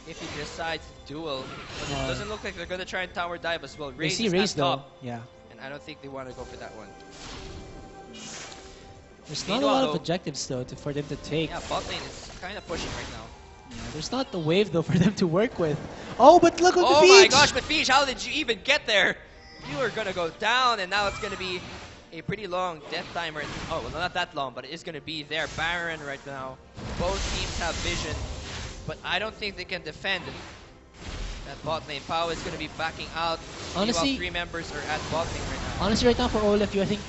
if he decides to duel. But it doesn't look like they're gonna try and tower dive as well. They Raze see is Raze at though. top, Yeah. and I don't think they want to go for that one. There's not a Meanwhile, lot of though, objectives though for them to take. Yeah, bot lane is kind of pushing right now. Yeah, there's not the wave though for them to work with. Oh, but look at Oh the my beach! gosh, Mephish, how did you even get there? You are gonna go down, and now it's gonna be a pretty long death timer. Oh, well, not that long, but it is gonna be there. Baron right now. Both teams have vision, but I don't think they can defend that bot lane. Pao is gonna be backing out. Honestly, Meanwhile, 3 members are at bot lane right now. Honestly, right now for OLFU, I think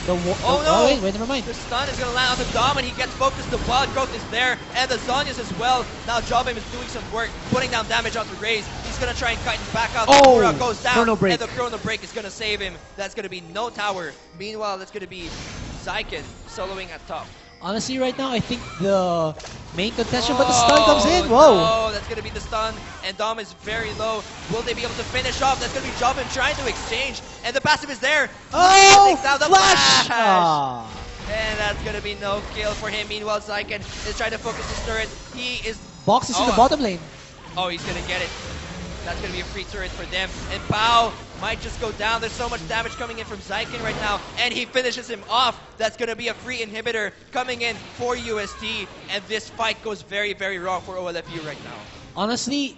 Oh no! wait, never mind. The stun is gonna land on the Dom, and he gets focused. The wild growth is there, and the Zhonya's as well. Now Jobim is doing some work, putting down damage onto Raze. He's gonna try and kite and back out. Oh! Sakura goes down, Chrono Break. and the Chrono Break is gonna save him. That's gonna be no tower. Meanwhile, that's gonna be Zyken soloing at top. Honestly, right now, I think the main contention, but the stun comes in. Whoa! No, that's gonna be the stun, and Dom is very low. Will they be able to finish off? That's gonna be Jobim trying to exchange, and the passive is there. Oh! Takes out the Flash! flash! Ah. And that's gonna be no kill for him. Meanwhile, Zyken is trying to focus his turret. He is... Box is in the bottom lane. Oh, he's gonna get it. That's gonna be a free turret for them. And Pao might just go down. There's so much damage coming in from Zyken right now. And he finishes him off. That's gonna be a free inhibitor coming in for UST. And this fight goes very, very wrong for OLFU right now. Honestly,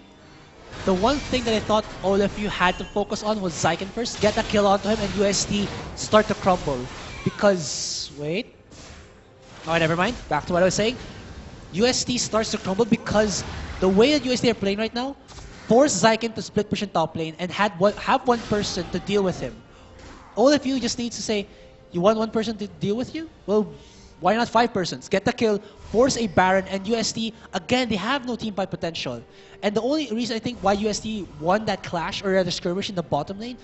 the one thing that I thought OLFU had to focus on was Zyken first, get a kill onto him, and UST start to crumble. Because, wait. Oh, never mind. Back to what I was saying. UST starts to crumble because the way that UST are playing right now, force Zyken to split push in top lane and have one person to deal with him. OLFU just needs to say, you want one person to deal with you? Well, why not 5 persons? Get the kill, force a Baron, and UST, again, they have no team fight potential. And the only reason I think why UST won that clash, or rather skirmish in the bottom lane,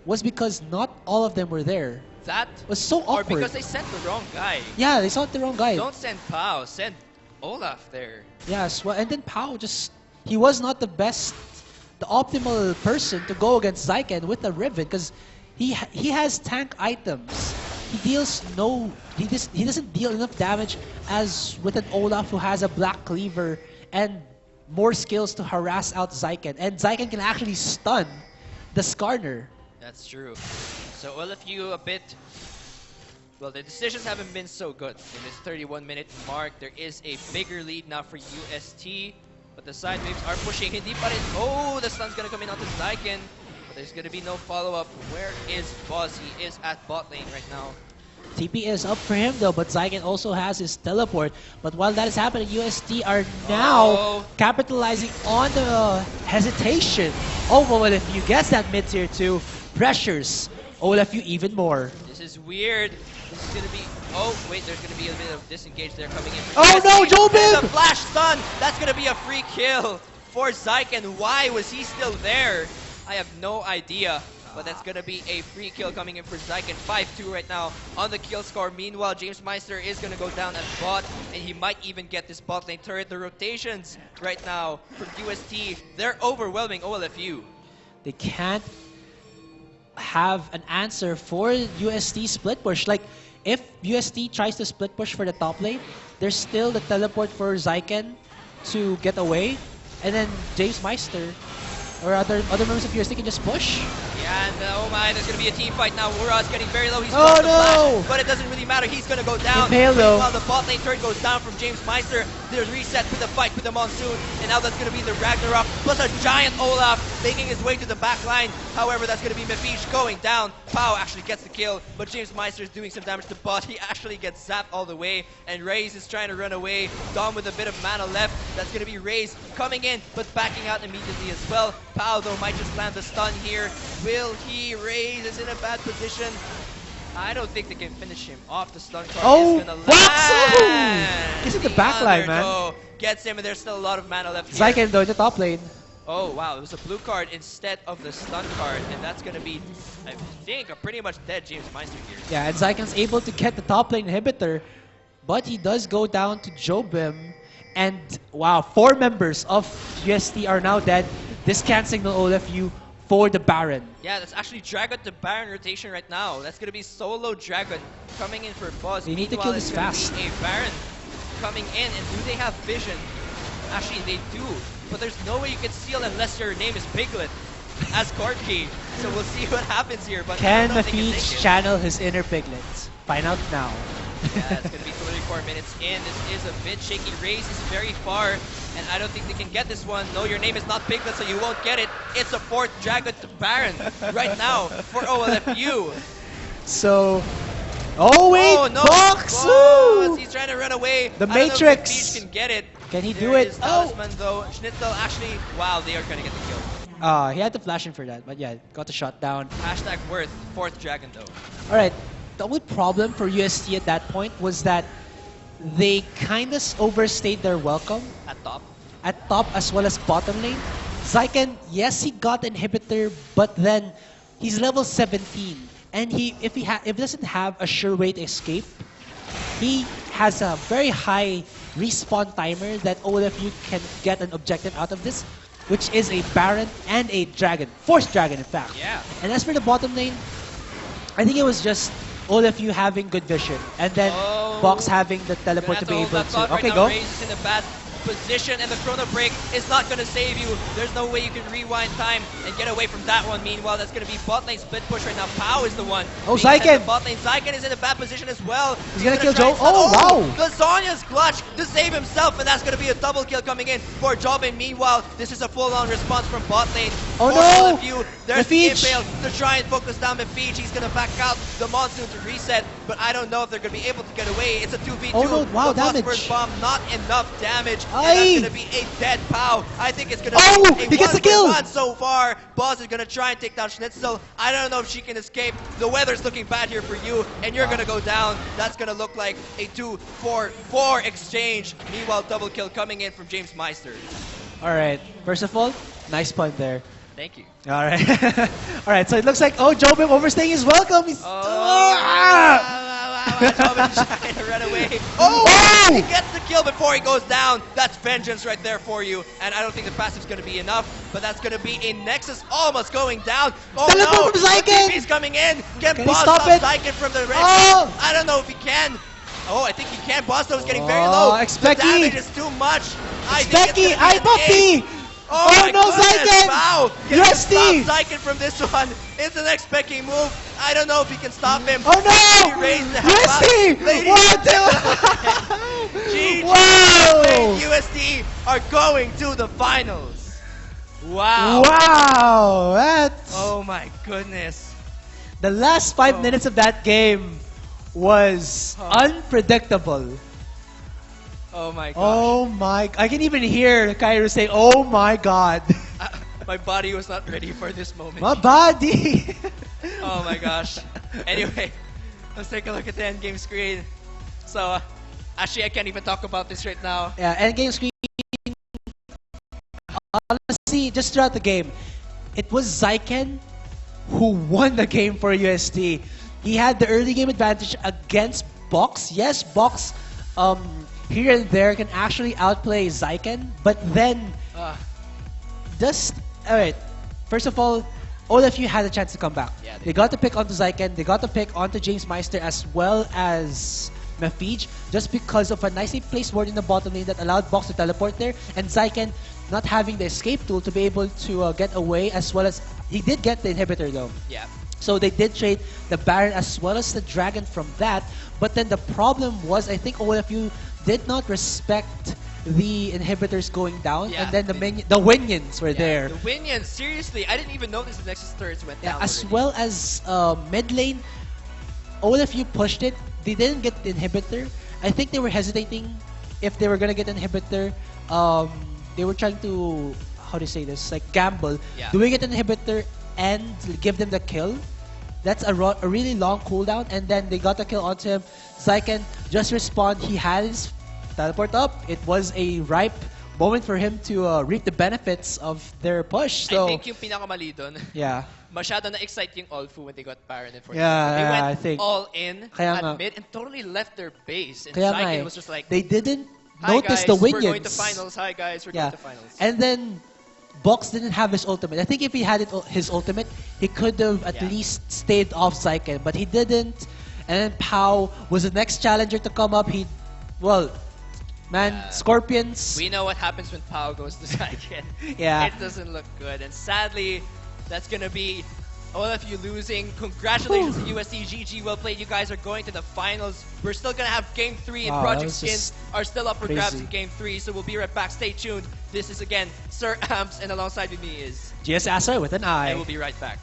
was because not all of them were there. That was so awkward. Or because they sent the wrong guy. Yeah, they sent the wrong guy. Don't send Pao, send Olaf there. Yes, well, and then Pao just, he was not the best, the optimal person to go against Zyken with a Riven, because he has tank items. He deals he doesn't deal enough damage as with an Olaf who has a Black Cleaver and more skills to harass out Zyken. And Zyken can actually stun the Skarner. That's true. So OLFU a bit... Well, the decisions haven't been so good in this 31-minute mark. There is a bigger lead now for UST. But the side waves are pushing. Hindi pa rin. Oh, the stun's gonna come in onto Zyken. But there's gonna be no follow-up. Where is Boz? He is at bot lane right now. TP is up for him though, but Zyken also has his teleport. But while that is happening, UST are now capitalizing on the hesitation. Oh, well, if you guess that mid-tier 2 pressures OLFU even more. This is weird. This is gonna be. Oh, wait, there's gonna be a bit of disengage there coming in. Oh no, Jobim! The flash stun! That's gonna be a free kill for Zyken. Why was he still there? I have no idea. But that's gonna be a free kill coming in for Zyken. 5-2 right now on the kill score. Meanwhile, James Meister is gonna go down at bot, and he might even get this bot lane turret. The rotations right now for UST, they're overwhelming OLFU. They can't have an answer for UST split push. Like, if UST tries to split push for the top lane, there's still the teleport for Zyken to get away, and then James Meister or other members of UST can just push. Yeah, and oh my, there's gonna be a team fight now. Wura's getting very low. He's Oh, got the no! flash, but it doesn't really matter. He's gonna go down. Impale, though. Meanwhile, the bot lane turret goes down from James Meister. There's reset with the fight with the Monsoon, and now that's gonna be the Ragnarok plus a giant Olaf making his way to the back line. However, that's gonna be Mephish going down. Pau actually gets the kill, but James Meister is doing some damage to bot. He actually gets zapped all the way, and Raze is trying to run away. Dom with a bit of mana left. That's gonna be Raze coming in, but backing out immediately as well. Pau though might just land the stun here. Will he? Raze is in a bad position. I don't think they can finish him off. The stun card Oh, is gonna Waxu! land. He's in the back line, man. Undergo gets him, and there's still a lot of mana left here. Zyken though in the top lane. Oh wow, it was a blue card instead of the stun card, and that's gonna be, I think, a pretty much dead James Meister here. Yeah, and Zyken's able to get the top lane inhibitor, but he does go down to Jobim. And wow, 4 members of UST are now dead. This can signal OLFU for the Baron. Yeah, that's actually Dragon to Baron rotation right now. That's gonna be solo Dragon coming in for Buzz. They need to Meanwhile, kill it's this gonna fast. be a Baron coming in, and do they have vision? Actually, they do, but there's no way you can steal unless your name is Piglet as Corky. So we'll see what happens here. But I Can don't know if they can Mephiche take it. channel his inner piglets? Find out now. Yeah, it's gonna be 34 minutes in. This is a bit shaky. Raze is very far, and I don't think they can get this one. No, your name is not Piglet, so you won't get it. It's a 4th Dragon to Baron right now for OLFU. So, oh wait, Oh no! Box! Boz, Ooh! he's trying to run away. The I don't know if Matrix. Mephiche can get it. Can he There do it? is Oh! Talisman though. Schnitzel actually, wow, they are gonna get the kill. He had to flash in for that, but yeah, got the shot down. Hashtag worth 4th Dragon though. Alright, the only problem for UST at that point was that they kind of overstayed their welcome At top. at top as well as bottom lane. Zyken, yes, he got inhibitor, but then he's level 17, and if he doesn't have a sure way to escape, he has a very high respawn timer that OLFU can get an objective out of this, which is a Baron and a Dragon, Force Dragon in fact. Yeah. And as for the bottom lane, I think it was just OLFU having good vision, and then Oh. Box having the teleport to be able to. Okay, go. Raze is in a bad position, and the Chrono Break is not going to save you. There's no way you can rewind time and get away from that one. Meanwhile, that's going to be bot lane split push right now. Pau is the one. Oh, being sent to Zyken. Bot lane. Zyken is in a bad position as well. He's gonna kill try Joe. and stun- Oh, wow. Lasagna's clutch to save himself, and that's going to be a double kill coming in for Jobin. Meanwhile, this is a full-on response from bot lane. Oh, for no. OLFU. There's the Mephiche. impale to try and focus down Mephiche. He's going to back out the Monsoon to reset, but I don't know if they're going to be able to get away. It's a 2v2. Oh, no. Wow, The Phosphorus damage. Bomb, not enough damage. And Aye. that's going to be a dead Pau. I think it's going to Oh, be a he gets the kill. 1v1 so far. Boz is going to try and take down Schnitzel. I don't know if she can escape. The weather's looking bad here for you, and you're going to go down. That's going to look like a 2-4-4 exchange. Meanwhile, double kill coming in from James Meister. Alright, first of all, nice pun there. Thank you. Alright. Alright, so it looks like, oh, Jobim overstaying his welcome. He's, Jobin trying to run away. Oh! He gets the kill before he goes down. That's vengeance right there for you. And I don't think the passive's going to be enough, but that's going to be a Nexus almost going down. Oh Teleport no! from Zyken! He's coming in. Can Can he Boz stop it? Zyken from the red? Oh! I don't know if he can. Oh, I think he can. Boz though is getting very Oh, low. Expecty! The damage is too much. I think it's Becky, gonna be I an puppy! eight. Oh, my no, goodness, Zyken! Wow! Can UST! he stop Zyken from this one? It's an expecting move. I don't know if he can stop him. Oh no! He raised the hell UST! up. Ladies What and the? GG! Wow! UST are going to the finals. Wow. Wow! That's... Oh my goodness. The last 5 Oh. minutes of that game was Huh. unpredictable. Oh my gosh. Oh my... I can even hear Cairo say, "Oh my God." My body was not ready for this moment. My body! Oh my gosh. Anyway, let's take a look at the endgame screen. So, actually, I can't even talk about this right now. Yeah, endgame screen. Honestly, just throughout the game, it was Zyken who won the game for UST. He had the early game advantage against Box. Yes, Box here and there can actually outplay Zyken, but then Uh, just alright. First of all, you had a chance to come back. Yeah, they got to pick onto Zyken, they got to pick onto James Meister as well as Mafij, just because of a nicely placed ward in the bottom lane that allowed Box to teleport there, and Zyken not having the escape tool to be able to get away, as well as he did get the inhibitor though. yeah. So they did trade the Baron as well as the Dragon from that, but then the problem was, I think OLFU did not respect the inhibitors going down, Yeah, and then the they- Winions were Yeah, there. The Winions, seriously, I didn't even notice the Nexus turrets went Yeah, down. as already. well as mid lane, OLFU pushed it. They didn't get the inhibitor. I think they were hesitating if they were gonna get an inhibitor. They were trying to, how do you say this, like gamble. Yeah. Do we get an inhibitor and give them the kill? That's a really long cooldown, and then they got the kill onto him. Zyken just respawned. He had his teleport up. It was a ripe moment for him to reap the benefits of their push. So I think yung pinakamali dun, yeah. masyado na-excite yung Olfu when they got Baron in 40. Yeah, They yeah, went I think. all in Kaya nga. at mid and totally left their base. And Kaya nga Zyken eh, was just like, they didn't hi notice guys, the we're Winions. going to finals. Hi guys, we're Yeah, going to finals. and then Box didn't have his ultimate. I think if he had his ultimate, he could have at Yeah. least stayed off Zyken, but he didn't. And then Pau was the next challenger to come up. Well, man, Yeah. Scorpions. We know what happens when Pau goes to Zyken. Yeah. It doesn't look good. And sadly, that's going to be all of you losing. Congratulations to USC. GG, well played. You guys are going to the finals. We're still going to have Game 3 and Wow, that Project was Skins just are still up for grabs crazy. in Game 3. So we'll be right back. Stay tuned. This is, again, Sir Amps, and alongside with me is... GS Asar with an eye. And we'll be right back.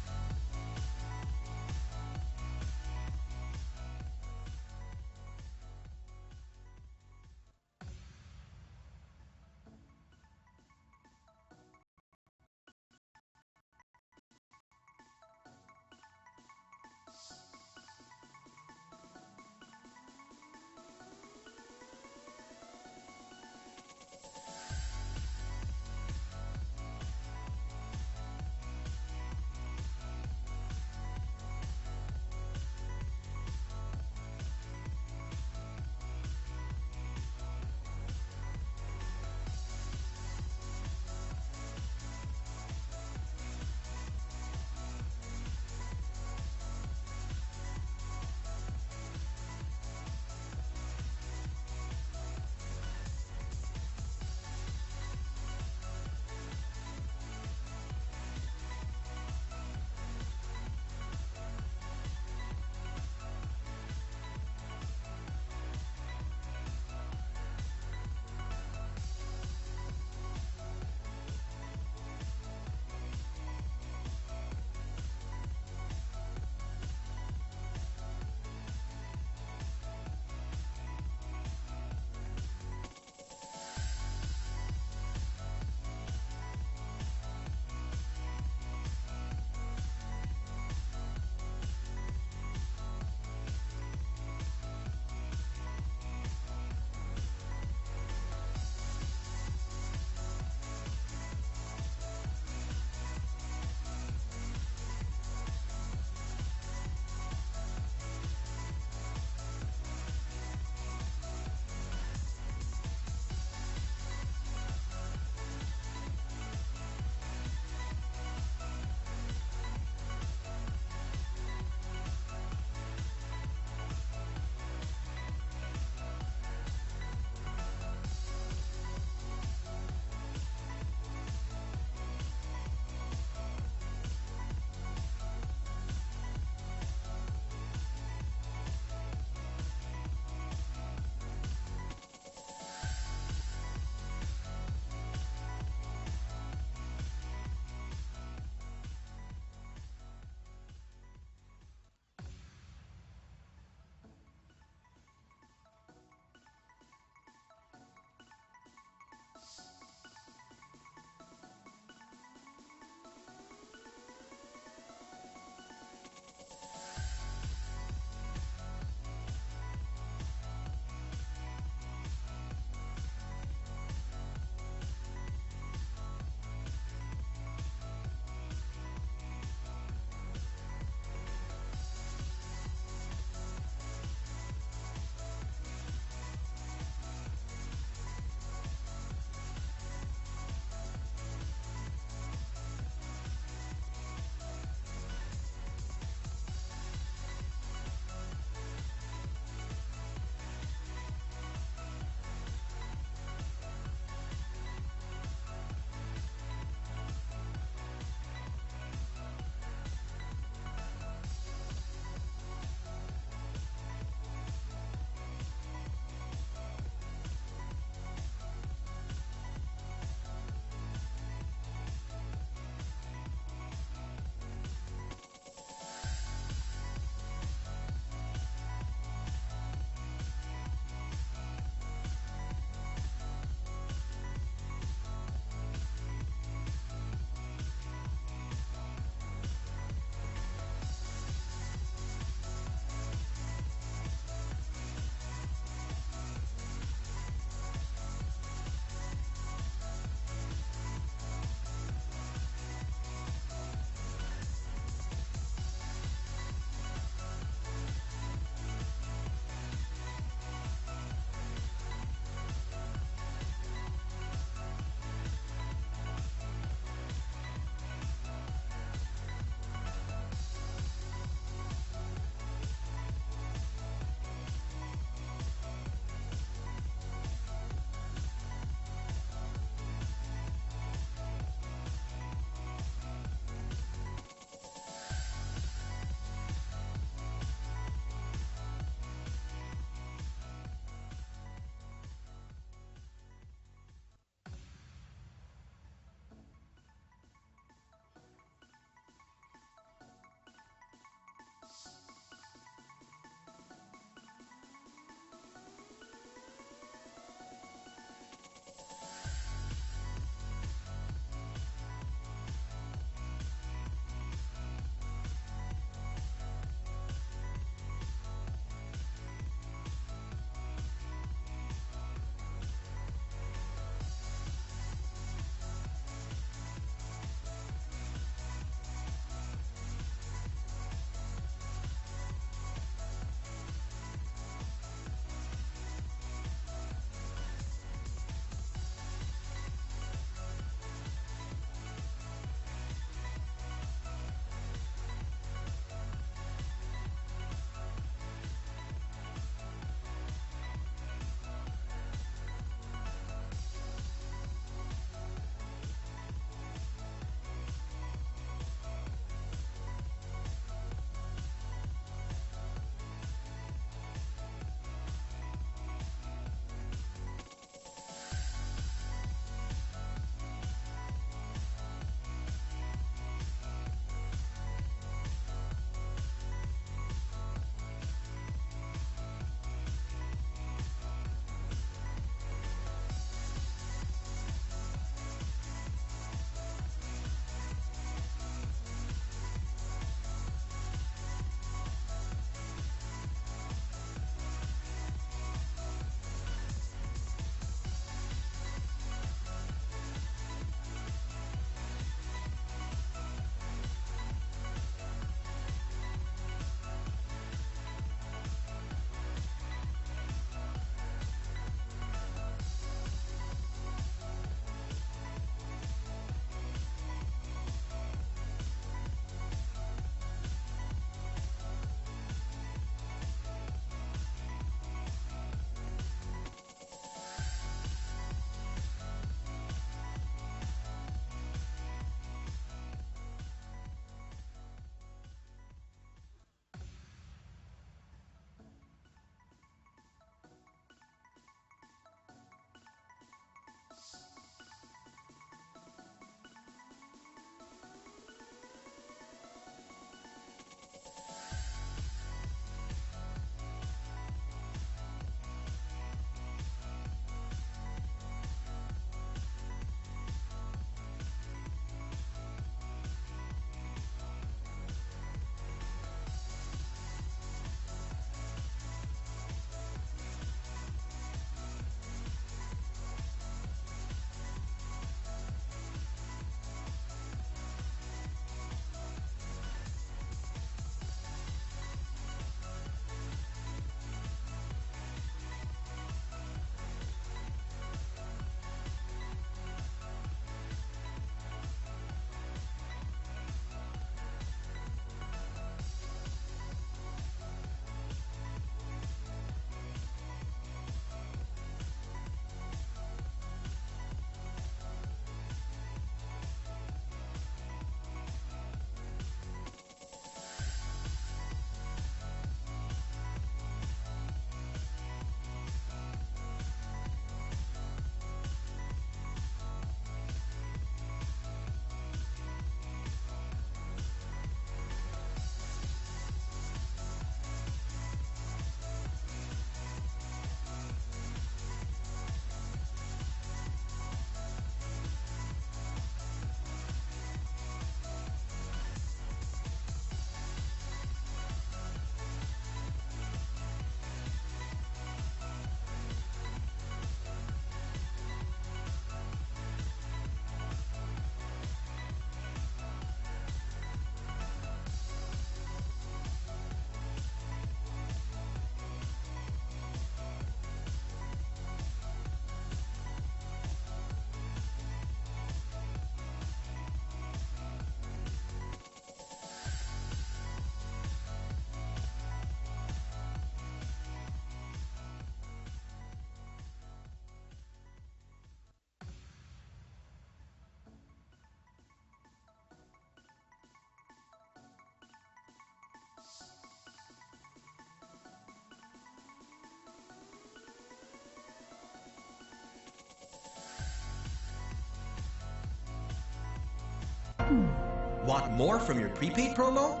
Want more from your prepaid promo?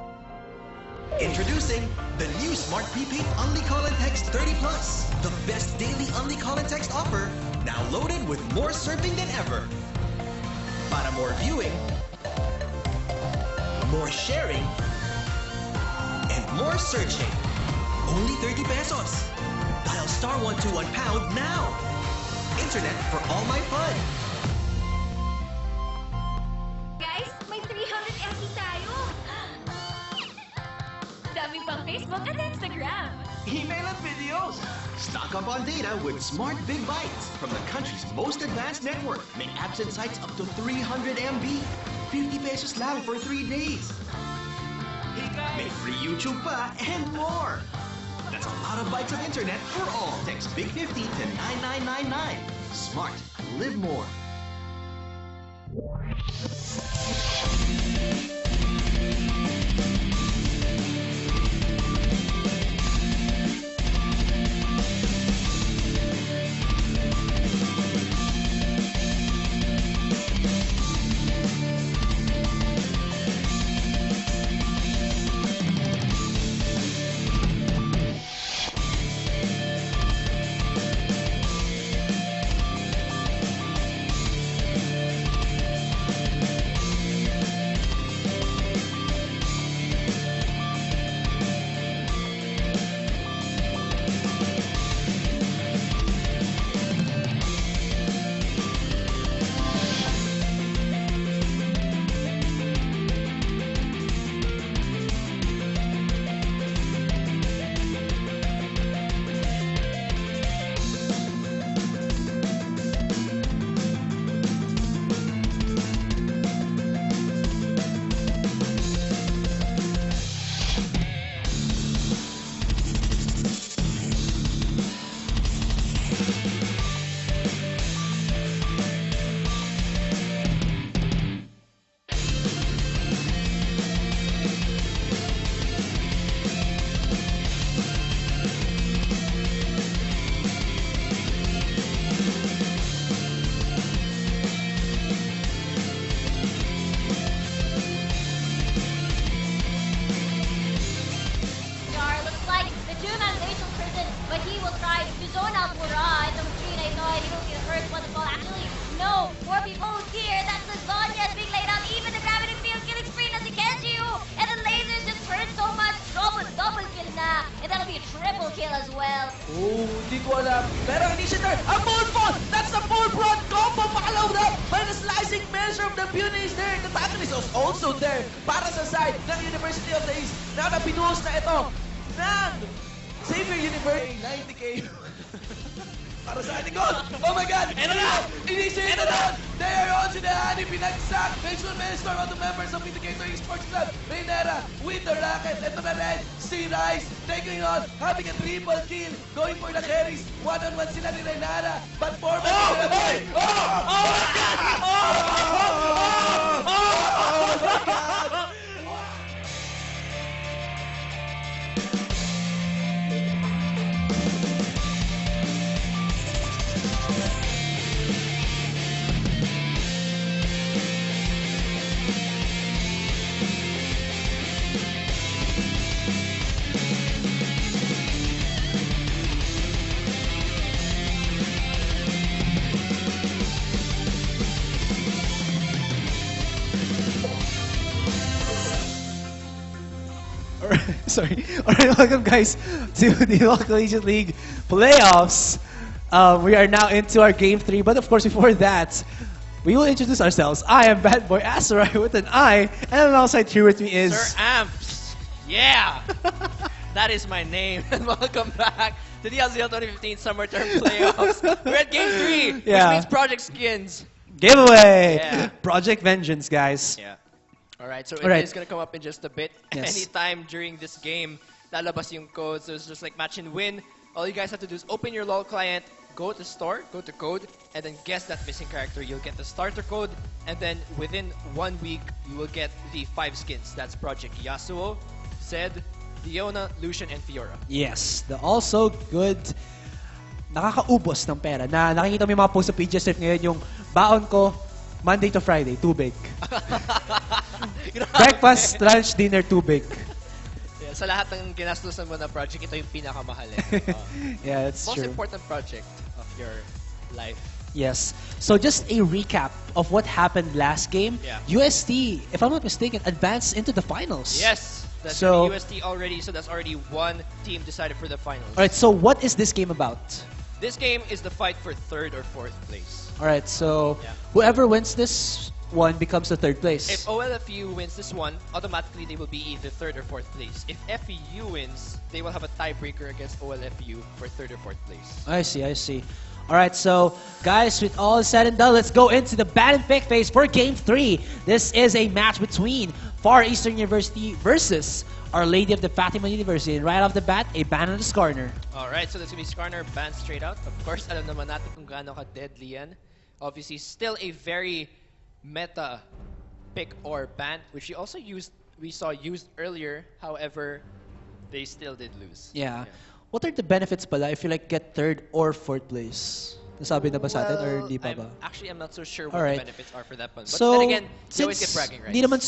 Introducing the new Smart Prepaid Only Call and Text 30 Plus. The best daily Only Call and Text offer, now loaded with more surfing than ever. Para more viewing, more sharing, and more searching. Only 30 pesos. Dial *121# now. Internet for all my fun. Guys, may 300 MB tayo. Dami pang Facebook at Instagram. Email and videos. Stock up on data with Smart Big Bites from the country's most advanced network. May apps and sites up to 300 MB. 50 pesos lang for 3 days. May free YouTube pa and more. That's a lot of bytes of internet for all. Text Big 50 to 9999. Smart. Live more. Oh, hindi ko alam. Pero initiator, a full front! That's a full front combo! Pakalaw na! By the slicing measure of the Pune is there. The antagonist is also there. Para sa side ng University of the East. Na pinuhos na ito ng Xavier University. 90k. Para sa ating goal! Oh my God! Ito na! Initiate na! They are on to the hand! Pinagsak! Make sure Storm out the members of Indicator Esports Club! Raynera with the racket! Ito na rin! Si Rice taking on! Having a triple kill! Going for the carries! One-on-one sila ni Raynera! But for my God! Oh! Oh my God! Oh! Oh! Oh my God! Sorry. Alright, welcome guys to the Local Collegiate League playoffs. We are now into our game 3, but of course before that, we will introduce ourselves. I am Bad Boy Asarai with an I, and alongside here with me is... Sir Amps! Yeah! That is my name. And welcome back to the LZL 2015 Summer Term Playoffs. We're at game 3, Yeah. which means Project Skins. Giveaway! Yeah. Project Vengeance, guys. Yeah. Alright, so Alright. it is going to come up in just a bit. Yes. Anytime during this game, lalabas yung codes. So it's just like match and win. All you guys have to do is open your LoL client, go to store, go to code, and then guess that missing character. You'll get the starter code, and then within 1 week, you will get the 5 skins. That's Project Yasuo, Zed, Leona, Lucian, and Fiora. Yes, the also good nakakaubos ng pera. Na nakikita mo yung mga post sa PGSF ngayon, yung baon ko Monday to Friday, tubig. Breakfast, lunch, dinner, tubig. Yeah, sa lahat ng ginastusan mo na project, ito yung pinakamahal. Yeah, that's Most true. important project of your life. Yes. So just a recap of what happened last game. Yeah. UST, if I'm not mistaken, advanced into the finals. Yes, that's So- UST already, so that's already one team decided for the finals. All right. So what is this game about? This game is the fight for 3rd or 4th place. All right. So Yeah. whoever wins this one becomes the 3rd place. If OLFU wins this one, automatically they will be either 3rd or 4th place. If FEU wins, they will have a tiebreaker against OLFU for 3rd or 4th place. I see. I see. All right, so guys, with all said and done, let's go into the ban and pick phase for Game 3. This is a match between Far Eastern University versus Our Lady of the Fatima University. And right off the bat, a ban on the Skarner. Alright, so that's gonna be Skarner banned straight out. Of course, alam naman natin kung gaano ka-deadly yan. Obviously, still a very meta pick or ban, which we saw used earlier. However, they still did lose. Yeah. What are the benefits pala if you like get 3rd or 4th place? Nasabi na ba sa atin or hindi pa ba? I'm not so sure what Alright. the benefits are for that one. But So, then again, you always get since bragging rights. hindi naman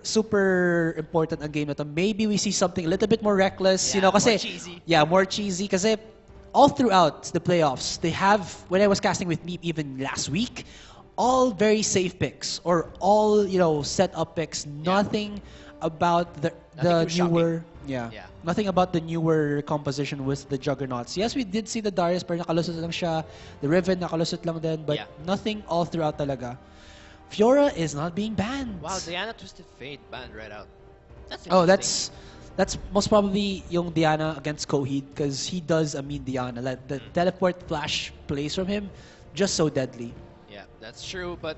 super important ang game na to, maybe we see something a little bit more reckless, you Yeah, know, kasi more cheesy. Yeah, more cheesy kasi all throughout the playoffs, they have, when I was casting with Meep even last week, all very safe picks or all, you know, set up picks, nothing about the Nothing too newer shocking. Yeah. nothing about the newer composition with the Juggernauts. Yes, we did see the Darius pero nakalusot lang siya. The Riven nakalusot lang din, but Yeah. nothing all throughout talaga. Fiora is not being banned. Wow, Diana Twisted Fate banned right out. That's Oh, interesting. that's most probably yung Diana against Coheed because he does a mean Diana. Like the teleport flash plays from him, just so deadly. Yeah, that's true, but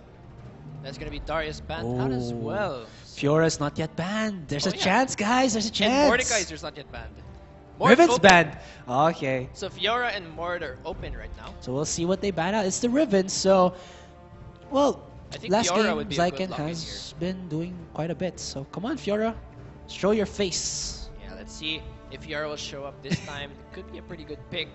that's gonna be Darius banned out as Oh. well. Fiora's not yet banned. There's Oh, a yeah. chance, guys. There's a chance. And Mordekaiser's not yet banned. Riven's open. banned. Okay. So Fiora and Mord are open right now. So we'll see what they ban out. It's the Riven, so well, I think last Fiora game would be a good Zyken lock-in has been doing quite a bit. So come on, Fiora, show your face. Yeah, let's see if Fiora will show up this time. It could be a pretty good pick.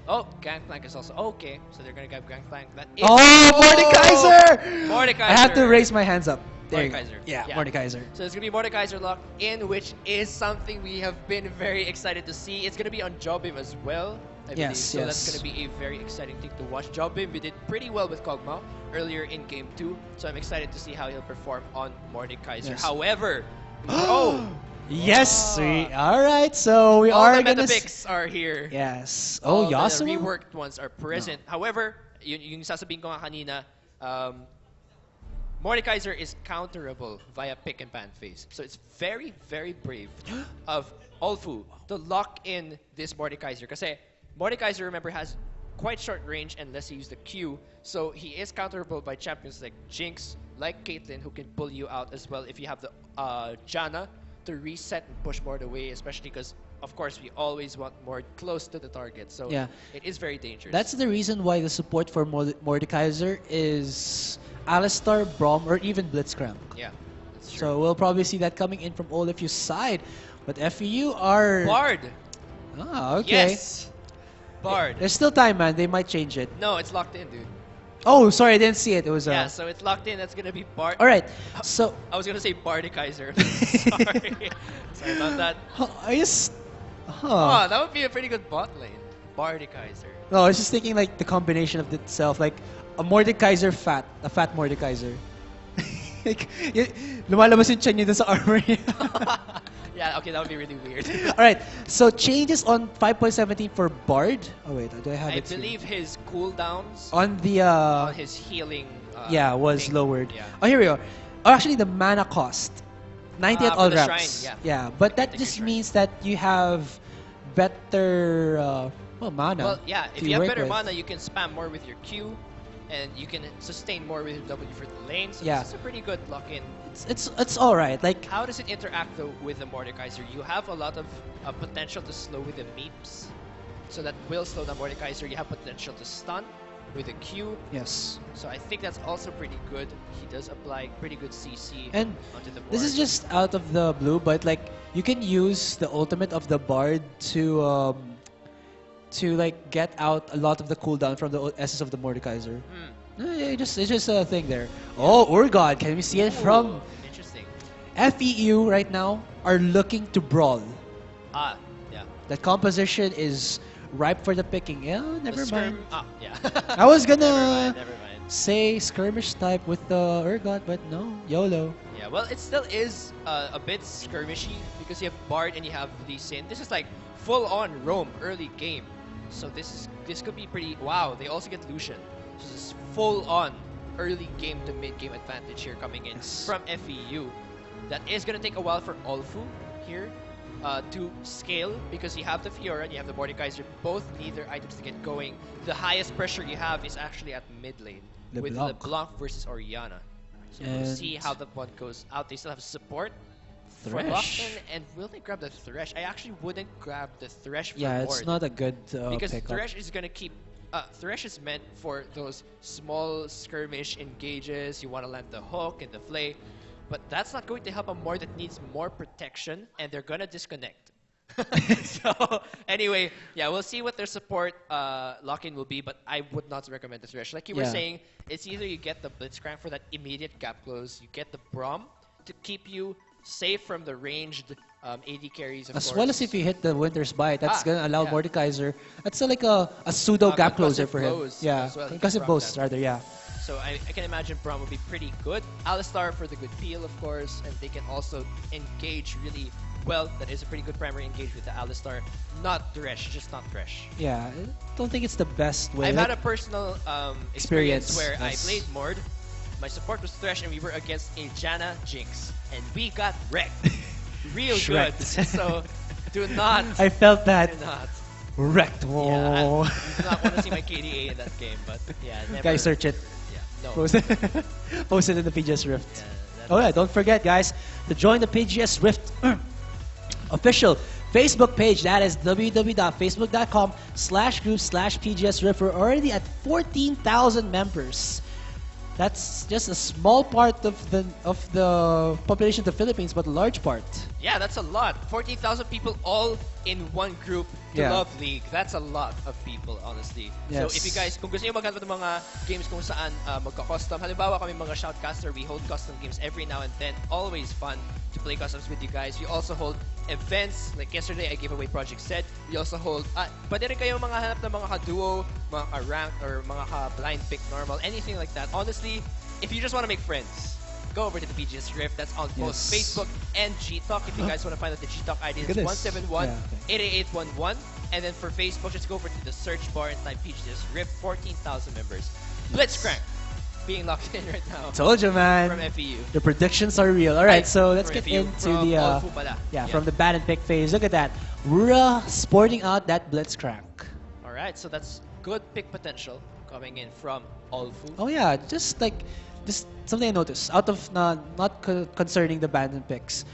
Oh, Gangplank is also okay. So they're gonna grab Gangplank. That is Oh, Mordekaiser! Mordekaiser! I have to raise my hands up. There you go. Mordekaiser. Yeah, Yeah. Mordekaiser. So it's gonna be Mordekaiser locked in, which is something we have been very excited to see. It's gonna be on Jobim as well, I believe. Yes, So that's yes. gonna be a very exciting thing to watch. Jobim, we did pretty well with Kog'Maw earlier in Game 2, so I'm excited to see how he'll perform on Mordekaiser. Yes. However, oh, Yes, Ah. all right. So we all are the gonna. meta picks are here. Yes. All Oh, the Yasuo. reworked ones are present. However, yung sasabihin ko nga kanina, Mordekaiser is counterable via pick and ban phase. So it's very, very brave of Olfu to lock in this Mordekaiser. Kasi Mordekaiser, remember, has quite short range unless you use the Q. So he is counterable by champions like Jinx, like Caitlyn, who can pull you out as well if you have the Janna to reset and push Mord away, especially because, of course, we always want Mord close to the target. So Yeah. it is very dangerous. That's the reason why the support for Mordekaiser is Alistar, Braum, or even Blitzcrank. Yeah, that's true. So we'll probably see that coming in from Olaf's side. But FEU are... Bard! Ah, okay. Yes! Bard. There's still time, man. They might change it. No, it's locked in, dude. Oh, sorry, I didn't see it. It was... Yeah, so it's locked in. That's gonna be Bard. All right. So... I was gonna say Bardekaiser. Sorry. Sorry about that. I just... Huh. Oh, that would be a pretty good bot lane. Bardekaiser. No, I was just thinking like the combination of itself, like a Mordekaiser fat, a fat Mordekaiser. Like, lumalabas yung chan niya dun sa armor niya. Yeah, okay, that would be really weird. Alright, so changes on 5.17 for Bard. Oh wait, do I have I it here? believe his cooldowns On the, on his healing yeah, was thing. lowered. Yeah. Oh, here we go. Oh, actually, the mana cost. 90 at for all the ramps. shrine, Yeah, but that Take your just shrine. means that you have better, mana. Well, yeah, if to you have work better with. mana, you can spam more with your Q, and you can sustain more with your W for the lane. So Yeah. this is a pretty good lock-in. It's all right. Like, How does it interact though with the Mordekaiser? You have a lot of potential to slow with the meeps, so that will slow down Mordekaiser. You have potential to stun with a Q, yes. so I think that's also pretty good. He does apply pretty good CC And onto the board. this is just out of the blue, but like you can use the ultimate of the Bard to like get out a lot of the cooldown from the essence of the Mordekaiser. Hmm. It's just a thing there. Oh, Urgot, can we see it from? Interesting. FEU right now are looking to brawl. Ah, yeah. That composition is ripe for the picking. Yeah, never mind. Ah, yeah. I was gonna Never mind. say skirmish type with the Urgot, but no, YOLO. Yeah, well, it still is a bit skirmishy because you have Bard and you have Lee Sin. This is like full-on roam early game, so this could be pretty. Wow, they also get Lucian. So this is full-on early game to mid-game advantage here coming in Yes. from FEU. That is gonna take a while for Olfu here to scale because you have the Fiora and you have the Mordekaiser. Both need their items to get going. The highest pressure you have is actually at mid lane with LeBlanc. LeBlanc versus Oriana. So we'll And- see how the one goes out. They still have support for Thresh. Lockton, and will they grab the Thresh? I actually wouldn't grab the Thresh for Yeah, it's Lord, not a good because pickup. Thresh is gonna keep. Thresh is meant for those small skirmish engages. You want to land the hook and the flay, but that's not going to help a Mord that needs more protection, and they're gonna disconnect. So anyway, yeah, we'll see what their support lock-in will be, but I would not recommend the Thresh. Like you were Yeah. saying, it's either you get the Blitzcrank for that immediate gap close, you get the Braum to keep you safe from the ranged AD carries, of As course. well as if you hit the Winter's Bite, that's gonna allow yeah. Mordekaiser. That's like a pseudo gap closer concussive for him. blows Yeah, as well. He can concussive proc blows that. rather. Yeah. So I can imagine Braum will be pretty good. Alistar for the good peel, of course, and they can also engage really well. That is a pretty good primary engage with the Alistar. Not Thresh, just not Thresh. Yeah, I don't think it's the best way. I've Like, had a personal experience where I yes. played Mord. My support was Thresh, and we were against a Janna Jinx, and we got wrecked. Real good. Shreked. So do not. I felt that Do not. wrecked. Yeah, Whoa. I do not want to see my KDA in that game, but yeah, never. Guys, search it. Yeah, no. Post it, post it in the PGS Rift. Yeah, that- Oh yeah, don't forget guys to join the PGS Rift official Facebook page. That is www.facebook.com/group/PGS Rift. We're already at 14,000 members. That's just a small part of the population of the Philippines, but a large part. Yeah, that's a lot. 14,000 people all in one group to Yeah. love League. That's a lot of people, honestly. So Yes. if you guys, kung gusto nyo maghanap ng mga games kung saan magka-custom, halimbawa kami mga Shoutcaster, we hold custom games every now and then. Always fun to play customs with you guys. We also hold events. Like yesterday, I gave away Project Zed. We also hold, pwede rin kayo mga hanap ng mga ka-duo, mga ka-rank, or mga ka-blind pick normal, anything like that. Honestly, if you just want to make friends, go over to the BGS Rift. That's on both Yes. Facebook and Gtalk. If you guys want to find out the Gtalk ID, Look at it's this. 171-88811. And then for Facebook, just go over to the search bar and type BGS Rift. 14,000 members. Blitzcrank being locked in right now Told you, man. from FEU. The predictions are real. All right, Right, so let's from get FEU, into from the Olfu pala. from the ban and pick phase. Look at that. Rura sporting out that Blitzcrank. All right, so that's good pick potential coming in from Olfu. Oh yeah, just something I noticed out of concerning the ban and picks.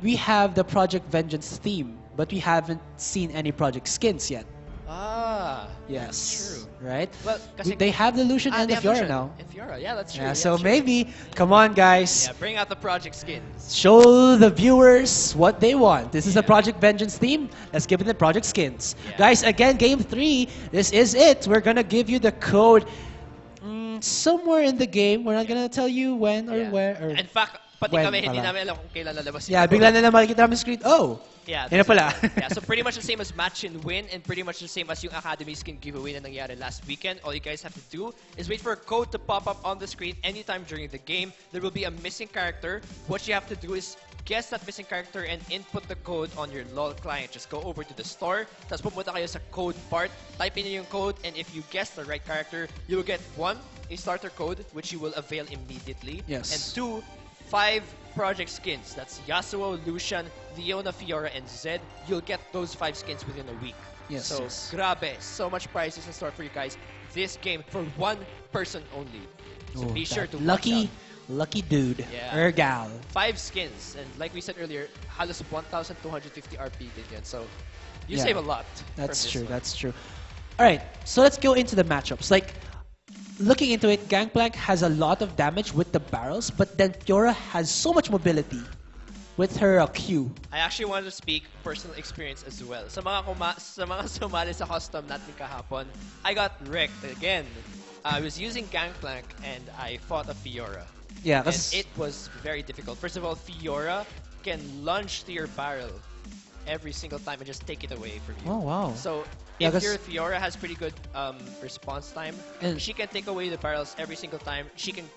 We have the Project Vengeance theme, but we haven't seen any Project skins yet. Ah, Yes, that's true. Right? Well, kasi They have the Lucian and they the have Fiora Lucian now. and Fiora, yeah, that's true. Yeah, yeah, so true. maybe, come on guys, Yeah, bring out the Project skins. show the viewers what they want. This is the Yeah. Project Vengeance theme. Let's give them the Project skins. Yeah. Guys, again, Game 3, this is it. We're gonna give you the code somewhere in the game. We're not gonna tell you when or Yeah. where. Or In fact, pati when kami hindi pala. namin alam kung kailan lalabas. yeah, yung bigla code. na lang makikita namin screen. Oh, Yeah, Yan na pala. yeah, so pretty much the same as match and win, and pretty much the same as yung Academy skin giveaway na nangyari last weekend. All you guys have to do is wait for a code to pop up on the screen anytime during the game. There will be a missing character. What you have to do is guess that missing character and input the code on your LOL client. Just go over to the store, tapos pumunta kayo sa code part, type in yung code, and if you guess the right character, you will get 1, a starter code, which you will avail immediately, Yes. and 2, 5 project skins. That's Yasuo, Lucian, Leona, Fiora, and Zed. You'll get those 5 skins within a week. Yes, So, yes. grabe. So much prizes in store for you guys. This game for one person only. So Oh, be sure that to watch out. lucky dude Yeah. or gal. 5 skins. And like we said earlier, halos 1,250 RP din yan. So, you Yeah. save a lot. That's from this true. one. That's true. All right, so let's go into the matchups. Like, looking into it, Gangplank has a lot of damage with the barrels, but then Fiora has so much mobility with her Q. I actually wanted to speak personal experience as well. Sa mga sumali sa custom natin kahapon, I got wrecked again. I was using Gangplank and I fought a Fiora. Yeah, And because it was very difficult. First of all, Fiora can lunge to your barrel every single time and just take it away from you. oh wow. So Yeah, if 'cause- your Fiora has pretty good response time, And- she can take away the barrels every single time. She can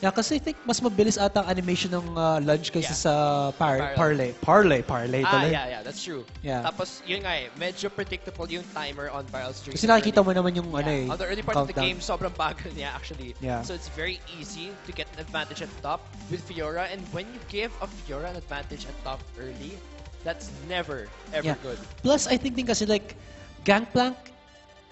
Yeah, kasi I think mas mabilis ata ang animation ng lunge kaysa Yeah. sa Parley. parlay tuloy. yeah, that's true. Yeah. Tapos, yun nga eh, medyo predictable yung timer on barrels during Kasi the nakikita early- mo naman yung ano eh, On the early part of the countdown. game, sobrang bagal niya actually. Yeah. So it's very easy to get an advantage at top with Fiora. And when you give a Fiora an advantage at top early, that's never, ever Yeah. good. Plus, I think din kasi like, Gangplank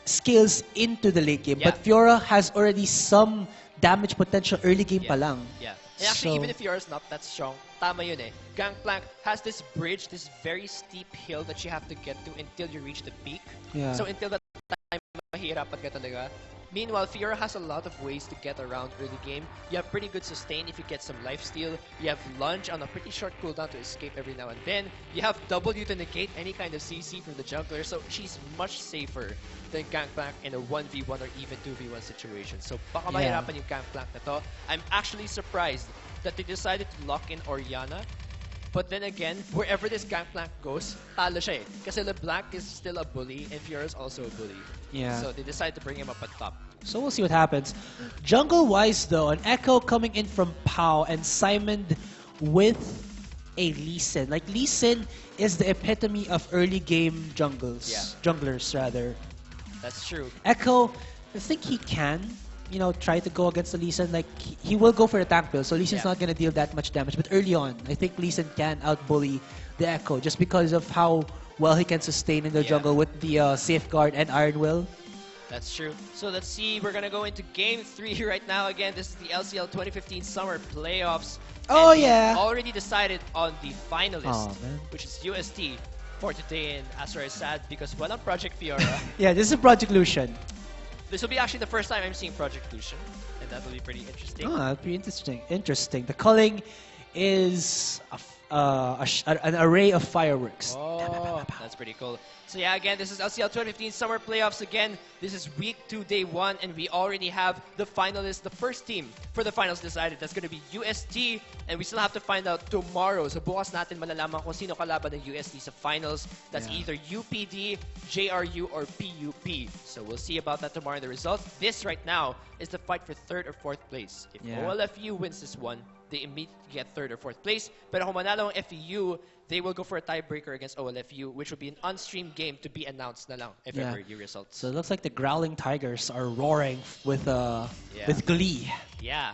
scales into the late game, Yeah. but Fiora has already some damage potential early game pa lang. Yeah. And actually, So- even if Fiora's not that strong, tama yun eh. Gangplank has this bridge, this very steep hill that you have to get to until you reach the peak. Yeah. So until that time, mahirapan ka talaga. Meanwhile, Fiora has a lot of ways to get around early game. You have pretty good sustain if you get some lifesteal. You have lunge on a pretty short cooldown to escape every now and then. You have W to negate any kind of CC from the jungler, so she's much safer than Gangplank in a 1v1 or even 2v1 situation. So baka Yeah. mahirapan yung Gangplank na to. I'm actually surprised that they decided to lock in Orianna. But then again, wherever this Gangplank goes, talo siya eh. Kasi LeBlanc is still a bully and Fiora is also a bully. Yeah. So they decided to bring him up at top. So we'll see what happens. Jungle-wise though, an Echo coming in from Pau and Simon with a Lee Sin. Like Lee Sin is the epitome of early game junglers. Yeah. Junglers rather. That's true. Echo, I think he can, try to go against the Lee Sin. Like he will go for the tank build, so Lee Sin's Yeah. not gonna deal that much damage. But early on, I think Lee Sin can outbully the Echo just because of how well he can sustain in the Yeah. jungle with the Safeguard and Iron Will. That's true. So let's see. We're going to go into Game 3 right now. Again, this is the LCL 2015 Summer Playoffs. Oh, And we yeah. already decided on the finalist, Oh, man. which is UST for today. And Asura is sad because went on Project Fiora. Yeah, this is a Project Lucian. This will be actually the first time I'm seeing Project Lucian. And that will be pretty interesting. Oh, that'd be interesting. Interesting. The culling is an array of fireworks. Oh, that's pretty cool. So yeah, again, this is LCL 2015 Summer Playoffs. Again, this is week 2, day 1, and we already have the finalists, the first team for the finals decided. That's going to be UST, and we still have to find out tomorrow. So bukas natin malalaman kung sino kalaban ng UST sa finals. That's Yeah. either UPD, JRU, or PUP. So we'll see about that tomorrow in the results. This right now is the fight for 3rd or 4th place. If Yeah. OLFU wins this one, they immediately get 3rd or 4th place. Pero kung manalo ang FEU, they will go for a tiebreaker against OLFU, which will be an on-stream game to be announced na lang if Yeah. ever your results. So it looks like the Growling Tigers are roaring with glee. Yeah.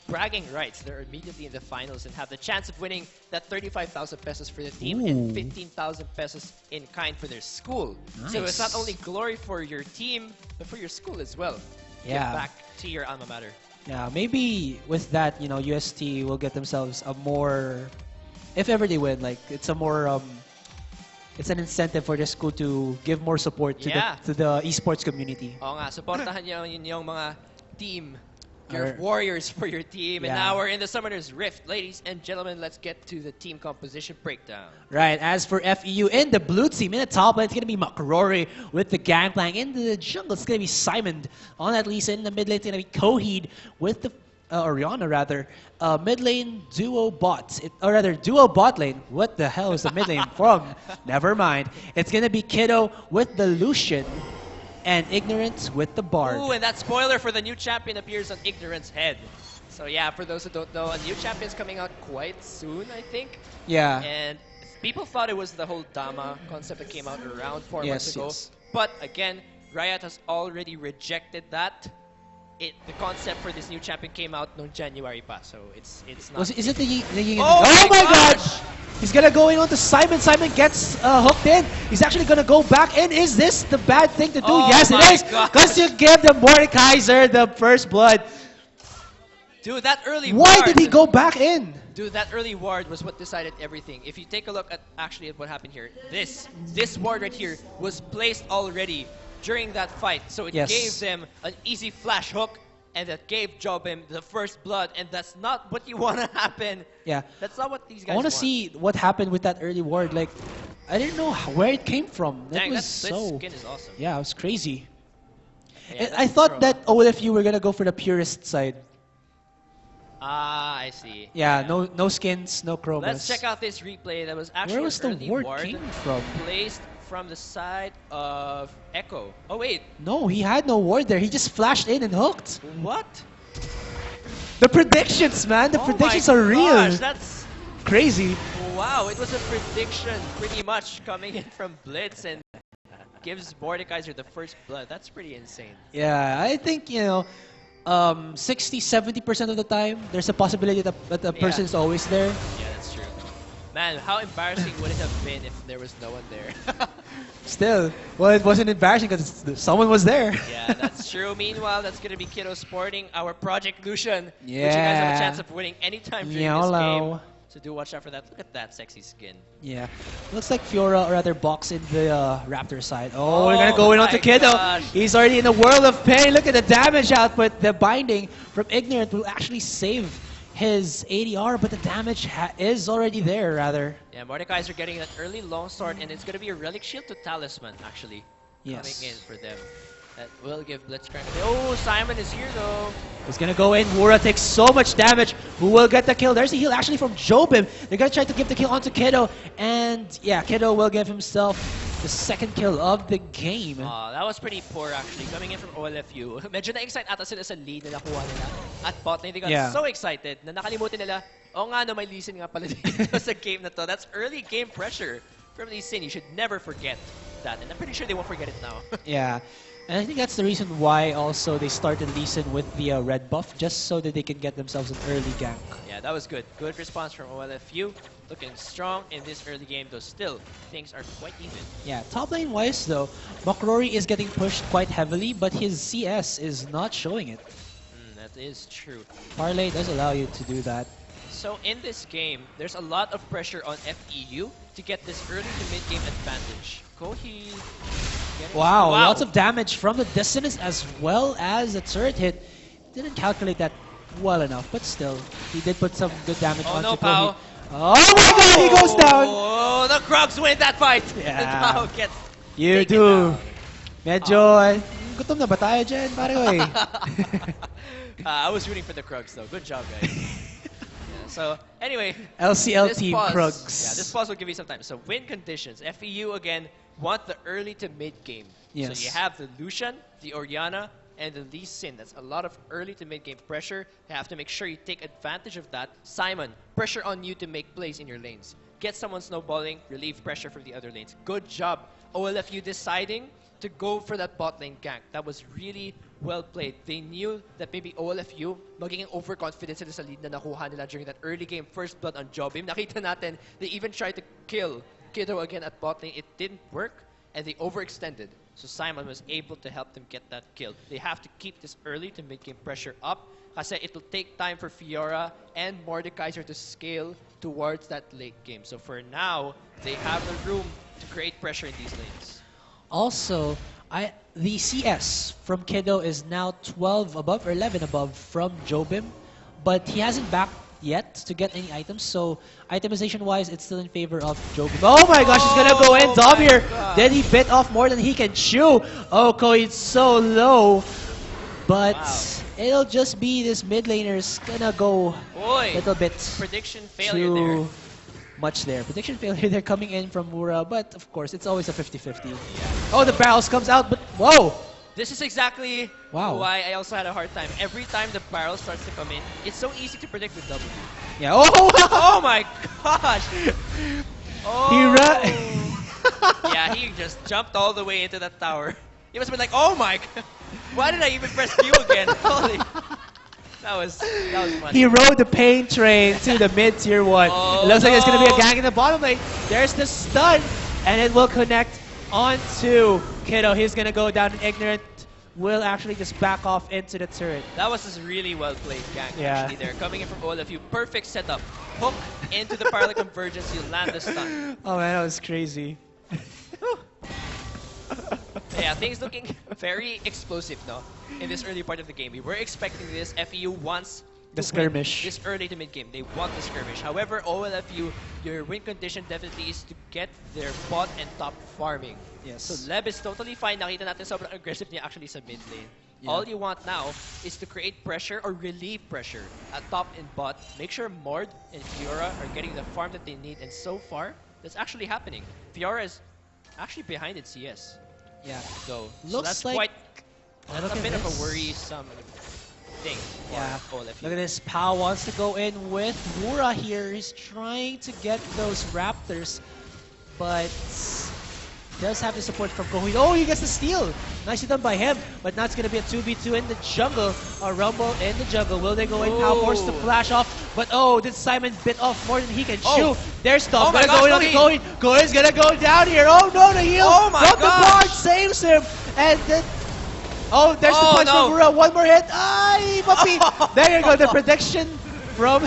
Bragging rights. They're immediately in the finals and have the chance of winning that 35,000 pesos for the team and Ooh. 15,000 pesos in kind for their school. So it's not Nice. only glory for your team, but for your school as well. Yeah. Give back to your alma mater. Yeah, maybe with that, UST will get themselves a more, if ever they win, like it's a more, it's an incentive for the school to give more support to Yeah. the esports community. Oo nga, supportahan niyo yung mga team, your Or- warriors for your team. And Yeah. now we're in the Summoner's Rift. Ladies and gentlemen, let's get to the team composition breakdown. Right, as for FEU in the blue team, in the top lane, it's going to be Makarori with the Gangplank. In the jungle, it's going to be Simon. On that Lisa, in the mid lane, it's going to be Coheed with the, Orianna rather. Mid lane, duo bot. Or rather, duo bot lane. What the hell is the mid lane from? Never mind. It's going to be Kiddo with the Lucian. And Ignorant with the Bard. Ooh, and that spoiler for the new champion appears on Ignorant's head. So yeah, for those who don't know, a new champion's coming out quite soon, I think. Yeah. And people thought it was the whole Dama concept that came out around 4 months Yes, ago. yes. But again, Riot has already rejected that. The concept for this new champion came out no January pa, so it's not. Is it the Yin? Oh my my god! gosh! He's gonna go in onto Simon. Simon gets hooked in. He's actually gonna go back in. Is this the bad thing to do? Oh Yes, it my is. gosh. Because you give the Mordekaiser the first blood. Dude, that early Why ward, did he go back in? Dude, that early ward was what decided everything. If you take a look at actually at what happened here, this ward right here was placed already during that fight, so it Yes. gave them an easy flash hook, and that gave Jobim the first blood, and that's not what you want to happen. Yeah. That's not what these guys I want to want. see what happened with that early ward. Like, I didn't know where it came from. That Dang, that was split so. skin is awesome. Yeah, it was crazy. Yeah, I that's thought true. that OLFU were gonna go for the purist side. Ah, I see. Yeah, no skins, no chromas. Let's check out this replay. That was actually Where was the an early ward ward came from? placed from the side of Echo. Oh wait, No, he had no ward there. He just flashed in and hooked. what? The predictions, man. The Oh predictions my are real. gosh, that's Crazy. wow. It was a prediction, pretty much coming in from Blitz and gives Mordekaiser the first blood. That's pretty insane. Yeah, I think, 60-70% of the time, there's a possibility that the Yeah. person is always there. Yeah, that's true. Man, how embarrassing would it have been if there was no one there? Still, well, it wasn't embarrassing because someone was there. Yeah, that's true. Meanwhile, that's going to be Kiddo Sporting, our Project Lucian, which you guys have a Yeah. chance of winning anytime during this YOLO. game. So do watch out for that. Look at that sexy skin. Yeah, looks like Fiora, or rather Box in the Raptor side. Oh, we're gonna Oh go in my onto Kiddo. gosh. He's already in a world of pain. Look at the damage output. The binding from Ignorant will actually save his ADR, but the damage is already there, rather. Yeah, Mordekaiser getting that early long sword, and it's going to be a Relic Shield to Talisman, actually, Yes. coming in for them. That will give Blitzcrank. Oh, Simon is here, though. He's gonna go in. Wura takes so much damage. Who will get the kill? There's a heal actually from Jobim. They're gonna try to give the kill onto Kiddo. And yeah, Kiddo will give himself the second kill of the game. That was pretty poor, actually, coming in from OLFU. Medyo na-excite ata sila sa lead na nakuha nila. At bot lane, they got Yeah. so excited na nakalimutan nila, oh nga no, may Lee Sin nga pala dito sa game na to. That's early game pressure from Lee Sin. You should never forget that. And I'm pretty sure they won't forget it now. Yeah. And I think that's the reason why also they started Lee Sin with the red buff, just so that they can get themselves an early gank. Yeah, that was good. Good response from OLFU. Looking strong in this early game, though still, things are quite even. Yeah, top lane wise though, Makrory is getting pushed quite heavily, but his CS is not showing it. That is true. Parlay does allow you to do that. So in this game, there's a lot of pressure on FEU to get this early to mid-game advantage. Kohi getting... Wow, lots of damage from the distance as well as a turret hit. Didn't calculate that well enough, but still, he did put some good damage Oh onto no, Kohi. Pao. Oh my god, he goes down! Oh, the Krugs win that fight! Yeah. And Pao gets You taken do. down. Medyo, gutom na ba tayo dyan, pare ko eh. I was rooting for the Krugs though. Good job, guys. Yeah, so anyway, LCL this team pause- Krugs. Yeah, this pause will give you some time. So win conditions. FEU again want the early to mid game. Yes. So you have the Lucian, the Orianna, and the Lee Sin. That's a lot of early to mid game pressure. You have to make sure you take advantage of that. Simon, pressure on you to make plays in your lanes. Get someone snowballing, relieve pressure from the other lanes. Good job. OLFU deciding to go for that bot lane gank. That was really well played. They knew that maybe OLFU magiging overconfident sila sa lead na nakuha nila during that early game first blood on Jobim. Nakita natin, they even tried to kill Kiddo again at bot lane. It didn't work, and they overextended. So Simon was able to help them get that kill. They have to keep this early to mid-game pressure up, kasi it'll take time for Fiora and Mordekaiser to scale towards that late game. So for now, they have the room to create pressure in these lanes. Also, the CS from Kiddo is now 12 above or 11 above from Jobim, but he hasn't backed yet to get any items, so itemization wise it's still in favor of Jobim. Oh my gosh, he's gonna go in. Oh Dom my here. God. Then he bit off more than he can chew. Oh, Koi's so low, but Wow. it'll just be this mid laner's gonna go a Boy, little bit prediction failure there. too much there. Prediction failure there coming in from Mura, but of course it's always a 50-50. Oh, the barrels comes out, but whoa! This is exactly Wow. why I also had a hard time. Every time the barrel starts to come in, it's so easy to predict with W. Yeah. Oh! Oh my gosh! Oh. He ran. Yeah, he just jumped all the way into that tower. He must have been like, oh my god, why did I even press Q again? Holy. That was funny. He rode the pain train to the mid tier 1. Oh, It looks like it's gonna be a no. gang in the bottom lane. There's the stun, and it will connect onto Kiddo. He's gonna go down and Ignorant will actually just back off into the turret. That was just really well played, gang. Yeah. Actually, there coming in from all of you, perfect setup. Hook into the parallel convergence, you land the stun. Oh man, that was crazy. Yeah, things looking very explosive, no? In this early part of the game, we were expecting this. FEU wants The to win skirmish. this early to mid game. They want the skirmish. However, OLFU, your win condition definitely is to get their bot and top farming. Yes. So Leb is totally fine. Nakita natin sobrang aggressive niya actually sa mid lane. Yeah. All you want now is to create pressure or relieve pressure at top and bot. Make sure Mord and Fiora are getting the farm that they need, and so far, that's actually happening. Fiora is actually behind its CS. Yeah. So Looks that's like- quite Look a at bit of a this. worrisome thing for Yeah. OLFU. Look at this. Pao wants to go in with Wura here. He's trying to get those Raptors, but does have the support from Gohin. Oh, he gets the steal. Nicely done by him. But now it's going to be a 2v2 in the jungle. A rumble in the jungle. Will they go in now? Forced to Oh. flash off. But oh, did Simon bit off more than he can Oh. chew? There's Tom. Oh my Gonna go in gosh, on the Gohin. Gohin's going to go down here. Oh no, the heal Oh my from the gosh. Bard saves him. And then oh, there's the Oh, punch no. from Wura. One more hit. Ay, puppy. There you go. The prediction from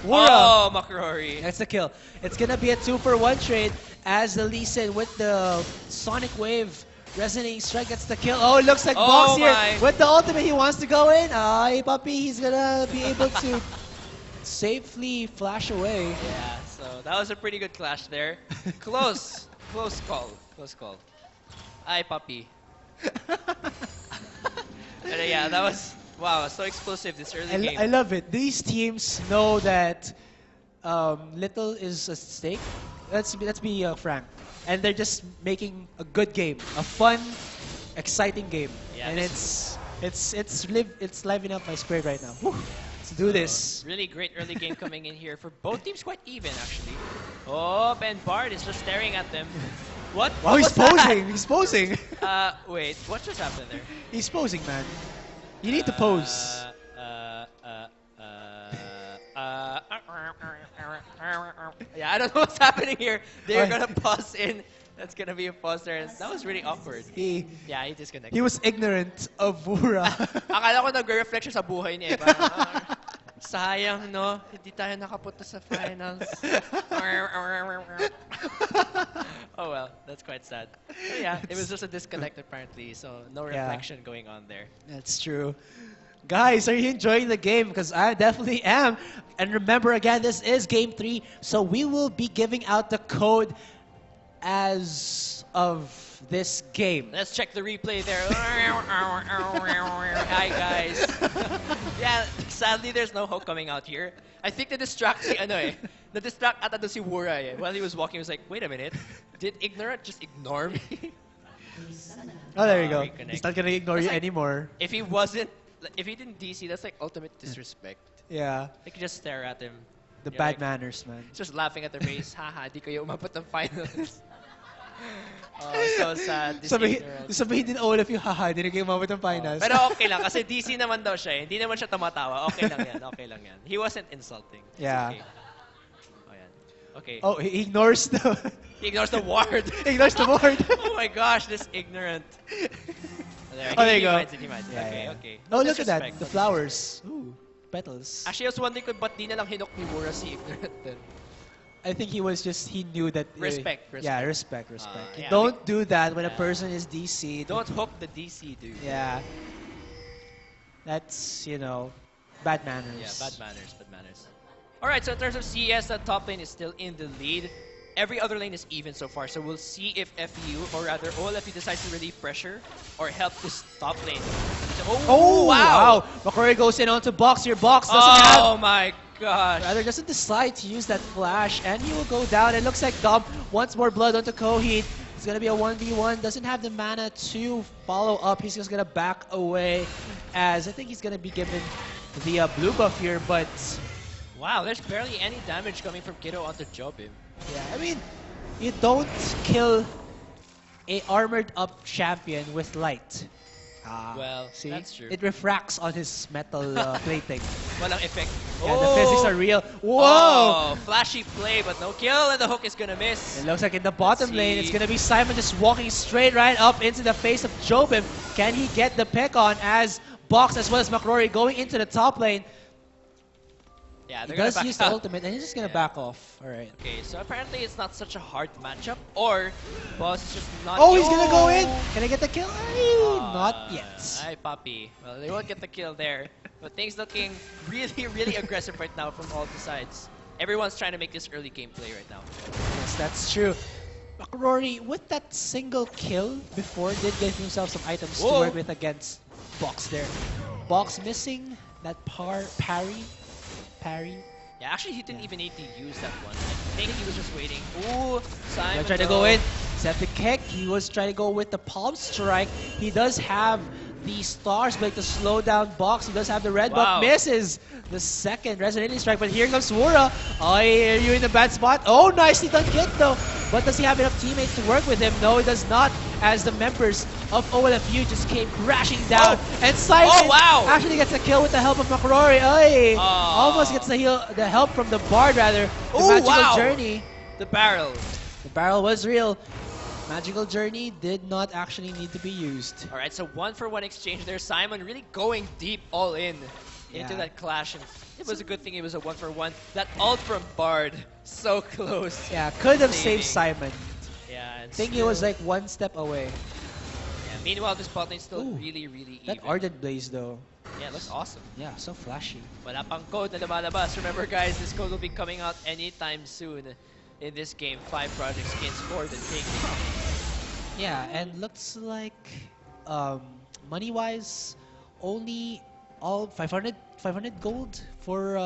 Wura. Oh, McCrory. That's the kill. It's gonna be a 2-for-1 trade as the Lee Sin with the Sonic Wave resonating strike gets the kill. Oh, it looks like Oh Box here my. with the ultimate. He wants to go in. Ay, puppy. He's gonna be able to safely flash away. Yeah, so that was a pretty good clash there. Close. Close call. Close call. Ay, puppy. But yeah, that was, wow, so explosive this early game. I love it. These teams know that little is at stake. Let's be frank, and they're just making a good game, a fun, exciting game, Yeah, and this it's livening up my spirit right now. Whew. Let's do this. Really great early game coming in here for both teams, quite even actually. Oh, and Bard is just staring at them. What? Wow, What he's was that? posing. He's posing. Wait, what just happened there? He's posing, man. You need to pose. Yeah, I don't know what's happening here. They're Why? gonna pause in. That's gonna be a pause there. And that was really awkward. He Yeah, he disconnected. he was ignorant of Wura. Akala ko nagre-reflect siya sa buhay niya eh. Parang, sayang, no? Hindi tayo nakapunta sa finals. Oh well, that's quite sad. But yeah, it was just a disconnect apparently, so no Yeah. reflection going on there. That's true. Guys, are you enjoying the game? Because I definitely am. And remember, again, this is Game 3, so we will be giving out the code as of this game. Let's check the replay there. Hi guys. Yeah, sadly there's no hook coming out here. I think the distract si ano eh. The distract ata doon si Wura eh. While he was walking, he was like, wait a minute. Did Ignorant just ignore me? Oh, there you go. Reconnect. He's not gonna ignore That's you like- anymore. If he wasn't, if he didn't DC, that's like ultimate disrespect. Yeah. They could just stare at him. The You're bad like- manners, man. Just laughing at their face. Haha, di kayo umabot ng finals. Oh, so sad. This Ignorant. Sabihin din all of you, haha, hindi na kayo umabot ng Oh, finals. pero okay lang kasi DC naman daw siya eh. Hindi naman siya tumatawa. Okay lang yan. Okay lang yan. He wasn't insulting. It's Yeah. Okay. Oh, yan. Okay. Oh, he ignores the He ignores the ward. ignores the board. Oh my gosh, this Ignorant. Oh, there you he go. Minds it, he minds it. Yeah, Okay, yeah. okay. Oh, look at that. Disrespect, The no flowers. Ooh, petals. Actually, I was wondering kung ba't di na lang hinok ni Wura si Ignorant then. I think he knew that. Respect, Yeah, respect. respect. You Yeah, don't do that when a yeah. person is DC. Don't hook the DC, dude. Yeah. That's, bad manners. Yeah, bad manners, bad manners. Alright, so in terms of CS, the top lane is still in the lead. Every other lane is even so far, so we'll see if FU, or rather OLFU, decides to relieve pressure or help this top lane. So, Oh, wow. McCrory goes in onto Box here. Box doesn't have... Oh my gosh. Rather doesn't decide to use that flash, and he will go down. It looks like Dom wants more blood onto Coheed. It's gonna be a 1v1. Doesn't have the mana to follow up. He's just gonna back away, as I think he's gonna be given the blue buff here. But Wow, there's barely any damage coming from Kiddo onto Jobim. yeah, I mean, you don't kill a armored up champion with light. Well, see, that's true. it refracts on his metal plating. Walang effect. Yeah, the physics are real. Whoa! Oh, flashy play, but no kill, and the hook is gonna miss. It looks like in the bottom Let's lane, it's see. going to be Simon just walking straight right up into the face of Jobim. Can he get the pick on as Box as well as McCrory going into the top lane? Yeah, He they're gonna does back use the out. ultimate, and he's just gonna Yeah. back off. All right. Okay, so apparently it's not such a hard matchup, or Boss is just not. Oh, he's gonna go in. Can I get the kill? Ay, Uh, not yet. Hi, Papi. Well, they won't get the kill there, but things looking really, really aggressive right now from all the sides. Everyone's trying to make this early gameplay right now. Yes, that's true. Rory, with that single kill before, did get himself some items to Whoa. work with against Box there. Box missing that parry. Yeah, actually, he didn't Yeah. even need to use that one. I think he was just waiting. Ooh, Simon. Trying to go in. Septic kick. He was trying to go with the palm strike. He does have the stars but to slow down Box. He does have the red Wow. buff. Misses the second resonating strike. But here comes Wura. Oh, are you in a bad spot? Oh, nicely done kick though. But does he have enough teammates to work with him? No, he does not. As the members of OLFU just came crashing down. And Simon Oh, wow. actually gets a kill with the help of McRory. Ay, Oh. almost gets the help from the Bard rather. The Oh, magical wow. journey. The barrel. The barrel was real. Magical Journey did not actually need to be used. All right, so 1-for-1 exchange there. Simon really going deep all in into Yeah. that clash, and it was a good thing it was a 1-for-1. That ult from Bard, so close. Yeah, could have Saving. saved Simon. Yeah, and I think he was still- like one step away. Yeah, meanwhile, this bot lane's still Ooh, really, really That even. Ardent Blaze though. Yeah, it looks awesome. Yeah, so flashy. Wala pang code na lumalabas. Remember guys, this code will be coming out anytime soon in this game. 5 project skins for the taking. Yeah, and looks like money-wise, only all 500 gold for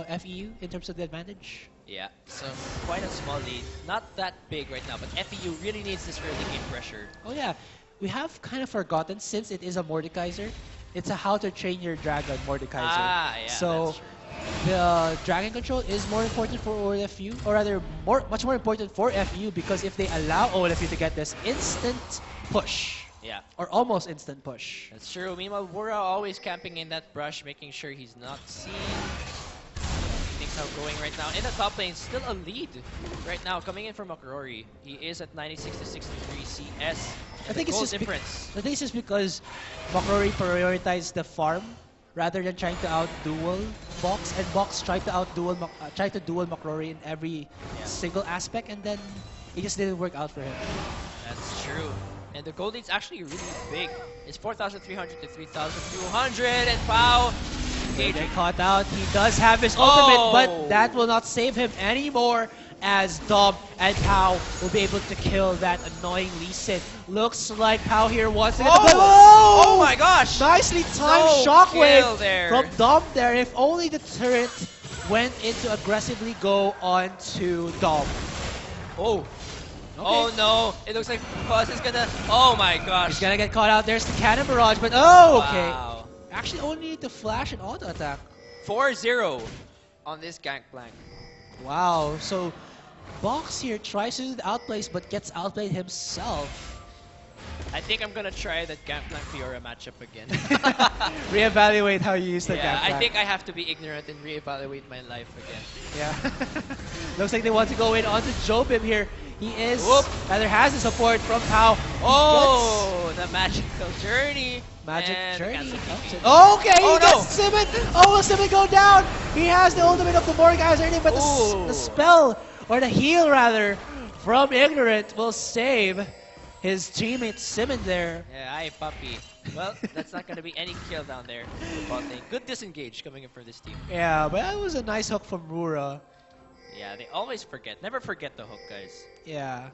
FEU in terms of the advantage. Yeah, so quite a small lead. Not that big right now, but FEU really needs this early game pressure. Oh yeah, we have kind of forgotten since it is a Mordekaiser. It's a how to train your dragon Mordekaiser. Ah, yeah, so that's true. the dragon control is more important for OLFU, or rather, much more important for FU because if they allow OLFU to get this instant push, Yeah, or almost instant push. that's true. Meanwhile, Wura always camping in that brush, making sure he's not seen. Things are going right now. In the top lane, still a lead right now coming in from Makarori. He is at 96 to 63 CS. I think it's goal just difference. I think it's just because Makarori prioritized the farm rather than trying to outduel Box, and Box tried to duel Makarori in every Yeah. single aspect, and then it just didn't work out for him. That's true. And the gold lead's actually really big. It's 4,300 to 3,200, and Pau Get engaging. caught out. He does have his ultimate, Oh. but that will not save him anymore as Dom and Pau will be able to kill that annoying Lee Sin. Looks like Pau here wants to get the play. Oh my gosh! Nicely timed No kill shockwave there. from Dom there. If only the turret went in to aggressively go on to Dom. Oh. Oh no! It looks like Buzz is gonna. Oh my gosh! He's gonna get caught out. There's the cannon barrage, but oh, okay. Wow. Actually, only need to flash and auto attack. 4-0 on this Gangplank. Wow, so Box here tries to do the outplays but gets outplayed himself. I think I'm gonna try that Gangplank Fiora matchup again. Reevaluate how you use the Yeah, I Gangplank. think I have to be ignorant and reevaluate my life again. Yeah. Looks like they want to go in onto Jobim here. He is, Whoop. rather has the support from Pau. Oh, the magical journey. Magic And Journey. cancel TP. Oh, okay, Oh, he gets Simon. Oh, will Simon go down? He has the ultimate of the Mordekaiser, but Ooh. the spell, or the heal rather, from Ignorant will save his teammate Simon there. Yeah, aye, puppy. Well, that's not gonna be any kill down there. Bot lane. Good disengage coming in for this team. Yeah, but that was a nice hook from Rura. Yeah, they always forget. Never forget the hook, guys. Yeah.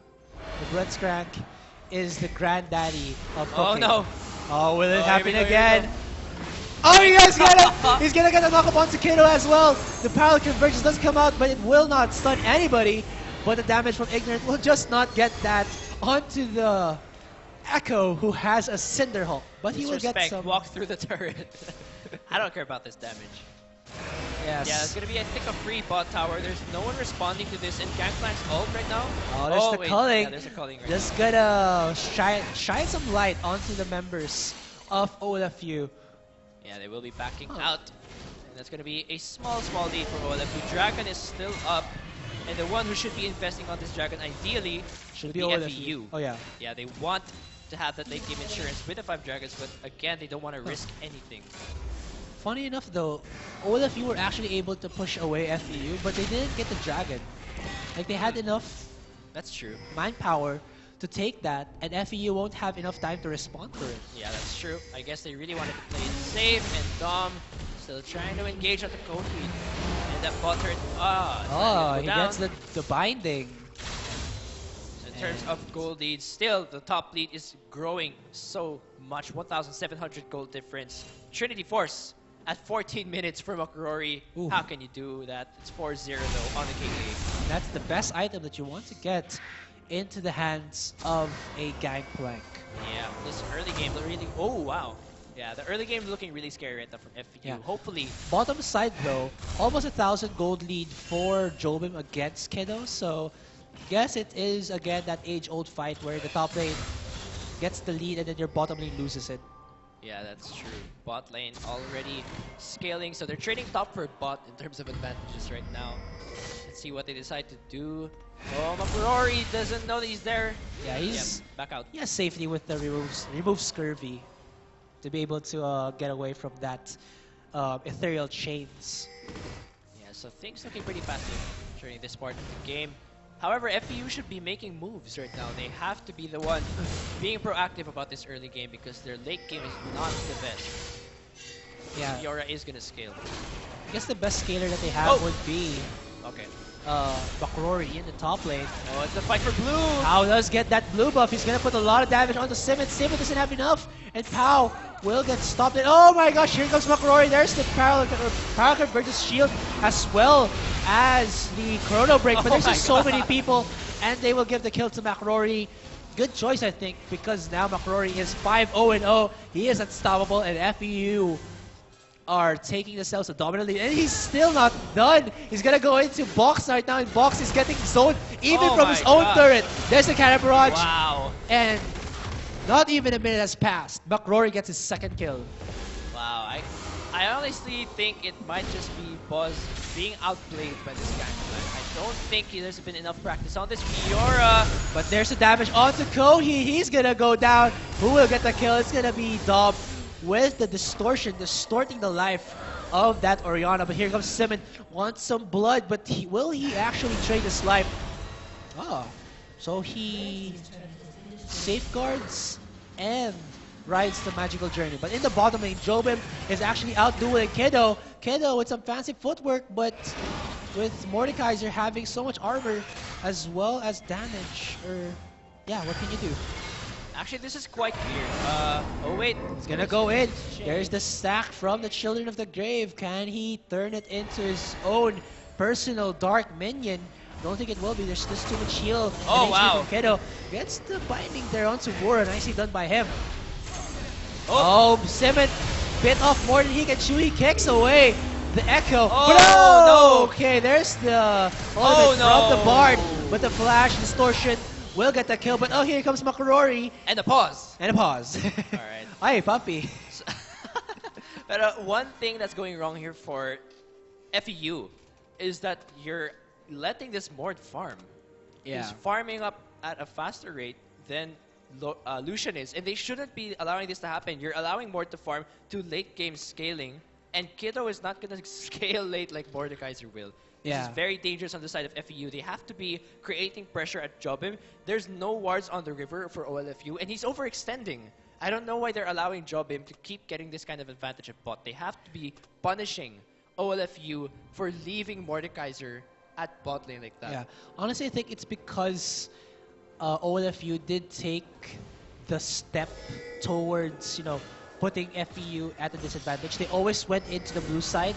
The Blitzcrank is the granddaddy of Oh hooking. no! Oh, will it Oh, happen here we go, here we again? Oh, he's gonna get a knock upon Takedo as well. The power convergence does come out, but it will not stun anybody. But the damage from Ignorant will just not get that onto the Echo, who has a Cinder Hulk. But he will get Disrespect, some. walk through the turret. I don't care about this damage. Yes. Yeah, it's gonna be, I think, a free bot tower. There's no one responding to this, and Gangplank's ult right now. Oh, there's the wait. culling. Yeah, there's a culling right Just gonna shine some light onto the members of OLFU. now. Yeah, they will be backing Huh. out. And that's gonna be a small lead for OLFU. Dragon is still up. And the one who should be investing on this Dragon, ideally, should be FEU. Oh yeah. Yeah, they want to have that late game insurance with the 5 Dragons, but again, they don't want to risk anything. Funny enough though, OLFU were actually able to push away FEU, but they didn't get the Dragon. Like they had enough That's true. manpower to take that, and FEU won't have enough time to respond to it. Yeah, that's true. I guess they really wanted to play it safe, and Dom still trying to engage on the Kofi. And that buttered. Oh, he gets the binding. In terms of gold leads, still the top lead is growing so much. 1,700 gold difference. Trinity Force at 14 minutes for McRory. Ooh. How can you do that? It's 4-0 though on the KK. That's the best item that you want to get into the hands of a Gangplank. Yeah, this early game really. Oh wow. Yeah, the early game is looking really scary right now from FPU. Yeah. Hopefully, Bottom side though, almost 1,000 gold lead for Jobim against Kiddo, so guess it is again that age-old fight where the top lane gets the lead and then your bottom lane loses it. yeah, that's true. Bot lane already scaling, so they're trading top for bot in terms of advantages right now. Let's see what they decide to do. Oh, McRory doesn't know that he's there. Yeah, he's Back out. he has safety with the remove scurvy to be able to get away from that ethereal chains. Yeah, so things looking pretty passive during this part of the game. However, FPU should be making moves right now. They have to be the one being proactive about this early game because their late game is not the best. Yeah, Fiora is gonna scale. I guess the best scaler that they have Oh. would be Okay. McRory in the top lane. Oh, it's a fight for blue. Pao does get that blue buff. He's gonna put a lot of damage onto Simon. Simon doesn't have enough, and Pao will get stopped. And oh my gosh, here comes McRory. There's the Power Convergence shield as well as the Chrono Break. But Oh there's my just so many God. people, and they will give the kill to McRory. Good choice, I think, because now McRory is 5-0-0. He is unstoppable, and FEU are taking the cells to dominant lead, and he's still not done. He's gonna go into Box right now, and Box is getting zoned even Oh from my his own gosh. turret. There's the Cannon Barrage, Wow. and not even a minute has passed. McRory gets his second kill. Wow. I honestly think it might just be Buzz being outplayed by this guy. I don't think there's been enough practice on this Fiora. But there's the damage onto Kohi. He's gonna go down. Who will get the kill? It's gonna be Dom with the distortion, distorting the life of that Orianna. But here comes Simon. Wants some blood, but will he actually trade his life? Oh, so he safeguards and rides the magical journey. But in the bottom lane, Jobim is actually outdueling Kiddo. Kiddo with some fancy footwork, but with Mordekaiser having so much armor as well as damage. Yeah, what can you do? Actually, this is quite weird. Oh wait. He's gonna go in. There's the stack from the Children of the Grave. Can he turn it into his own personal dark minion? Don't think it will be. There's just too much heal. Oh, and HP wow. from Kiddo gets the binding there onto Wura. Nicely done by him. Oh. Oh, Simon bit off more than he can chew. He kicks away the Echo. Oh, But no. Okay, there's the Oh, ultimate from the no. Bard. But the Flash Distortion will get the kill. But oh, here comes McRory. And a pause. And a pause. Alright. Hi, puppy. But one thing that's going wrong here for FEU is that you're letting this Mord farm. Yeah. He's farming up at a faster rate than Lucian is, and they shouldn't be allowing this to happen. You're allowing Mord to farm to late game scaling, and Kiddo is not gonna scale late like Mordekaiser will. This Yeah. is very dangerous on the side of FEU. They have to be creating pressure at Jobim. There's no wards on the river for OLFU, and he's overextending. I don't know why they're allowing Jobim to keep getting this kind of advantage at bot. They have to be punishing OLFU for leaving Mordekaiser at bot lane like that. Yeah. Honestly, I think it's because OLFU did take the step towards, putting FEU at a disadvantage. They always went into the blue side,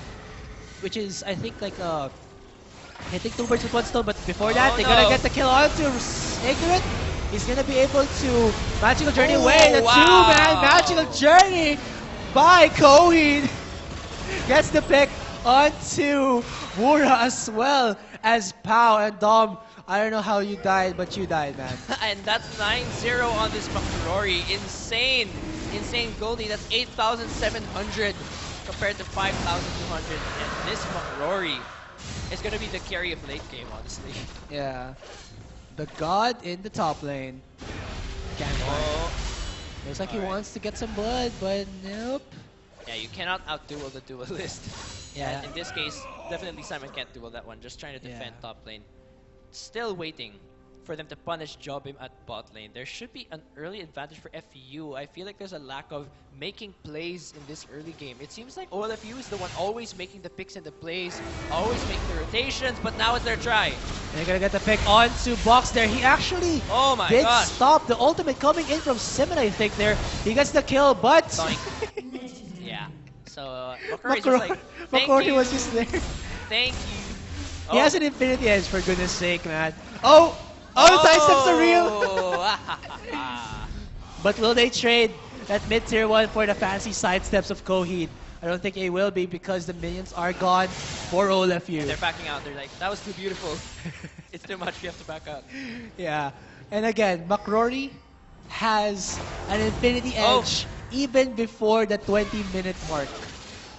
which is, I think, like hitting two birds with one stone. But before that, Oh, they're no. gonna get the kill onto Ignorant. He's gonna be able to Magical Journey Oh, away. The wow. two-man Magical Journey by Coheed gets the pick onto Wura as well as Pao and Dom. I don't know how you died, but you died, man. And that's 9-0 on this McRory. Insane. Insane goldie. That's 8,700 compared to 5,200. And this McRory is going to be the carry of late game, honestly. Yeah. The god in the top lane. Can't find. Oh. Looks like he Alright. wants to get some blood, but nope. Yeah, you cannot outduel the duelist. Yeah. And in this case, definitely Simon can't duel that one. Just trying to defend Yeah. top lane. Still waiting for them to punish Jobim at bot lane. There should be an early advantage for FEU. I feel like there's a lack of making plays in this early game. It seems like OLFU is the one always making the picks and the plays, always making the rotations, but now it's their try. They're gonna get the pick onto Box there. He actually Oh my did gosh. stop the ultimate coming in from Simon, I think there. He gets the kill, but Doink. Yeah. So McCrory's just like, thank McCrory you, was just there. thank you. He has an Infinity Edge, for goodness sake, man. Oh! Oh, the sidesteps are real! But will they trade that mid-tier 1 for the fancy sidesteps of Coheed? I don't think they will be because the minions are gone for OLFU. They're backing out. They're like, that was too beautiful. It's too much. We have to back out. Yeah. And again, McCrory has an Infinity Oh. Edge even before the 20-minute mark.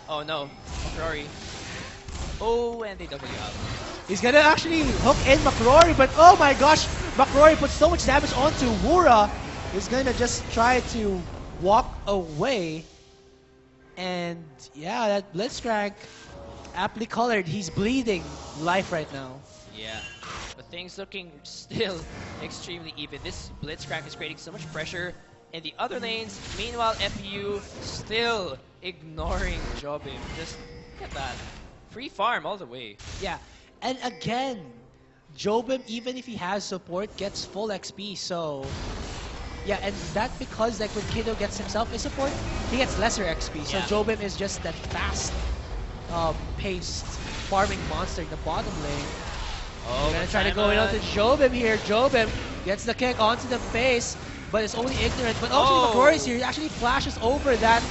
Oh no, McCrory. Oh, and they W out. He's gonna actually hook in McCrory, but oh my gosh, McCrory put so much damage onto Wura. He's gonna just try to walk away. And yeah, that Blitzcrank, aptly colored, he's bleeding life right now. Yeah, but things looking still extremely even. This Blitzcrank is creating so much pressure in the other lanes. Meanwhile, FEU still ignoring Jobim. Just look at that. Free farm all the way. Yeah, and again, Jobim, even if he has support, gets full XP, so... Yeah, and that because like when Kido gets himself a support, he gets lesser XP. So Yeah. Jobim is just that fast paced farming monster in the bottom lane. Oh, We're gonna try to go in onto Jobim here. Jobim gets the kick onto the base, but it's only ignorant. But Oh. actually McCrory's here. He actually flashes over that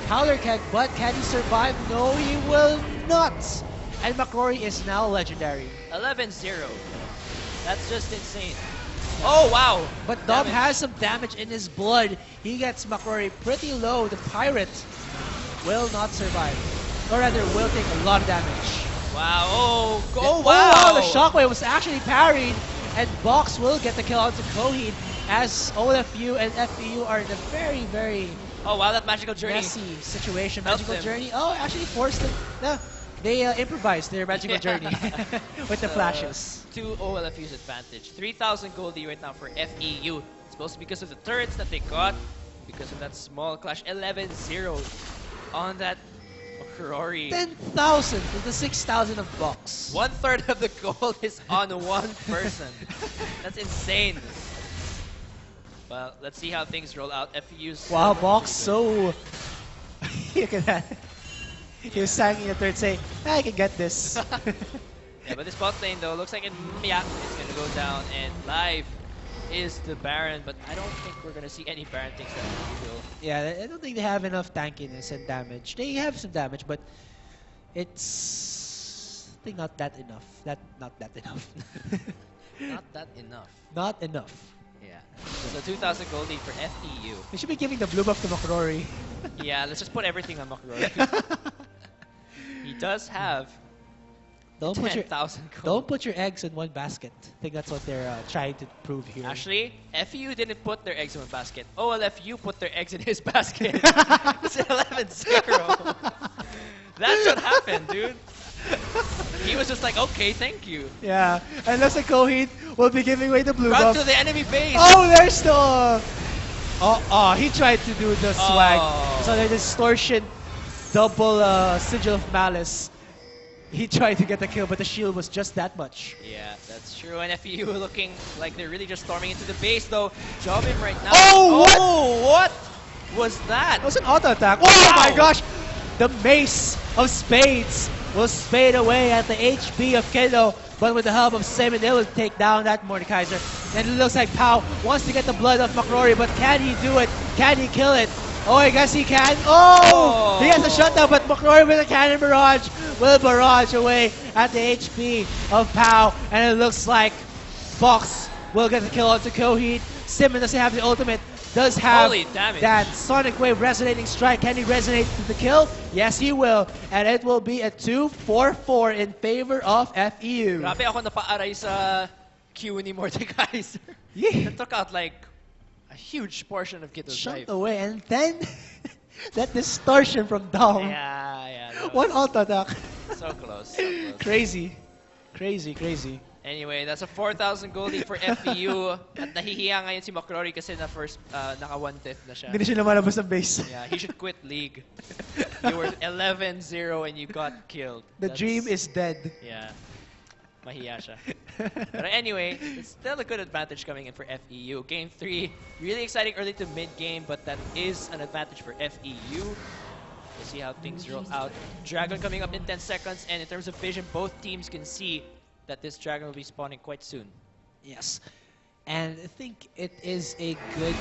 Howler Keg, but can he survive? No, he will not. And McCrory is now legendary. 11-0. That's just insane. Oh wow! But Dom Damage. has some damage in his blood. He gets McCrory pretty low. The Pirate will not survive. Or rather, will take a lot of damage. Wow! Oh! Yeah. Oh wow! The Shockwave was actually parried. And Box will get the kill onto Coheed as OLFU and FEU are in a very, very Oh wow! That magical journey. messy situation. Helped Magical him. Journey. Oh, actually forced them. No, they improvised their Magical Journey with the flashes. To OLFU's advantage. 3,000 goldie right now for FEU. It's mostly because of the turrets that they got. Because of that small clash. 11-0 on that McCrory. 10,000 to the 6,000 of Box. 1/3 of the gold is on one person. That's insane. Well, let's see how things roll out. FEU's Wow, Box so... Look at that. He was standing in the third saying, I can get this. Yeah, but this bot lane though looks like yeah, it's gonna go down, and live is the Baron, but I don't think we're gonna see any Baron things that usual. Yeah, I don't think they have enough tankiness and damage. They have some damage, but it's... I think not that enough. Not that enough. Not that enough. Not enough. Yeah. So 2,000 gold lead for FEU. We should be giving the blue buff to McCrory. Yeah, let's just put everything on McCrory. He does have Don't put your 10,000 gold. don't put your eggs in one basket. I think that's what they're trying to prove here. Actually, FEU didn't put their eggs in one basket. OLFU put their eggs in his basket. It's 11-0. That's what happened, dude. He was just like, okay, thank you. Yeah, and looks like Coheed will be giving away the blue Run buff. to the enemy base. Oh, there's the... Oh, he tried to do the swag. Oh. So the distortion, double sigil of malice. He tried to get the kill, but the shield was just that much. Yeah, that's true. And FEU looking like they're really just storming into the base, though. Jobim right now. Oh, what was that? That was an auto attack. Oh Wow. my gosh! The Mace of Spades will spade away at the HP of Kendo, but with the help of Simon, they will take down that Mordekaiser. And it looks like Pau wants to get the blood of McCrory, but can he do it? Can he kill it? Oh, I guess he can. Oh! He has a shutdown, but McCrory with a cannon barrage will barrage away at the HP of Pau. And it looks like Box will get the kill onto Coheed. Simon doesn't have the ultimate. Does have Holy damage. that Sonic Wave resonating strike. Can he resonate to the kill? Yes, he will. And it will be a 2-4-4 in favor of FEU. Grabe ako napaaray sa Q ni Mordekaiser. Yeah. That took out like a huge portion of Kito's life. Shot away. And then That distortion from Dom. Yeah. That One was auto attack. so close. So close. Crazy. Crazy. Anyway, that's a 4,000 gold lead for FEU. At nahihiya ngayon si McCrory kasi naka 1/5 na siya. Hindi na siya lumalabas ng base. Yeah, he should quit League. You were 11-0 and you got killed. The dream is dead. Yeah. Mahiya siya. But anyway, it's still a good advantage coming in for FEU. Game 3, really exciting early to mid-game, but that is an advantage for FEU. We'll see how things roll out. Dragon coming up in 10 seconds, and in terms of vision, both teams can see that this Dragon will be spawning quite soon. Yes. And I think it is a good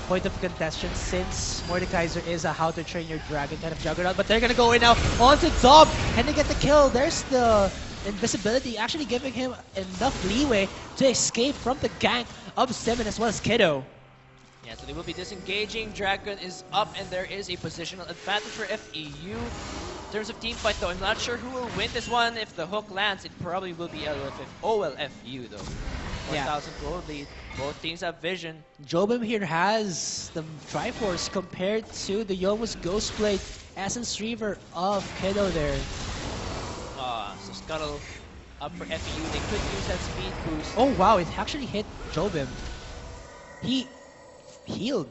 point of contention since Mordekaiser is a how to train your dragon kind of juggernaut. But they're gonna go in now onto Dom. Can they get the kill? There's the invisibility, actually giving him enough leeway to escape from the gank of Simon as well as Kiddo. Yeah, so they will be disengaging. Dragon is up, and there is a positional advantage for FEU. In terms of team fight, though, I'm not sure who will win this one. If the hook lands, it probably will be OLFU, though. 1,000 Yeah. gold lead. Both teams have vision. Jobim here has the Triforce compared to the Yomu's Ghostblade Essence Reaver of Kiddo there. So Scuttle up for FEU. They could use that speed boost. Oh wow, it actually hit Jobim. He healed.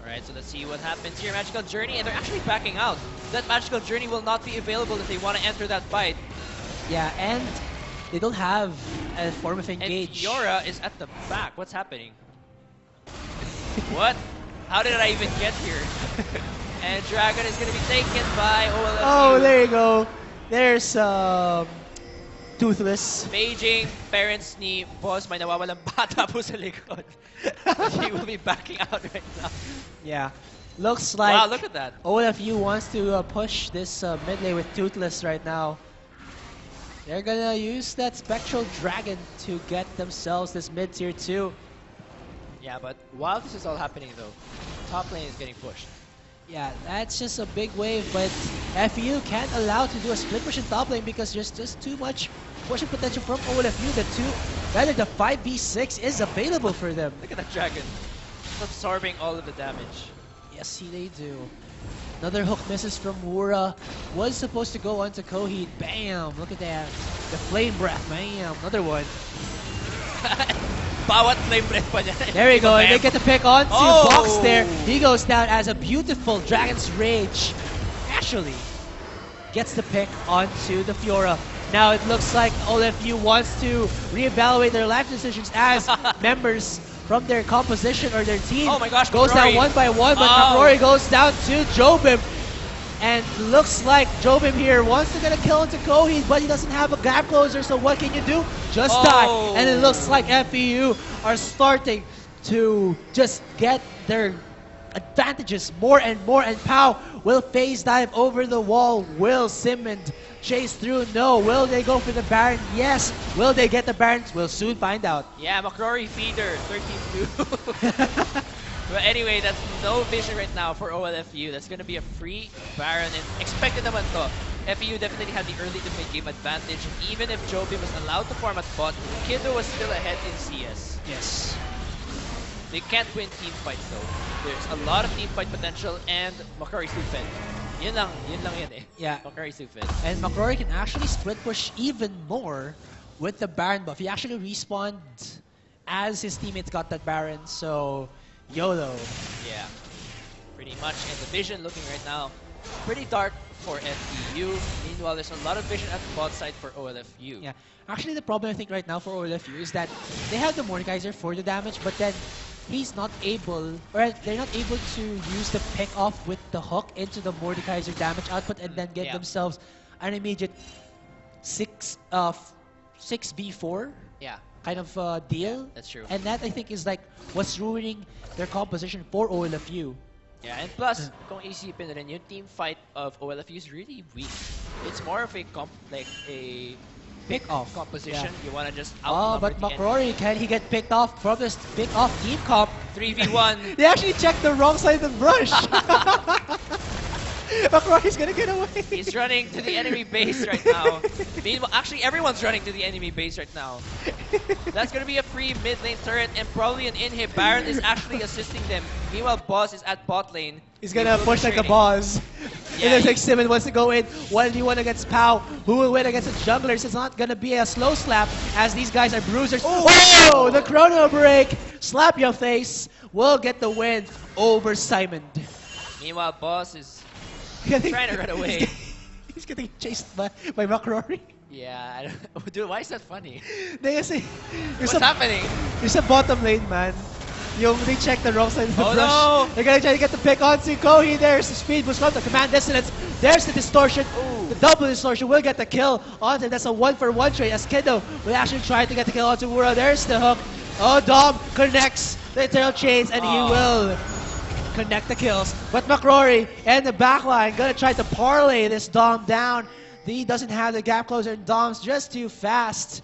Alright, so let's see what happens here. Magical Journey, and they're actually backing out. That Magical Journey will not be available if they want to enter that fight. Yeah, and they don't have a form of And engage. Fiora is at the back. What's happening? What? How did I even get here? And Dragon is going to be taken by OLFU. Oh, there you go. There's Toothless. Paging parents ni Boss, may nawawalang bata po sa likod. He will be backing out right now. Yeah. Looks like Wow, look at that. OLFU wants to push this mid lane with Toothless right now. They're gonna use that Spectral Dragon to get themselves this mid tier 2. Yeah, but while this is all happening though, top lane is getting pushed. Yeah, that's just a big wave, but FEU can't allow to do a split push in top lane because there's just too much pushing potential from OLFU. The 5v6 is available for them. Look at that Dragon. Absorbing all of the damage. Yes, they do. Another hook misses from Wura. Was supposed to go onto Coheed. Bam! Look at that. The Flame Breath, bam! Another one. Bawat flame breath pa niya. There you go. And they get the pick onto Box Oh! there. He goes down as a beautiful Dragon's Rage. Actually, gets the pick onto the Fiora. Now it looks like OLFU wants to reevaluate their life decisions as members from their composition or their team Oh my gosh, goes down McCrory. one by one, but Oh. McCrory goes down to Jobim. And looks like Jobim here wants to get a kill into Coheed, but he doesn't have a gap closer, so what can you do? Just die. Oh. And it looks like FEU are starting to just get their advantages more and more, and Pau will phase dive over the wall. Will Simmond chase through? No. Will they go for the Baron? Yes. Will they get the Baron? We'll soon find out. Yeah, McCrory feeder, 13-2. But anyway, that's no vision right now for OLFU. That's going to be a free Baron, and expected naman to. FEU definitely had the early to mid-game advantage, and even if Joby was allowed to farm at bot, Kiddo was still ahead in CS. Yes. They can't win team fights though. There's a lot of team fight potential, and McCrory's too fed. Yun lang yan eh. Yeah. McCrory's too fed. And McCrory can actually split push even more with the Baron buff. He actually respawned as his teammates got that Baron, so YOLO. Yeah, pretty much. And the vision looking right now pretty dark for FEU. Meanwhile, there's a lot of vision at the bot side for OLFU. Yeah. Actually, the problem I think right now for OLFU is that they have the Mordekaiser for the damage, but then he's not able, or they're not able to use the pick off with the hook into the Mordekaiser damage output and then get Yeah. themselves an immediate 6v4 Yeah, kind of deal. that's true. And that I think is like what's ruining their composition for OLFU. Yeah, and plus, kung isipin rin, yung team fight of OLFU is really weak. It's more of a like a Pick off. composition. Yeah. You wanna just Oh, outnumber but the enemy. McCrory, can he get picked off from this pick off team comp? 3v1. They actually checked the wrong side of the brush. McCrory's gonna get away. He's running to the enemy base right now. Meanwhile, actually, everyone's running to the enemy base right now. That's gonna be a free mid lane turret and probably an inhib. Baron is actually assisting them. Meanwhile, Boss is at bot lane. He's gonna He will push be like a trading. boss. Yeah, It looks he- like Simon wants to go in 1v1 against Pau. Who will win against the junglers? It's not gonna be a slow slap as these guys are bruisers. Oh, the chrono break! Slap your face will get the win over Simon. Meanwhile, Boss is Getting- trying to run away. He's getting chased by McCrory. Yeah, I don't, dude, why is that funny? They kasi, What's happening? There's a bottom lane, man. They check the wrong side of the Oh, brush. no! They're gonna try to get the pick onto Kohi. There's the speed boost from the command dissonance. There's the distortion. Ooh. The double distortion will get the kill onto him. That's a 1-for-1 trade as Kiddo will actually try to get the kill onto Wura. There's the hook. Oh, Dom connects the eternal chains and he Oh. will connect the kills. But McCrory and the backline gonna try to parlay this Dom down. He doesn't have the gap closer and Dom's just too fast.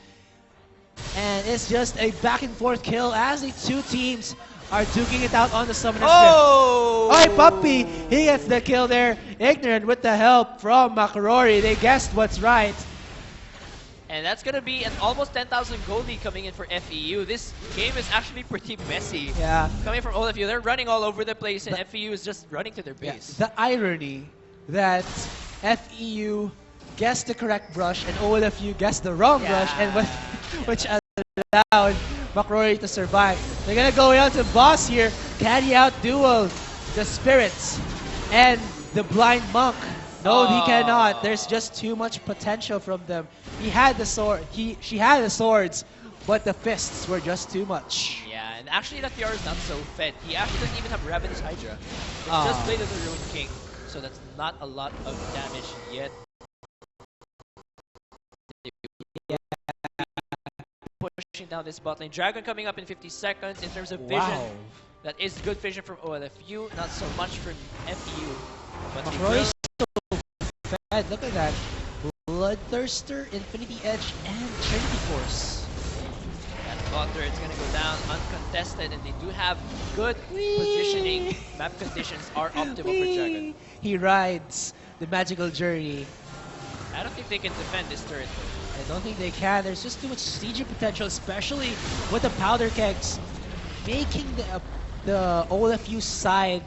And it's just a back and forth kill as the two teams are duking it out on the Summoner's Rift. Oh! Oi, Puppy! He gets the kill there. Ignorant with the help from McCrory. They guessed what's right. And that's gonna be an almost 10,000 gold lead coming in for FEU. This game is actually pretty messy. Yeah. Coming from all of you, they're running all over the place, and The- FEU is just running to their Yeah, base. the irony that FEU guessed the correct brush and OLFU guessed the wrong brush, and which allowed McCrory to survive. They're gonna go out to Boss here. Can he outduel the spirits and the blind monk? No, he cannot. There's just too much potential from them. He had the sword. She had the swords, but the fists were just too much. Yeah, and actually that PR is not so fed. He actually doesn't even have Ravenous Hydra. It's Ah. just Blade of the Ruined King, so that's not a lot of damage yet. Pushing down this bot lane. Dragon coming up in 50 seconds in terms of vision. Wow. That is good vision from OLFU, not so much from FEU. But he McCrory's will- so fed. Look at that. Bloodthirster, Infinity Edge, and Trinity Force. That bot turret's gonna go down uncontested, and they do have good positioning. Map conditions are optimal for Dragon. He rides the magical journey. I don't think they can defend this turret. I don't think they can. There's just too much siege potential, especially with the powder kegs, making the OLFU side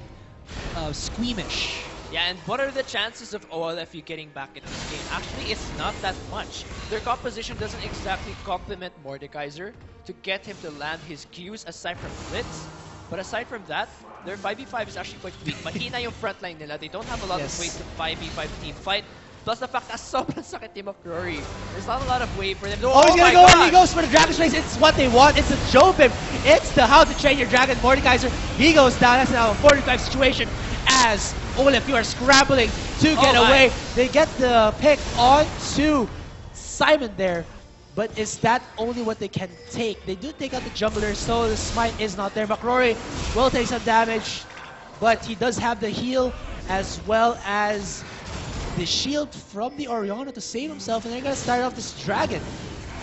squeamish. Yeah, and what are the chances of OLFU getting back in this game? Actually, it's not that much. Their composition doesn't exactly complement Mordekaiser to get him to land his Qs aside from Blitz. But aside from that, their 5v5 is actually quite weak. Mahina yung frontline nila. They don't have a lot Yes. of ways to 5v5 team fight. Plus the fact that sobrang sakit ni McCrory. There's not a lot of way for them to... Oh, he's gonna my go and God! he goes for the Dragon's Race. It's what they want. It's a Jobim. It's the How to Train Your Dragon Mordekaiser. He goes down. That's now a 45 situation as OLFU are scrambling to get Oh my. away. They get the pick onto Simon there. But is that only what they can take? They do take out the jungler, so the smite is not there. McCrory will take some damage, but he does have the heal as well as the shield from the Orianna to save himself, and they're gonna start off this dragon.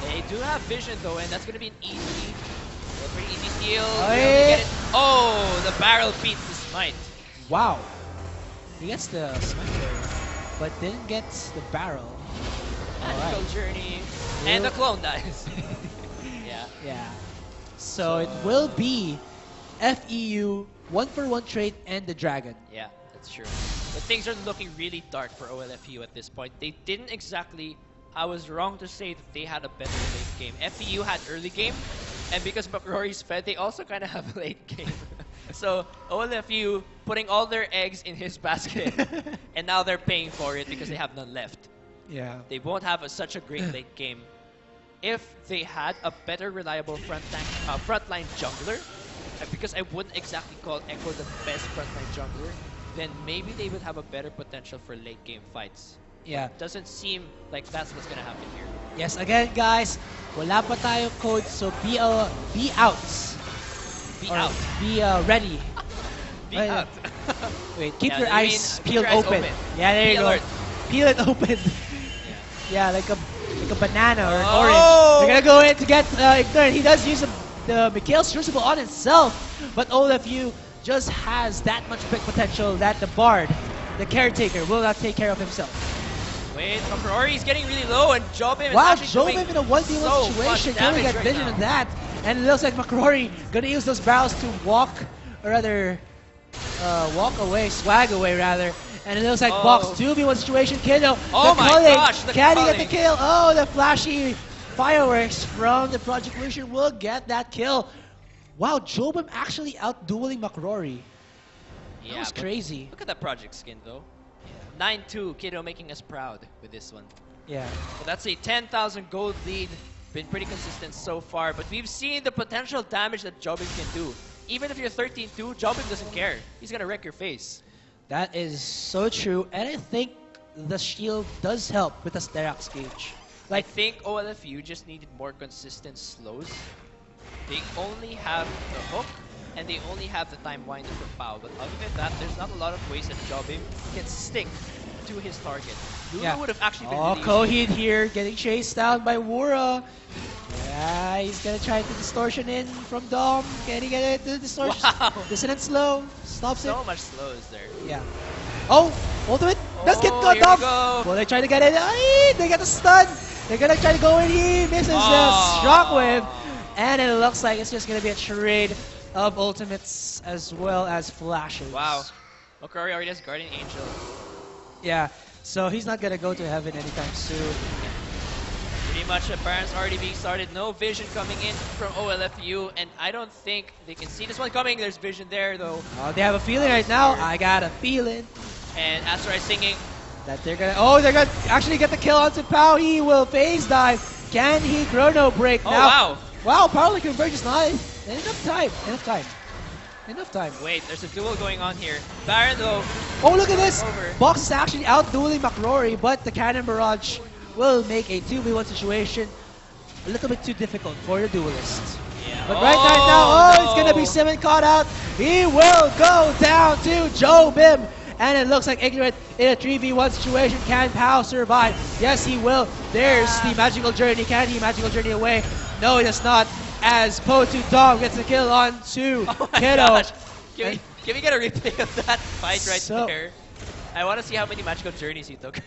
They do have vision though, and that's gonna be an easy, a pretty easy steal. Oh, They yeah. only get it. Oh, the barrel beats the smite. Wow. He gets the smite there, but didn't get the barrel. Magical Alright. journey, and the clone dies. Yeah. Yeah. So it will be FEU 1-for-1 trade and the dragon. Yeah, that's true. But things are looking really dark for OLFU at this point. They didn't exactly... I was wrong to say that they had a better late game. FEU had early game, and because McCrory's fed, they also kind of have a late game. So OLFU putting all their eggs in his basket, and now they're paying for it because they have none left. Yeah. They won't have such a great late game. If they had a better reliable frontline jungler, because I wouldn't exactly call Echo the best frontline jungler, then maybe they would have a better potential for late game fights. Yeah. Doesn't seem like that's what's gonna happen here. Yes, again guys, wala pa tayong code, so be out. Be Or out. Be ready. Be Ay, out. Wait, keep Yeah, your I mean, eyes keep peeled your eyes open. open. Yeah, there Be you alert. go. Peel it open. Yeah. Yeah, like a banana or an Oh! orange. They're gonna go in to get Ignorant. He does use the Mikhail's Crucible on himself, but OLFU just has that much big potential that the Bard the caretaker will not take care of himself. Wait, McCrory's getting really low, and Jobim Wow, is actually Jobim doing in a 1v1 so much situation. Can we damage get right vision now. of that? And it looks like McCrory gonna use those barrels to walk, or rather, walk away, swag away rather. And it looks like Oh. box 2v1 situation. Kiddo, Oh the my culling. gosh, the Can he get the culling. kill? Oh, the flashy fireworks from the Project Lucian will get that kill. Wow, Jobim actually outdueling McCrory. That Yeah, was but crazy. Look at that project skin though. 9-2, Kiddo making us proud with this one. Yeah. But that's a 10,000 gold lead. Been pretty consistent so far, but we've seen the potential damage that Jobim can do. Even if you're 13-2, Jobim doesn't care. He's gonna wreck your face. That is so true. And I think the shield does help with the Sterak's gauge. I think OLFU just needed more consistent slows. They only have the hook, and they only have the time winder for Pao. But other than that, there's not a lot of ways that Jobim can stick to his target. Luna would have actually been really Coheed here getting chased down by Wura. Yeah, he's gonna try to distortion in from Dom. Can he get it? The distortion. Wow. Dissonant slow. Stops so it. much slows there. Yeah. Oh, ultimate. Let's get Oh, here Dom. we go. Well, they try to get it. Ay, they get the stun. They're gonna try to go in. He misses the Oh. shockwave. And it looks like it's just gonna be a trade of ultimates as well as flashes. Wow. McCrory already has Guardian Angel. Yeah. So he's not gonna go to heaven anytime soon. Pretty much the Baron's already being started. No vision coming in from OLFU, and I don't think they can see this one coming. There's vision there though. Oh, they have a feeling right now. I got a feeling And Astra is singing. that they're gonna actually get the kill onto Pao. He will phase dive. Can he chrono break Oh, now? wow. Wow, Powerly Converge is nice. Enough time. Wait, there's a duel going on here. Baron though. Oh, look at this. Over. Box is actually out-dueling McCrory, but the Cannon Barrage will make a 2v1 situation a little bit too difficult for the duelist. Yeah. But right now, it's gonna be no. Simon caught out. He will go down to Jobim. And it looks like Ignorant in a 3v1 situation. Can Pao survive? Yes, he will. There's the Magical Journey. Can he Magical Journey away? No, he does not. As Po2 Dom gets the kill on to Oh my Kiddo. gosh. Can we get a replay of that fight right So- there? I want to see how many magical journeys he took.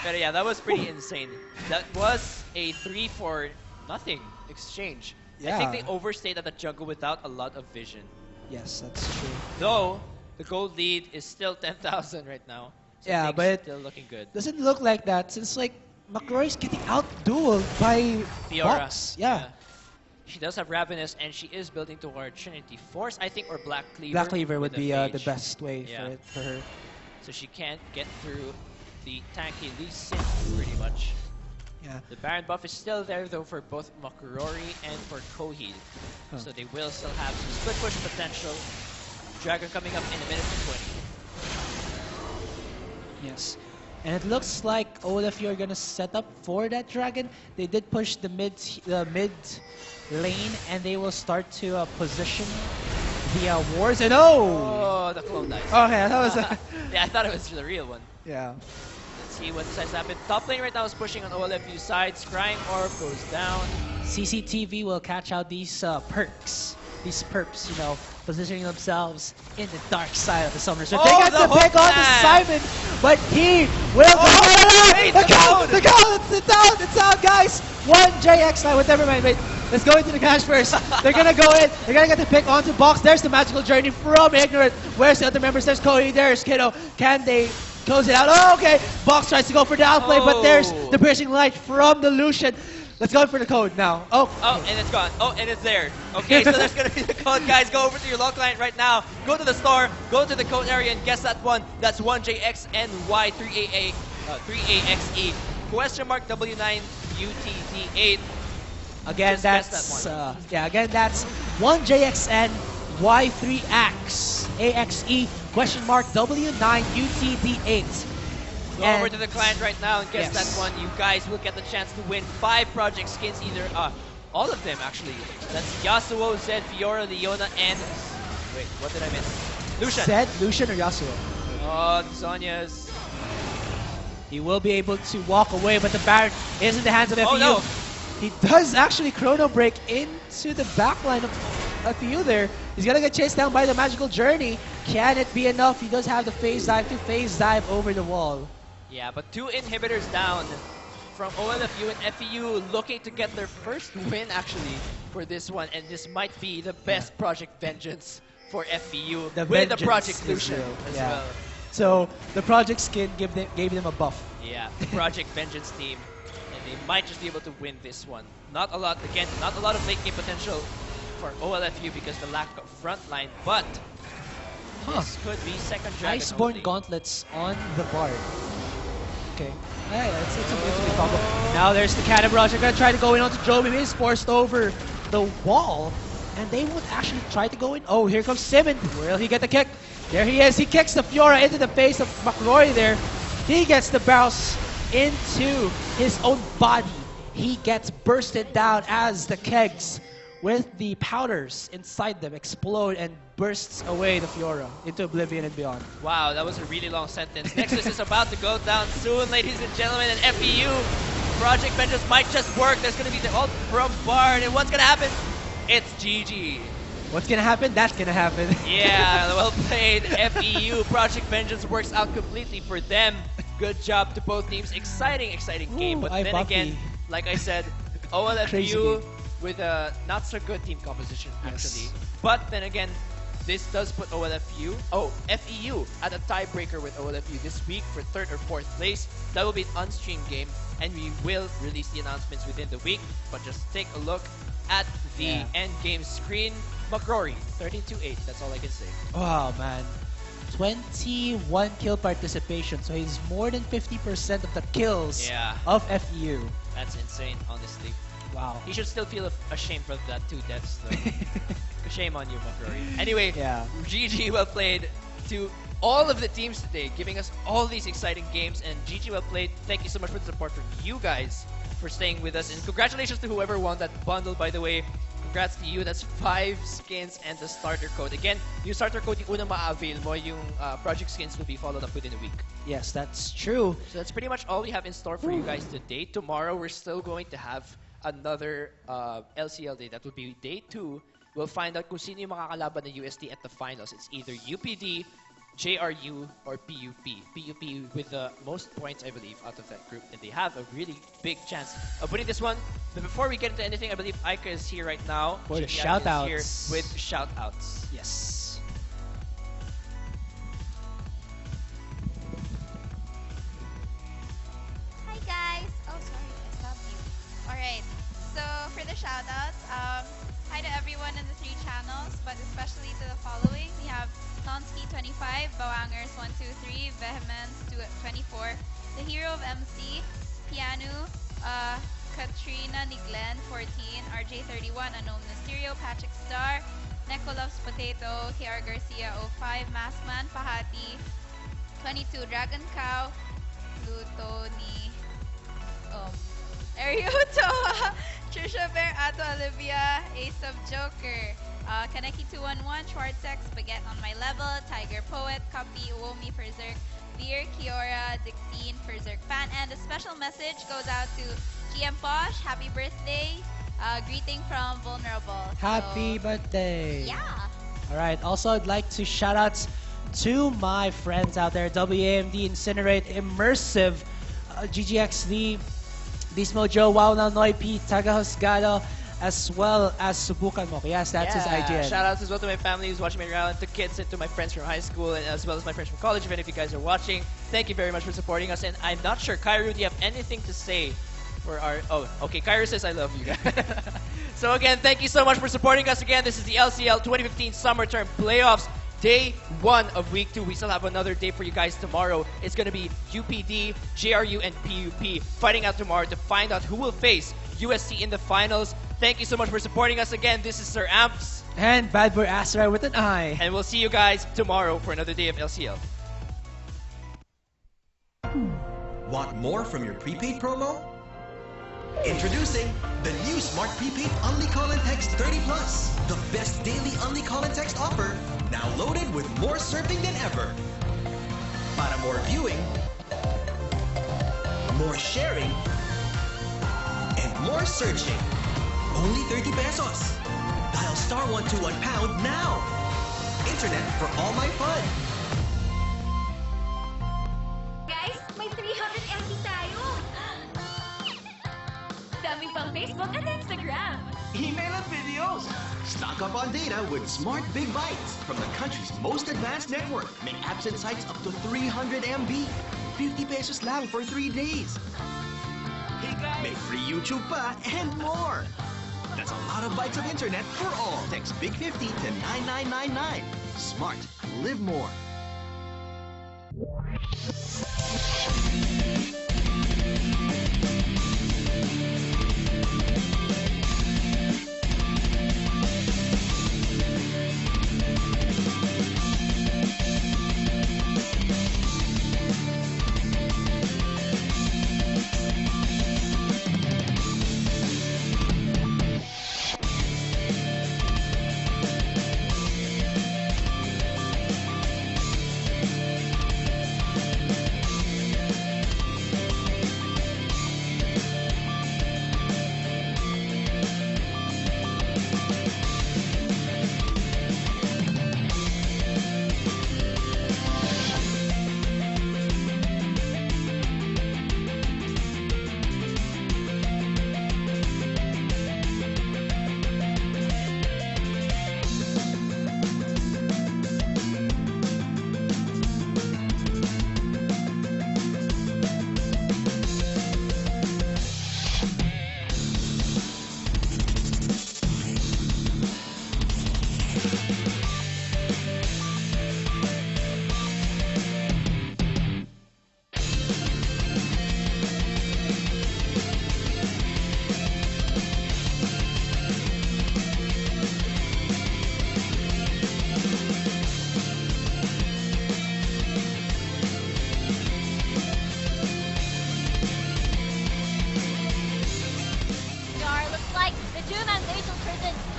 But yeah, that was pretty insane. That was a 3-4 nothing exchange. I think Yeah. they overstayed at the jungle without a lot of vision. Yes, that's true. Though, the gold lead is still 10,000 right now. So Yeah, things but- still looking good. Doesn't look like that since like McCrory's getting out-dueled by Fiora. Box. Yeah. She does have Ravenous, and she is building toward Trinity Force, I think, or Black Cleaver. Black Cleaver would with be the Phage. best way Yeah. for her. So she can't get through the tanky Lee Sin, pretty much. Yeah. The Baron buff is still there, though, for both McCrory and for Coheed. Huh. So they will still have some split push potential. Dragon coming up in a minute and 20. Yes. And it looks like OLFU are gonna set up for that dragon. They did push the mid lane, and they will start to position the wards. And Oh, the clone dies. okay, that was Yeah, I thought it was the real one. yeah. Let's see what decides to happen. Top lane right now is pushing on OLFU side. Scrying Orb goes down. CCTV will catch out these perks, these perps, you know, positioning themselves in the dark side of the summer. So Oh, they get the to pick hook on to man! Simon, but he will. wait, the the count, code! the count, it's out, guys. 1JX line, whatever, man. Wait, let's go into the cash first. They're gonna go in. They're gonna get the pick onto Box. There's the Magical Journey from Ignorant. Where's the other members? There's Cody. There's Kiddo. Can they close it out? Oh, okay. Box tries to go for the outplay, but there's Oh. the piercing light from the Lucian. Let's go for the code now. Oh, Oh, and it's gone. Oh, and it's there. Okay, so there's gonna be the code, guys. Go over to your local client right now. Go to the store. Go to the code area and guess that one. That's 1JXNY3AA 3AXE. Question mark W9UTD8. again, Just guess that's that one. again that's 1JXN Y3X AXE question mark W9UTD8. Go over to the client right now and guess Yes. that one. You guys will get the chance to win 5 project skins, either all of them actually. That's Yasuo, Zed, Fiora, Leona, and wait, what did I miss? Lucian. Zed, Lucian, or Yasuo. Oh, Sonya's. He will be able to walk away, but the Baron is in the hands of FEU. Oh, no. He does actually chrono break into the backline of FEU there. He's gonna get chased down by the Magical Journey. Can it be enough? He does have the phase dive to phase dive over the wall. Yeah, but 2 inhibitors down from OLFU and FEU looking to get their first win actually for this one, and this might be the best Project Vengeance for FEU The with the vengeance Project is Lucian real. as Yeah. well. So the project skin gave them a buff. Yeah, the Project Vengeance team, and they might just be able to win this one. Not a lot, again, not a lot of late game potential for OLFU because the lack of frontline, but this could be second dragon Iceborne only. gauntlets on the Bard. Okay. Alright, it's a good combo. Now there's the Cannon Barrage. They're gonna try to go in onto Joby. He's forced over the wall. And they won't actually try to go in. Oh, here comes Simon. Will he get the kick? There he is. He kicks the Fiora into the face of McRoy there. He gets the bounce into his own body. He gets bursted down as the kegs with the powders inside them explode and bursts away the Fiora into oblivion and beyond. Wow, that was a really long sentence. Nexus is about to go down soon, ladies and gentlemen, and FEU Project Vengeance might just work. There's going to be the ult from Bard, and what's going to happen? It's GG. What's gonna happen? That's gonna happen. Yeah, well played, FEU. Project Vengeance works out completely for them. Good job to both teams. Exciting, exciting game. Ooh, But I then Buffy. again, like I said, Crazy OLFU game. with a not so good team composition actually. Yes. But then again, this does put FEU at a tiebreaker with OLFU this week for 3rd or 4th place. That will be an unstreamed game, and we will release the announcements within the week. But just take a look at the end game screen. McRory, 32-8. That's all I can say. Wow, man. 21 kill participation, so he's more than 50% of the kills Yeah. of FEU. That's insane, honestly. Wow. He should still feel ashamed for that 2 deaths, though. Shame on you, McRory. Anyway, Yeah. GG well played to all of the teams today, giving us all these exciting games. And GG well played. Thank you so much for the support from you guys for staying with us. And congratulations to whoever won that bundle, by the way. Congrats to you. That's 5 skins and the starter code. Again, yung starter code, yung unang ma-avail mo, yung project skins will be followed up within a week. Yes, that's true. So that's pretty much all we have in store for you guys today. Tomorrow, we're still going to have another LCL day. That will be day 2. We'll find out kung sino yung makakalaban ng UST at the finals. It's either UPD, JRU, or PUP. PUP with the most points, I believe, out of that group. And they have a really big chance of winning this one. But before we get into anything, I believe Aika is here right now. For the Chicky Aika is shout-outs. here with shout-outs. Yes. Hi guys! Oh, sorry, I stopped you. Alright, so for the shoutouts, hi to everyone in the 3 channels, but especially to the following. We have Tonsky25, Bawangers123, Vehemence24, The Hero of MC, Pianu, Katrina Niglen 14, RJ31, Unknown Mysterio, Patrick Star, Neko Loves Potato, KR Garcia 05, Maskman, Pahati, 22, Dragon Cow, Plutoni, Ariuto, Trisha Bear, Ato Olivia, Ace of Joker, Kaneki211, Schwartzex, Baguette on my level, Tiger Poet, Copy, Uomi for Zerk, Beer, Kiora, Dictine for Zerk fan, and a special message goes out to GM Posh, happy birthday, greeting from Vulnerable. Happy So, birthday. yeah. Alright, also I'd like to shout out to my friends out there, WAMD, Incinerate, Immersive, GGXV, Beast Mojo, Wow Now Noi P, Taga Husgado, as well as Subukan Mo. Yes, that's his IGN. Shout outs as well to my family who's watching me around, to kids and to my friends from high school, and as well as my friends from college. If any of you guys are watching, thank you very much for supporting us. And I'm not sure, Kairu, do you have anything to say for our... Oh, okay, Kairu says I love you guys. So again, thank you so much for supporting us again. This is the LCL 2015 Summer Term Playoffs. Day 1 of Week 2. We still have another day for you guys tomorrow. It's going to be UPD, JRU, and PUP fighting out tomorrow to find out who will face UST in the finals. Thank you so much for supporting us again. This is Sir Amps. And Bad Boy Astra with an eye. And we'll see you guys tomorrow for another day of LCL. Want more from your prepaid promo? Introducing the new Smart Prepaid Only Call and Text 30 Plus. The best daily Only Call and Text offer, now loaded with more surfing than ever. Para more viewing, more sharing, and more searching. Only 30 pesos. Dial *121# now. internet for all my fun. Guys, may 300 MB tayo! Daming pang Facebook at Instagram! Email and videos. Stock up on data with Smart Big Bytes from the country's most advanced network. May apps and sites up to 300 MB. 50 pesos lang for 3 days. Hey guys! May free YouTube pa and more. That's a lot of bytes of internet for all. Text Big 50 to 9999. Smart. Live more.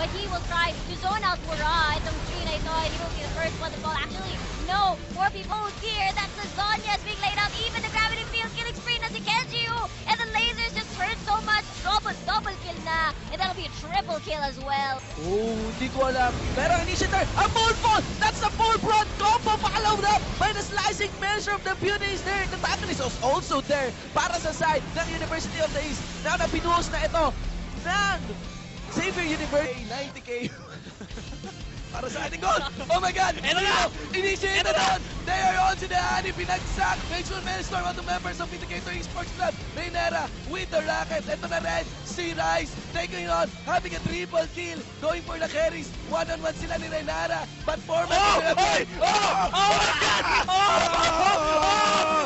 But he will try to zone out Mura. Itong G na ito, he will be the first one to fall. Actually, no, more people here. That's Lasagna is being laid out. Even the gravity field killing spree na si Kenjiu. And the lasers just hurt so much. Double kill na. And that'll be a triple kill as well. Oh, hindi ko alam. Pero initiator, a Moonfall! That's the full front combo followed up by the slicing measure of the Punis there. The antagonist was also there para sa side ng University of the East. Now na pinuhos na ito ng Xavier University. 90k. Para sa ating goal! Oh my God! Ito na! Initiate na doon! They are on to the Ani Pinagsak! Make sure Storm out the members of Vindicator Esports Club! Raynera with the Rocket! Ito na rin! Si Rice taking on! Having a triple kill! Going for the carries! One-on-one sila ni Raynera! But Foreman... Oh! Oh! Oh! Oh my God! Oh! Oh!